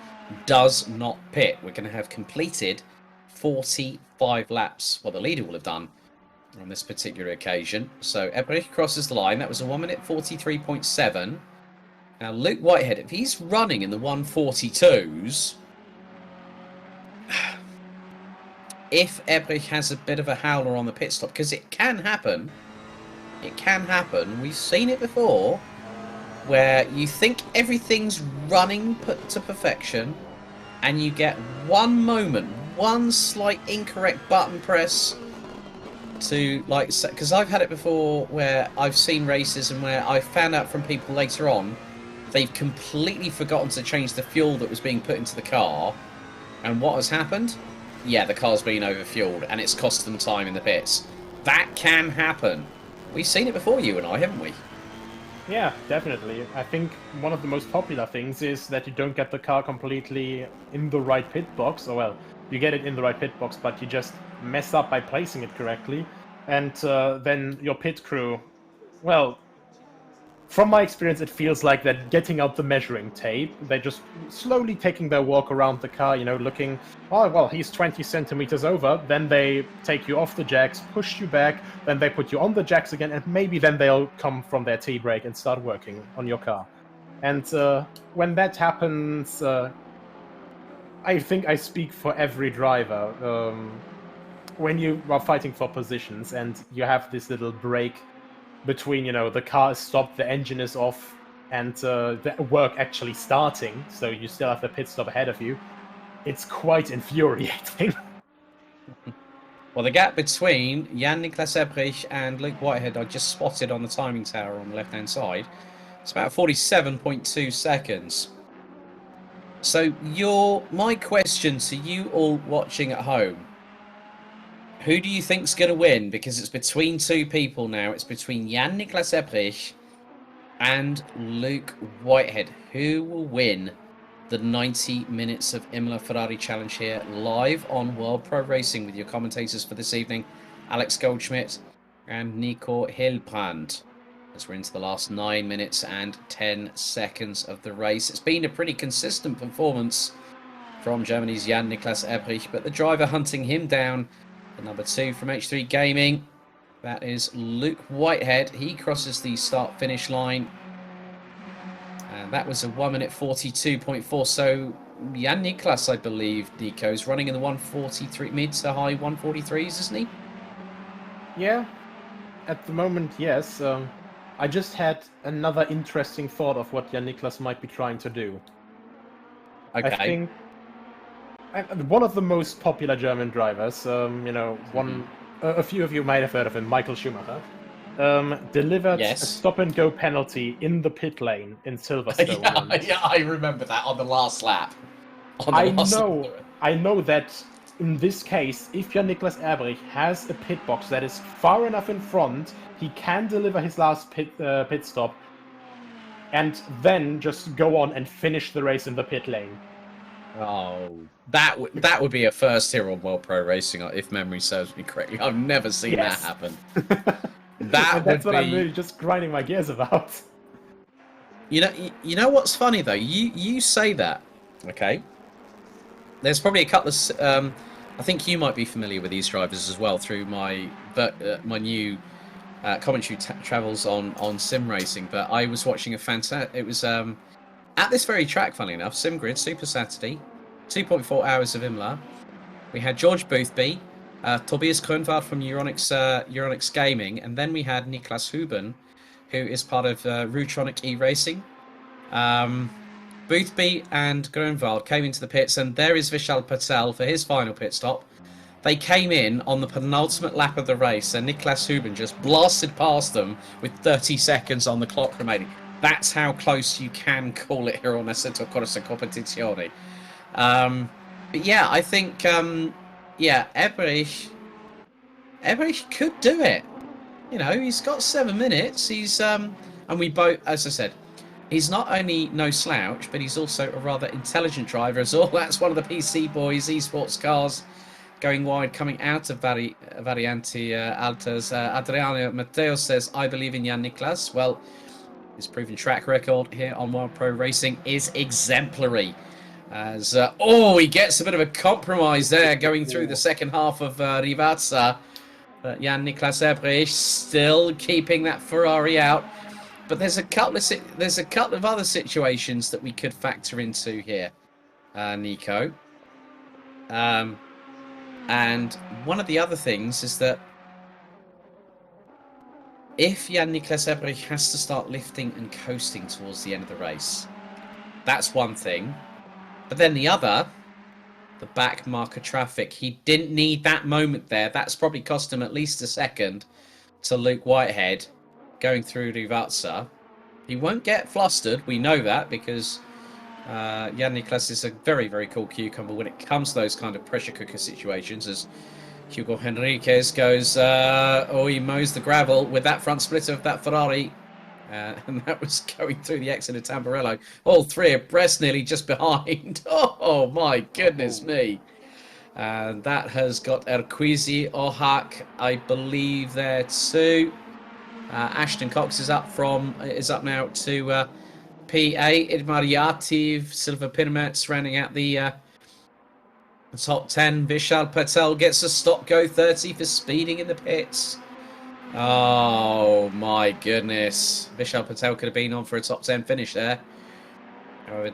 does not pit. We're going to have completed 45 laps. Well, the leader will have done on this particular occasion. So Ebrich crosses the line. That was a 1 minute 43.7. Now Luke Whitehead, if he's running in the 142s, if Ebrich has a bit of a howler on the pit stop, because it can happen. It can happen. We've seen it before, where you think everything's running to perfection, and you get one moment, one slight incorrect button press to like, because I've had it before where I've seen races and where I found out from people later on they've completely forgotten to change the fuel that was being put into the car, and what has happened? Yeah, the car's been overfueled and it's cost them time in the pits. That can happen. We've seen it before, you and I, haven't we? Yeah, definitely. I think one of the most popular things is that you don't get the car completely in the right pit box, or well, you get it in the right pit box, but you just mess up by placing it correctly, and then your pit crew, well, from my experience, it feels like they're getting out the measuring tape. They're just slowly taking their walk around the car, you know, looking, oh, well, he's 20 centimeters over. Then they take you off the jacks, push you back, then they put you on the jacks again, and maybe then they'll come from their tea break and start working on your car. And when that happens, I think I speak for every driver. When you are fighting for positions and you have this little break between, you know, the car is stopped, the engine is off, and the work actually starting, so you still have the pit stop ahead of you, it's quite infuriating. Well, the gap between Jan-Niklas Ebrich and Luke Whitehead I just spotted on the timing tower on the left-hand side. It's about 47.2 seconds. So my question to you all watching at home, who do you think's going to win? Because it's between two people now. It's between Jan-Niklas Ebrich and Luke Whitehead. Who will win the 90 minutes of Imola Ferrari Challenge here live on World Pro Racing with your commentators for this evening, Alex Goldschmidt and Nico Hilbrand, as we're into the last 9 minutes and 10 seconds of the race. It's been a pretty consistent performance from Germany's Jan-Niklas Ebrich, but the driver hunting him down, the number 2 from H3 Gaming, that is Luke Whitehead. He crosses the start-finish line. And that was a 1 minute 42.4. So Jan-Niklas, I believe, Nico, is running in the 143, mid to high 143s, isn't he? Yeah, at the moment, yes. I just had another interesting thought of what Jan-Niklas might be trying to do. Okay. I think one of the most popular German drivers, you know, a few of you might have heard of him, Michael Schumacher, delivered a stop-and-go penalty in the pit lane in Silverstone. Yeah, I remember that on the last lap. I know that in this case, if Jan-Niklas Ebrich has a pit box that is far enough in front, he can deliver his last pit stop and then just go on and finish the race in the pit lane. Oh, that would be a first here on World Pro Racing, if memory serves me correctly. I've never seen that happen. That's what I'm really just grinding my gears about. You know what's funny though? You say that, okay? There's probably a couple of. I think you might be familiar with these drivers as well through my new commentary travels on sim racing. But I was watching a fantastic. It was at this very track, funnily enough, SimGrid Super Saturday, 2.4 hours of Imola. We had George Boothby, Tobias Grönwald from Euronics Gaming, and then we had Niklas Huben, who is part of Rutronic E-Racing. Boothby and Grönwald came into the pits, and there is Vishal Patel for his final pit stop. They came in on the penultimate lap of the race, and Niklas Huben just blasted past them with 30 seconds on the clock remaining. That's how close you can call it here on Assetto Corsa Competizione. But yeah, I think, Ebrich could do it. You know, he's got 7 minutes. He's, and we both, as I said, he's not only no slouch, but he's also a rather intelligent driver as well. That's one of the PC boys, esports cars going wide, coming out of Varianti Altas. Adriano Matteo says, I believe in Jan-Niklas. Well, his proven track record here on World Pro Racing is exemplary. As he gets a bit of a compromise there going through the second half of Rivazza. But Jan-Niklas Ebrich still keeping that Ferrari out. But there's a couple of other situations that we could factor into here, Nico. And one of the other things is that if Jan-Niklas Ebrich has to start lifting and coasting towards the end of the race, that's one thing. But then the other the back marker traffic. He didn't need that moment there. That's probably cost him at least a second to Luke Whitehead going through Rivazza. He won't get flustered. We know that because Jan Niklas is a very, very cool cucumber when it comes to those kind of pressure cooker situations, as Hugo Henriquez goes, he mows the gravel with that front splitter of that Ferrari. And that was going through the exit of Tamburello. All three abreast, nearly just behind. Oh, my goodness me. And that has got Erquizi, Ohak, I believe, there too. Ashton Cox is up now to P8. Idmariativ, Silva Pirmets rounding out the top 10. Vishal Patel gets a stop go 30 for speeding in the pits. Oh my goodness. Vishal Patel could have been on for a top 10 finish there.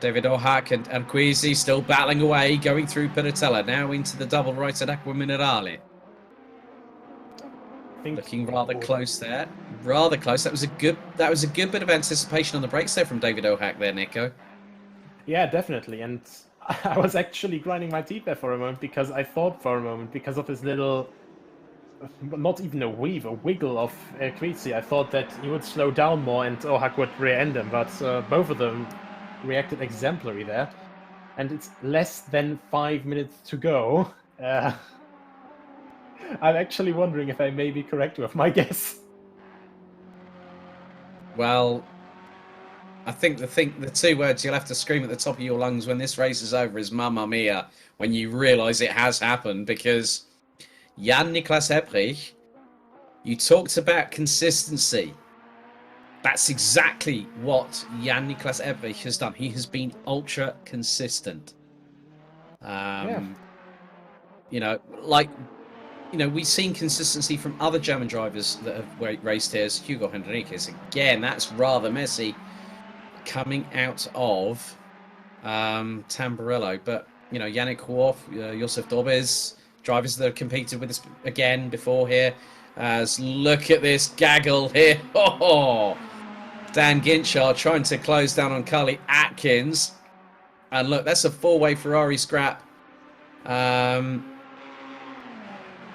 David Ohak and Arquizi still battling away, going through Piratella, now into the double right at Acqua Minerale. Looking rather close there. Rather close. That was a good bit of anticipation on the brakes there from David Ohak there, Nico. Yeah, definitely. And I was actually grinding my teeth there for a moment because I thought for a moment, because of his little, not even a weave, a wiggle of Arquizi, I thought that he would slow down more and Ohak would rear-end him, but both of them reacted exemplary there. And it's less than 5 minutes to go. I'm actually wondering if I may be correct with my guess. Well, I think the two words you'll have to scream at the top of your lungs when this race is over is "Mamma Mia," when you realise it has happened, because Jan Niklas Ebrich, you talked about consistency. That's exactly what Jan Niklas Ebrich has done. He has been ultra consistent. We've seen consistency from other German drivers that have raced here. As Hugo Henriquez, again, that's rather messy coming out of Tamburello. But, Yannick Worf, Josef Dobes, drivers that have competed with us again before here. As look at this gaggle here. Oh, Dan Ginchard trying to close down on Carly Atkins. And look, that's a four-way Ferrari scrap.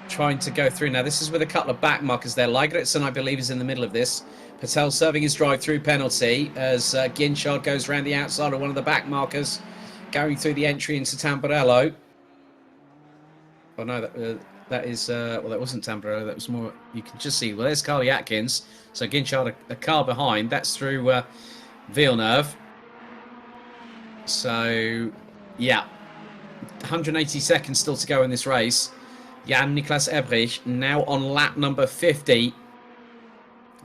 Trying to go through. Now, this is with a couple of back markers there. Ligritson, I believe, is in the middle of this. Patel serving his drive-through penalty as Ginchard goes around the outside of one of the back markers, going through the entry into Tamburello. Oh, no, that wasn't Tamburello. That was more, you can just see, well, there's Carly Atkins. So Ginchard, a car behind. That's through Villeneuve. So, yeah. 180 seconds still to go in this race. Jan Niklas Ebrich now on lap number 50.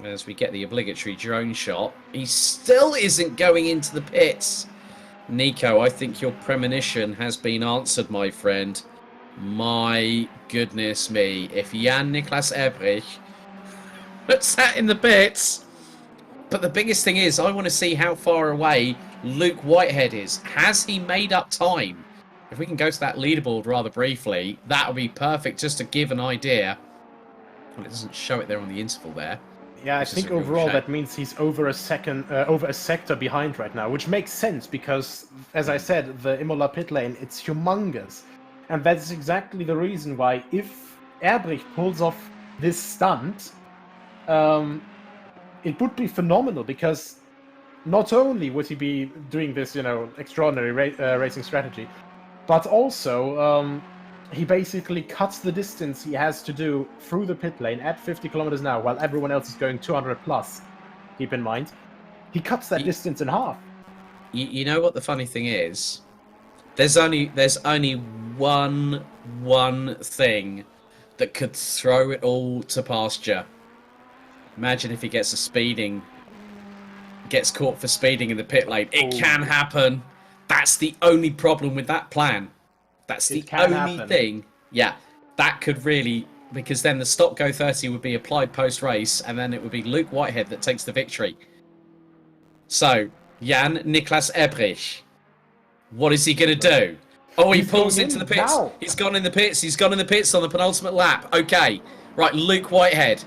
As we get the obligatory drone shot. He still isn't going into the pits. Nico, I think your premonition has been answered, my friend. My goodness me. If Jan Niklas Ebrich puts that in the pits. But the biggest thing is, I want to see how far away Luke Whitehead is. Has he made up time? If we can go to that leaderboard rather briefly, that would be perfect just to give an idea. Well, it doesn't show it there on the interval there. Yeah, I think overall that means he's over a sector behind right now, which makes sense because, as I said, the Imola pit lane, it's humongous. And that's exactly the reason why if Ebrich pulls off this stunt, it would be phenomenal because not only would he be doing this, extraordinary racing strategy, but also, he basically cuts the distance he has to do through the pit lane at 50 kilometers an hour while everyone else is going 200 plus. Keep in mind, he cuts that distance in half. You know what the funny thing is? There's only one thing that could throw it all to pasture. Imagine if he gets caught for speeding in the pit lane. It can happen. That's the only problem with that plan. That's the only thing. Yeah, that could really, because then the stop go 30 would be applied post-race, and then it would be Luke Whitehead that takes the victory. So, Jan Niklas Ebrich, what is he going to do? Oh, he pulls into the pits. Now. He's gone in the pits. He's gone in the pits on the penultimate lap. Okay, right, Luke Whitehead.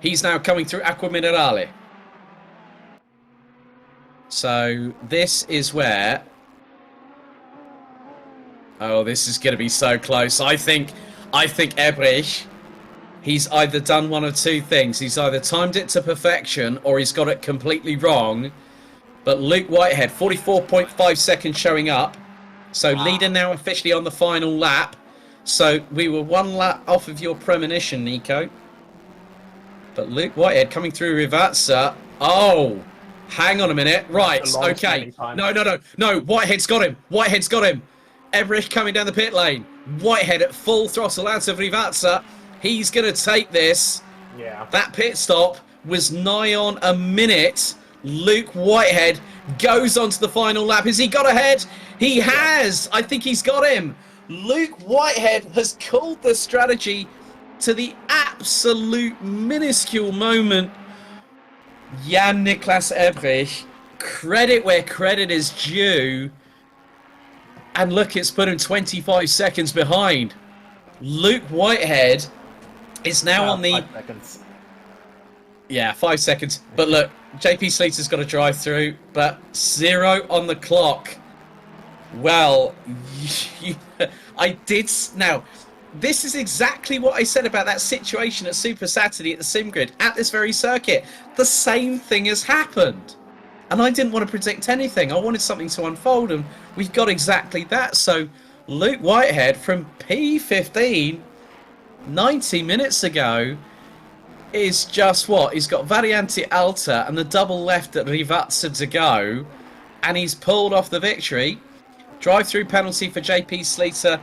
He's now coming through Acqua Minerale. So, this is where Oh, this is going to be so close. I think Ebrich, he's either done one of two things. He's either timed it to perfection or he's got it completely wrong. But Luke Whitehead, 44.5 seconds showing up. So leader now officially on the final lap. So we were one lap off of your premonition, Nico. But Luke Whitehead coming through Rivazza. Oh, hang on a minute. Right, okay. No. Whitehead's got him. Ebrich coming down the pit lane. Whitehead at full throttle out of Rivazza. He's going to take this. Yeah. That pit stop was nigh on a minute. Luke Whitehead goes on to the final lap. Has he got ahead? He has. I think he's got him. Luke Whitehead has called the strategy to the absolute minuscule moment. Jan-Niklas Ebrich, credit where credit is due. And look, it's put him 25 seconds behind. Luke Whitehead is now on the... 5 seconds. Yeah, 5 seconds. But look, JP Slater's got to drive through, but 0 on the clock. Well, I did... Now, this is exactly what I said about that situation at Super Saturday at the Sim Grid, at this very circuit. The same thing has happened. And I didn't want to predict anything. I wanted something to unfold, and we've got exactly that. So, Luke Whitehead from P15, 90 minutes ago, is just what? He's got Variante Alta and the double left at Rivazza to go, and he's pulled off the victory. Drive-through penalty for JP Slater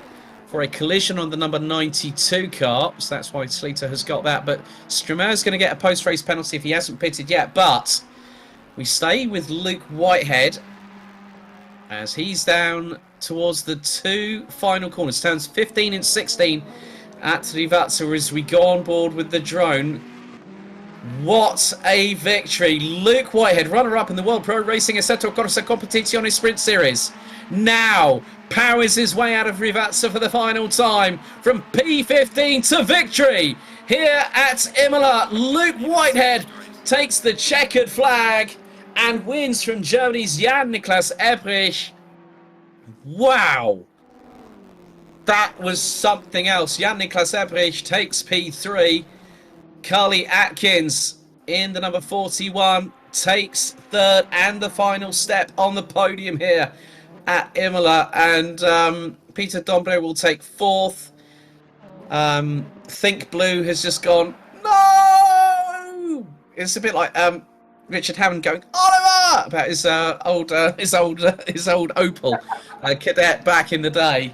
for a collision on the number 92 car, so that's why Slater has got that. But Stromae's going to get a post-race penalty if he hasn't pitted yet, but we stay with Luke Whitehead as he's down towards the 2 final corners. Turns 15 and 16 at Rivazza as we go on board with the drone. What a victory. Luke Whitehead, runner-up in the World Pro Racing Assetto Corsa Competizione Sprint Series, now powers his way out of Rivazza for the final time from P15 to victory here at Imola. Luke Whitehead takes the checkered flag and wins from Germany's Jan-Niklas Ebrich. Wow. That was something else. Jan-Niklas Ebrich takes P3. Carly Atkins in the number 41 takes third and the final step on the podium here at Imola. And Peter Dombre will take fourth. Think Blue has just gone, no! It's a bit like Richard Hammond going, Oliver! About his old Opel cadet back in the day.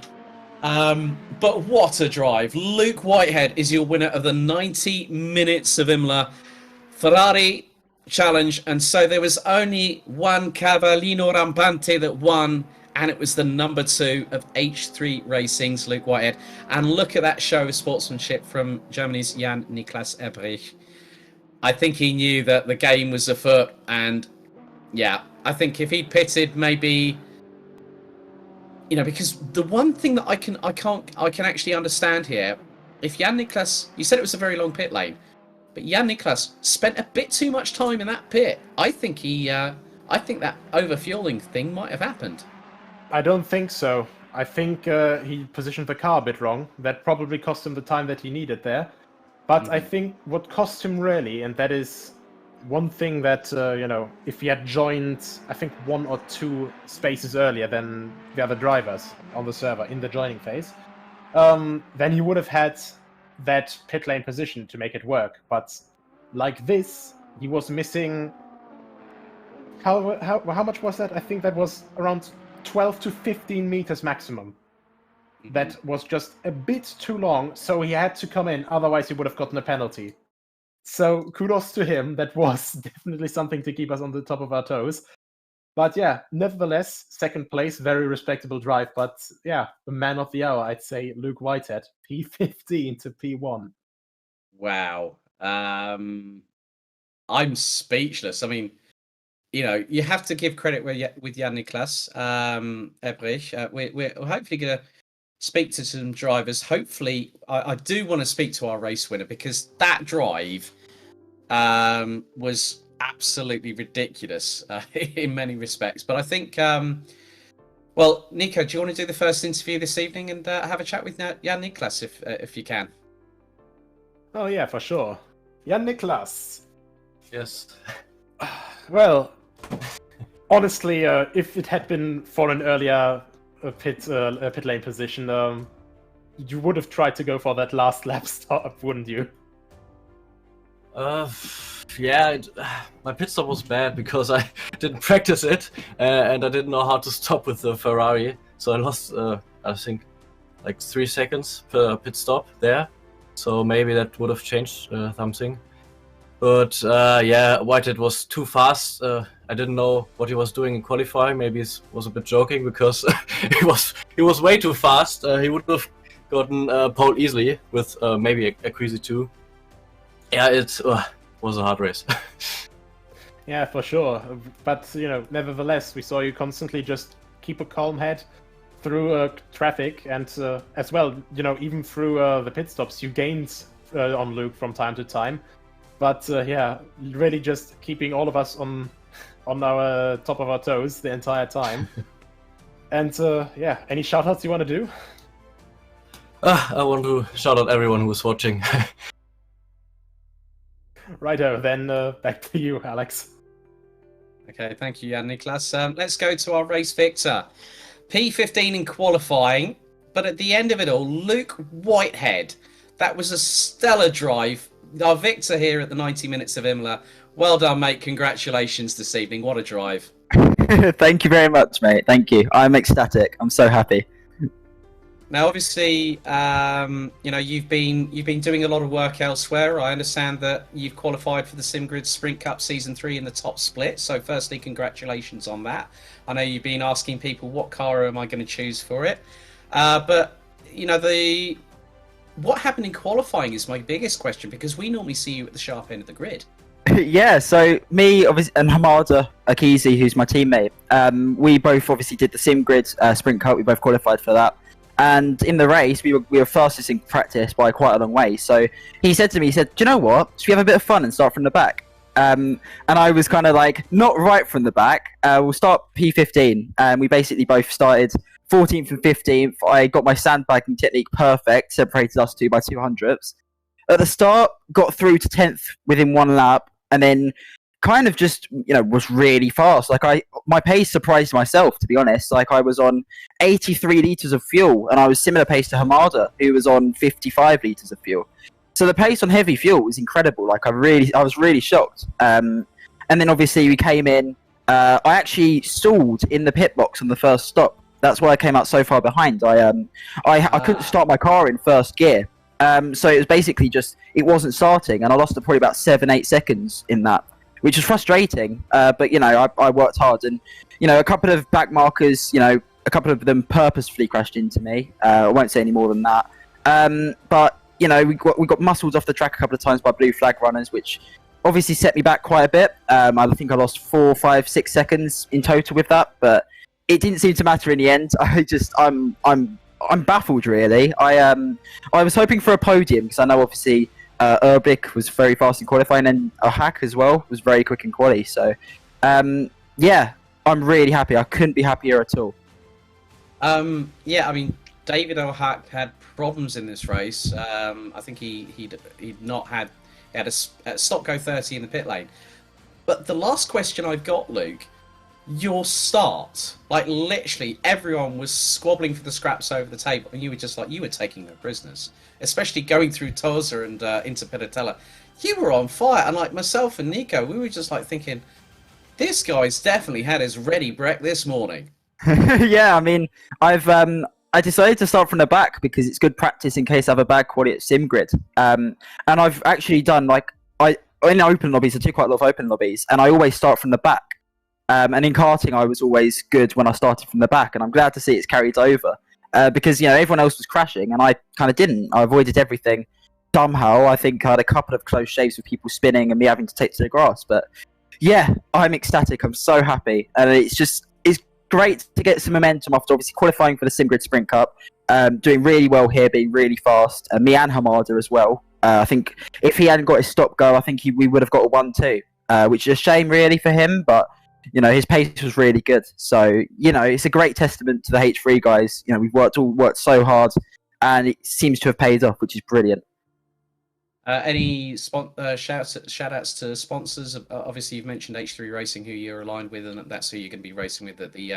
But what a drive. Luke Whitehead is your winner of the 90 minutes of Imola Ferrari challenge. And so there was only one Cavallino Rampante that won, and it was the number 2 of H3 Racing's Luke Whitehead. And look at that show of sportsmanship from Germany's Jan-Niklas Ebrich. I think he knew that the game was afoot, and yeah, I think if he pitted, maybe... You know, because the one thing that I can actually understand here, if Jan-Niklas, you said it was a very long pit lane, but Jan-Niklas spent a bit too much time in that pit. I think that overfueling thing might have happened. I don't think so. I think he positioned the car a bit wrong. That probably cost him the time that he needed there. But I think what cost him really, and that is one thing that, if he had joined, I think 1 or 2 spaces earlier than the other drivers on the server in the joining phase, then he would have had that pit lane position to make it work. But like this, he was missing... How much was that? I think that was around 12 to 15 meters maximum. That was just a bit too long, so he had to come in, otherwise he would have gotten a penalty. So kudos to him. That was definitely something to keep us on the top of our toes. But yeah, nevertheless, second place, very respectable drive. But yeah, the man of the hour, I'd say Luke Whitehead, P15 to P1. Wow. I'm speechless. I mean, you have to give credit with Jan-Niklas Ebrich. We're hopefully going to speak to some drivers. Hopefully, I do want to speak to our race winner, because that drive was absolutely ridiculous in many respects. But I think Well, Nico, do you want to do the first interview this evening and have a chat with Jan Niklas if you can? Oh yeah, for sure. Jan Niklas. Yes. Well, honestly, if it had been for an earlier pit lane position, you would have tried to go for that last lap stop, wouldn't you? Yeah, my pit stop was bad because I didn't practice it, and I didn't know how to stop with the Ferrari. So I lost, I think, like 3 seconds per pit stop there. So maybe that would have changed something. But yeah, Whitehead was too fast. I didn't know what he was doing in qualifying. Maybe he was a bit joking because he was way too fast. He would have gotten pole easily with maybe a crazy 2. Yeah, it was a hard race. Yeah, for sure. But, nevertheless, we saw you constantly just keep a calm head through traffic, and as well, even through the pit stops, you gained on Luke from time to time. But yeah, really just keeping all of us on our top of our toes the entire time. And yeah, any shoutouts you want to do? I want to shout out everyone who's watching. Righto, then back to you, Alex. Okay, thank you, Jan Niklas. Let's go to our race victor. P15 in qualifying, but at the end of it all, Luke Whitehead. That was a stellar drive. Our victor here at the 90 minutes of Imola. Well done, mate. Congratulations this evening. What a drive. Thank you very much, mate. Thank you. I'm ecstatic. I'm so happy. Now, obviously, you've been doing a lot of work elsewhere. I understand that you've qualified for the SimGrid Sprint Cup Season 3 in the top split. So, firstly, congratulations on that. I know you've been asking people what car am I going to choose for it, but what happened in qualifying is my biggest question, because we normally see you at the sharp end of the grid. Yeah, so me obviously, and Hamada Akizi, who's my teammate, we both obviously did the SimGrid Sprint Cup. We both qualified for that. And in the race, we were fastest in practice by quite a long way. So he said to me, do you know what? Should we have a bit of fun and start from the back? And I was kind of like, not right from the back. We'll start P15. And we basically both started 14th and 15th. I got my sandbagging technique perfect, separated us two by 200ths. At the start, got through to 10th within 1 lap, and then kind of just, was really fast. Like my pace surprised myself, to be honest. Like I was on 83 litres of fuel, and I was similar pace to Hamada, who was on 55 litres of fuel. So the pace on heavy fuel was incredible. Like I was really shocked. And then obviously we came in, I actually stalled in the pit box on the first stop. That's why I came out so far behind. I couldn't start my car in first gear. So it was basically just, it wasn't starting, and I lost probably about 7-8 seconds in that, which is frustrating. But, I worked hard, and, a couple of back markers, a couple of them purposefully crashed into me. I won't say any more than that. But, we got muscled off the track a couple of times by blue flag runners, which obviously set me back quite a bit. I think I lost 4, 5, 6 seconds in total with that, but it didn't seem to matter in the end. I'm baffled, really. I was hoping for a podium, because I know obviously Urbik was very fast in qualifying, and Hack as well was very quick in quali. So, yeah, I'm really happy. I couldn't be happier at all. Yeah, I mean, David O'Hack had problems in this race. I think he'd had a stop go 30 in the pit lane. But the last question I've got, Luke, your start, like literally everyone was squabbling for the scraps over the table, and you were just like, you were taking their prisoners, especially going through Tosa and into Piratella. You were on fire, and like myself and Nico, we were just like thinking, this guy's definitely had his ready brek this morning. Yeah, I mean, I decided to start from the back because it's good practice in case I have a bad quality at SimGrid. And I've actually done in open lobbies, I do quite a lot of open lobbies, and I always start from the back. And in karting, I was always good when I started from the back, and I'm glad to see it's carried over. Because, everyone else was crashing, and I kind of didn't. I avoided everything somehow. I think I had a couple of close shaves with people spinning and me having to take to the grass. But, yeah, I'm ecstatic. I'm so happy. And it's great to get some momentum after obviously qualifying for the SimGrid Sprint Cup. Doing really well here, being really fast. Me and Hamada as well. I think if he hadn't got his stop go, I think we would have got a 1-2. Which is a shame, really, for him, but you know, his pace was really good. So, you know, it's a great testament to the H3 guys. You know, we've worked so hard, and it seems to have paid off, which is brilliant. Any shout outs to sponsors? Obviously, you've mentioned H3 Racing, who you're aligned with, and that's who you're going to be racing with at the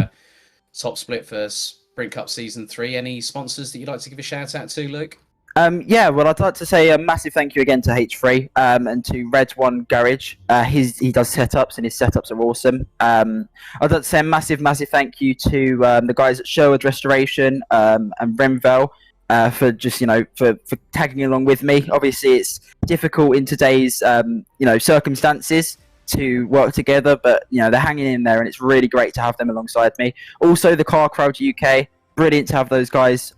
top split for Sprint Cup Season 3. Any sponsors that you'd like to give a shout out to, Luke? Yeah, well, I'd like to say a massive thank you again to H3 and to Red One Garage. He does setups, and his setups are awesome. I'd like to say a massive thank you to the guys at Sherwood Restoration and Renville. For just, you know, for tagging along with me. Obviously, it's difficult in today's, you know, circumstances to work together, but, you know, they're hanging in there, and it's really great to have them alongside me. Also, the Car Crowd UK, brilliant to have those guys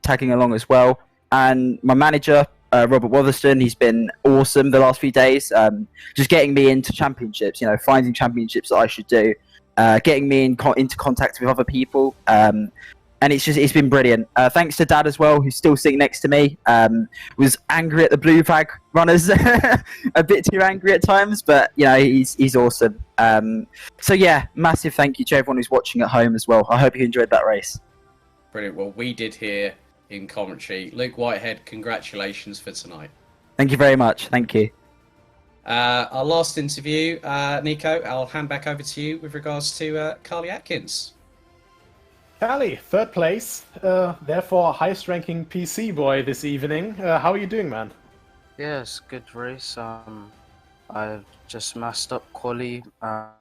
tagging along as well. And my manager, Robert Wotherston, he's been awesome the last few days, just getting me into championships, you know, finding championships that I should do, getting me into contact with other people. And it's been brilliant. Thanks to Dad as well, who's still sitting next to me. Was angry at the blue flag runners, a bit too angry at times, but you know, he's awesome. So yeah, massive thank you to everyone who's watching at home as well. I hope you enjoyed that race. Brilliant. Well, we did here in commentary. Luke Whitehead, congratulations for tonight. Thank you very much. Thank you. Our last interview, Nico, I'll hand back over to you with regards to Carly Atkins. Callie, third place, therefore highest ranking PC boy this evening. How are you doing, man? Yes, good race. I just messed up quali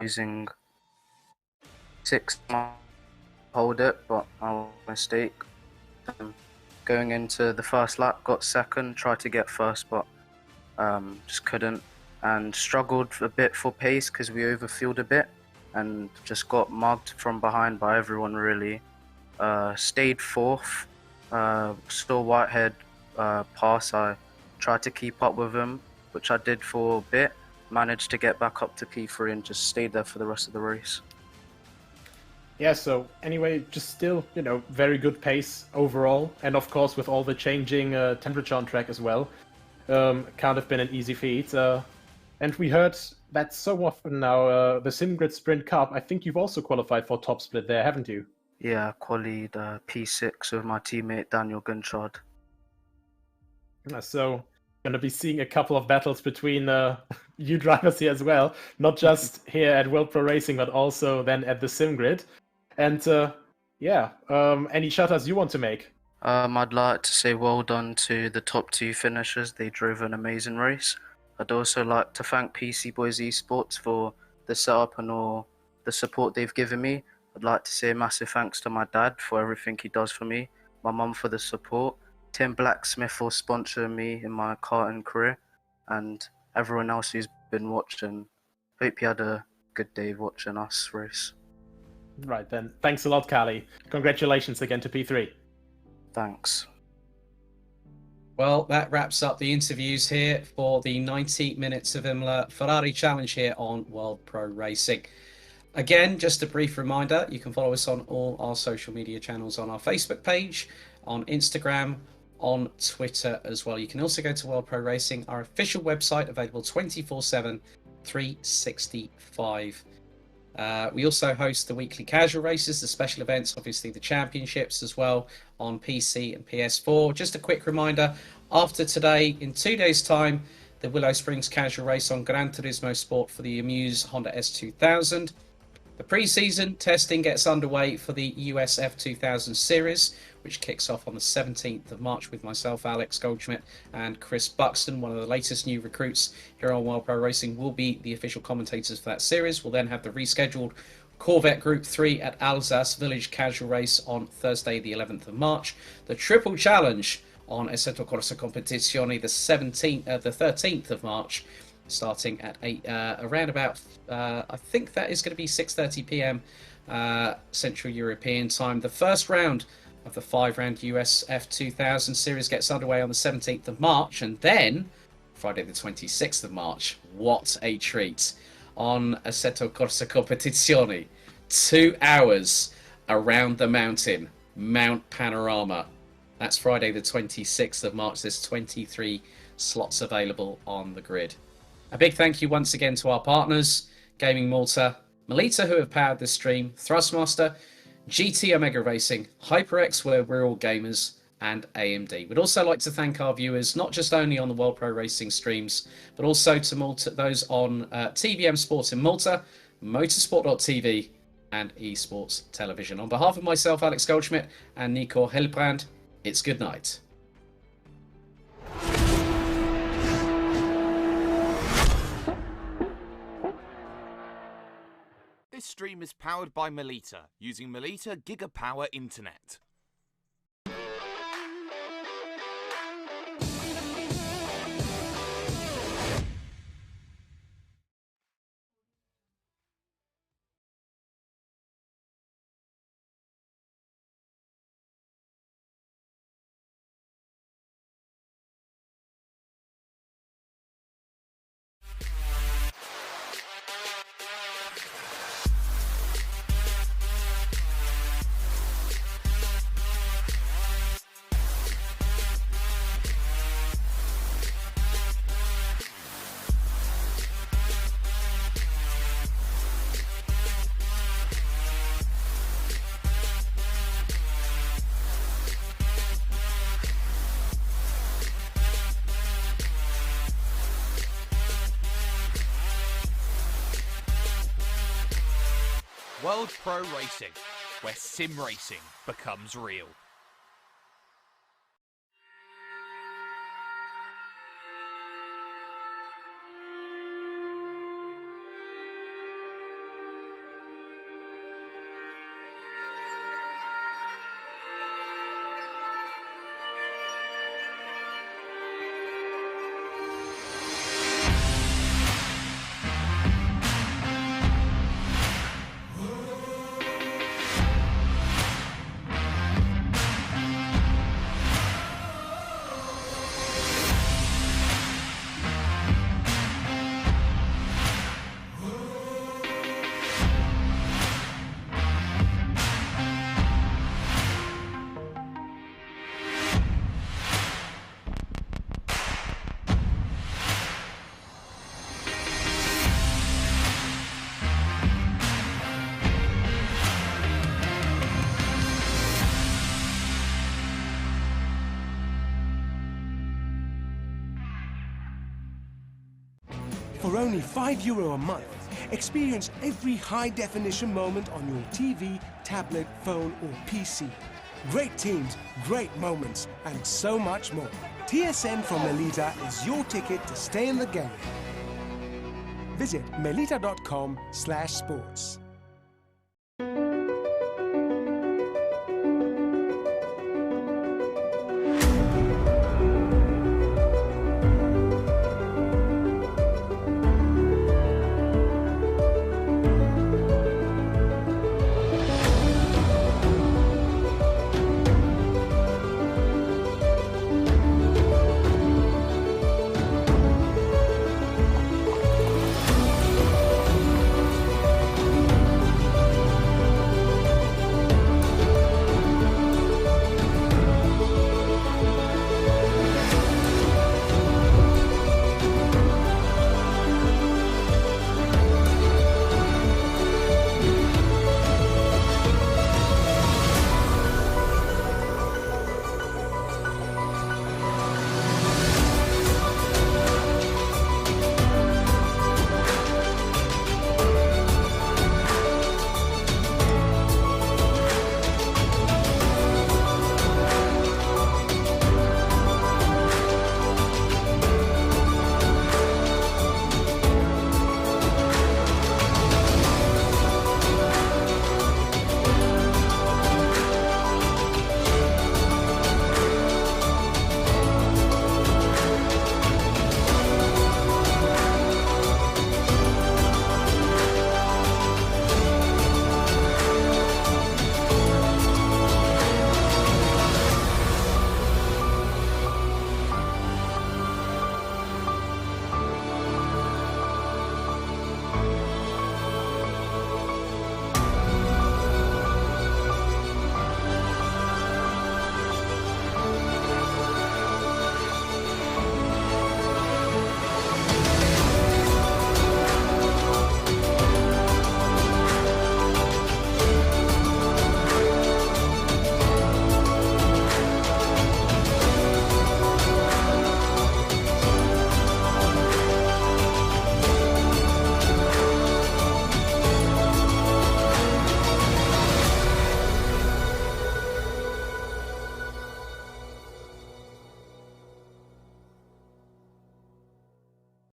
using 6 hold it, but a mistake. Going into the first lap, got second, tried to get first, but just couldn't, and struggled a bit for pace because we overfueled a bit and just got mugged from behind by everyone really. Stayed fourth, saw Whitehead pass. I tried to keep up with him, which I did for a bit, managed to get back up to P3 and just stayed there for the rest of the race. Yeah, so anyway, just still, you know, very good pace overall, and of course with all the changing temperature on track as well, can't have been an easy feat. And we heard that so often now, the SimGrid Sprint Cup, I think you've also qualified for top split there, haven't you? Yeah, I qualied P6 with my teammate Daniel Gunchard. So, going to be seeing a couple of battles between you drivers here as well, not just here at World Pro Racing, but also then at the SimGrid. And yeah, any shout-outs you want to make? I'd like to say well done to the top 2 finishers. They drove an amazing race. I'd also like to thank PC Boys Esports for the setup and all the support they've given me. I'd like to say a massive thanks to my dad for everything he does for me, my mum for the support, Tim Blacksmith for sponsoring me in my karting career, and everyone else who's been watching. Hope you had a good day watching us race. Right then. Thanks a lot, Callie. Congratulations again to P3. Thanks. Well, that wraps up the interviews here for the 90 minutes of Imola Ferrari Challenge here on World Pro Racing. Again, just a brief reminder, you can follow us on all our social media channels, on our Facebook page, on Instagram, on Twitter as well. You can also go to World Pro Racing, our official website, available 24/7, 365. We also host the weekly casual races, the special events, obviously the championships as well on PC and PS4. Just a quick reminder, after today, in 2 days' time, the Willow Springs casual race on Gran Turismo Sport for the Amuse Honda S2000. The pre-season testing gets underway for the US F2000 series, which kicks off on the 17th of March with myself, Alex Goldschmidt, and Chris Buxton. One of the latest new recruits here on World Pro Racing will be the official commentators for that series. We'll then have the rescheduled Corvette Group 3 at Alsace Village casual race on Thursday, the 11th of March. The Triple Challenge on Assetto Corsa Competizione the 13th of March, starting at around about, I think that is going to be 6:30 p.m. Central European time. The first round of the 5-round US F2000 series gets underway on the 17th of March, and then Friday the 26th of March, what a treat, on Assetto Corsa Competizione, 2 hours around the mountain, Mount Panorama. That's Friday the 26th of March. There's 23 slots available on the grid. A big thank you once again to our partners, Gaming Malta, Melita, who have powered this stream, Thrustmaster, GT Omega Racing, HyperX, where we're all gamers, and AMD. We'd also like to thank our viewers, not just only on the World Pro Racing streams, but also to Malta, those on TVM Sports in Malta, Motorsport.tv, and Esports Television. On behalf of myself, Alex Goldschmidt, and Nico Helbrand, it's good night. This stream is powered by Melita, using Melita Gigapower Internet. World Pro Racing, where sim racing becomes real. For only €5 a month, experience every high-definition moment on your TV, tablet, phone or PC. Great teams, great moments, and so much more. TSN from Melita is your ticket to stay in the game. Visit melita.com/sports.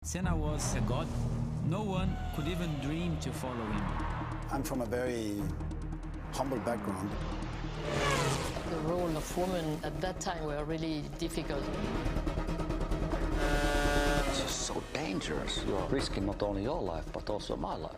Senna was a god. No one could even dream to follow him. I'm from a very humble background. The role of women at that time were really difficult. It's just so dangerous. You're risking not only your life, but also my life.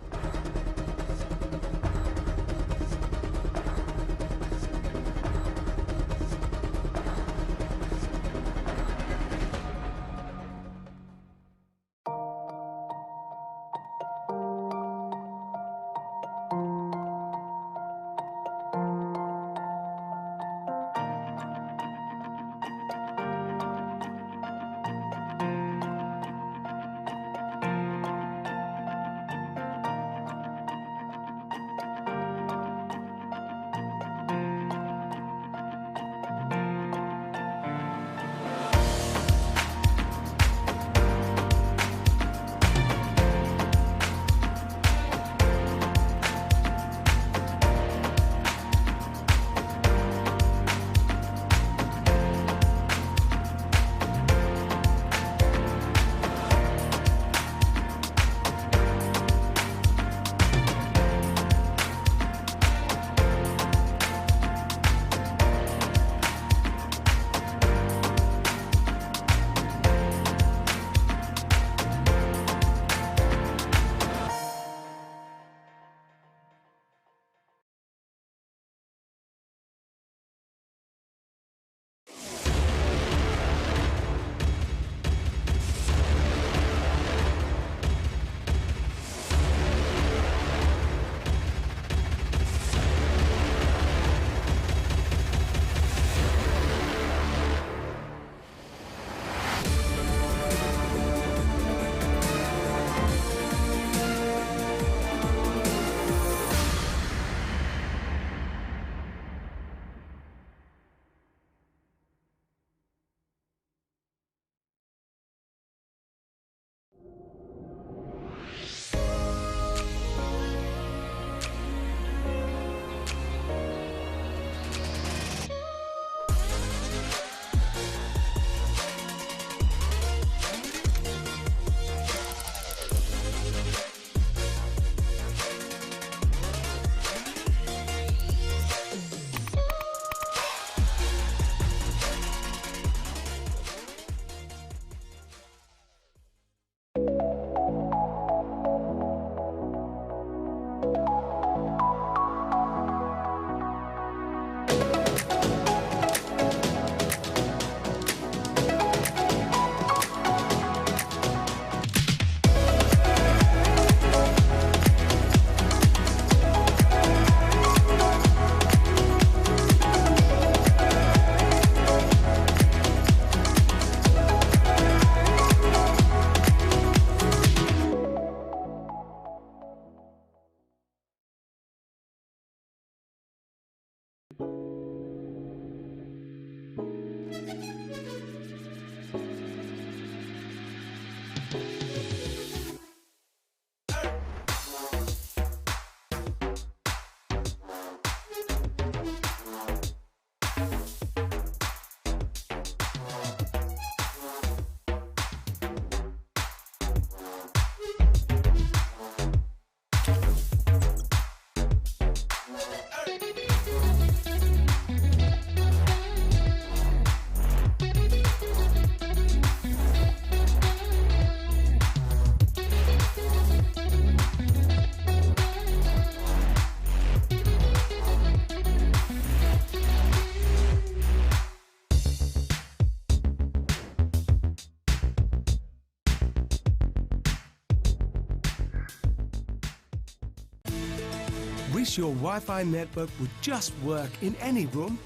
Wish your Wi-Fi network would just work in any room?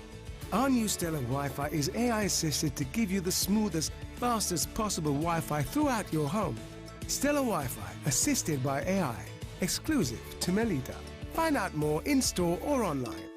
Our new Stellar Wi-Fi is AI-assisted to give you the smoothest, fastest possible Wi-Fi throughout your home. Stellar Wi-Fi, assisted by AI, exclusive to Melita. Find out more in-store or online.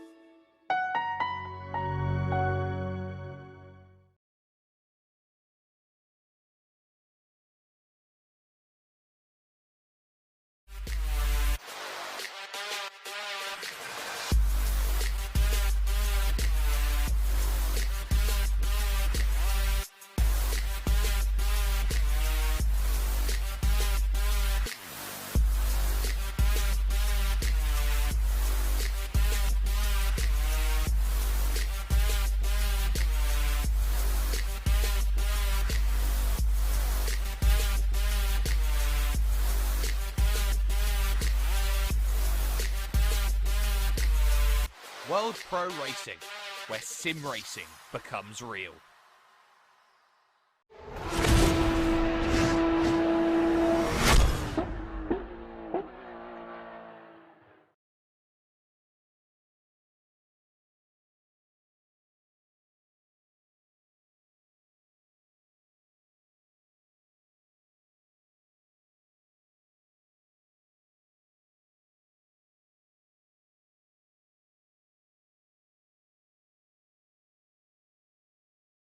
World Pro Racing, where sim racing becomes real.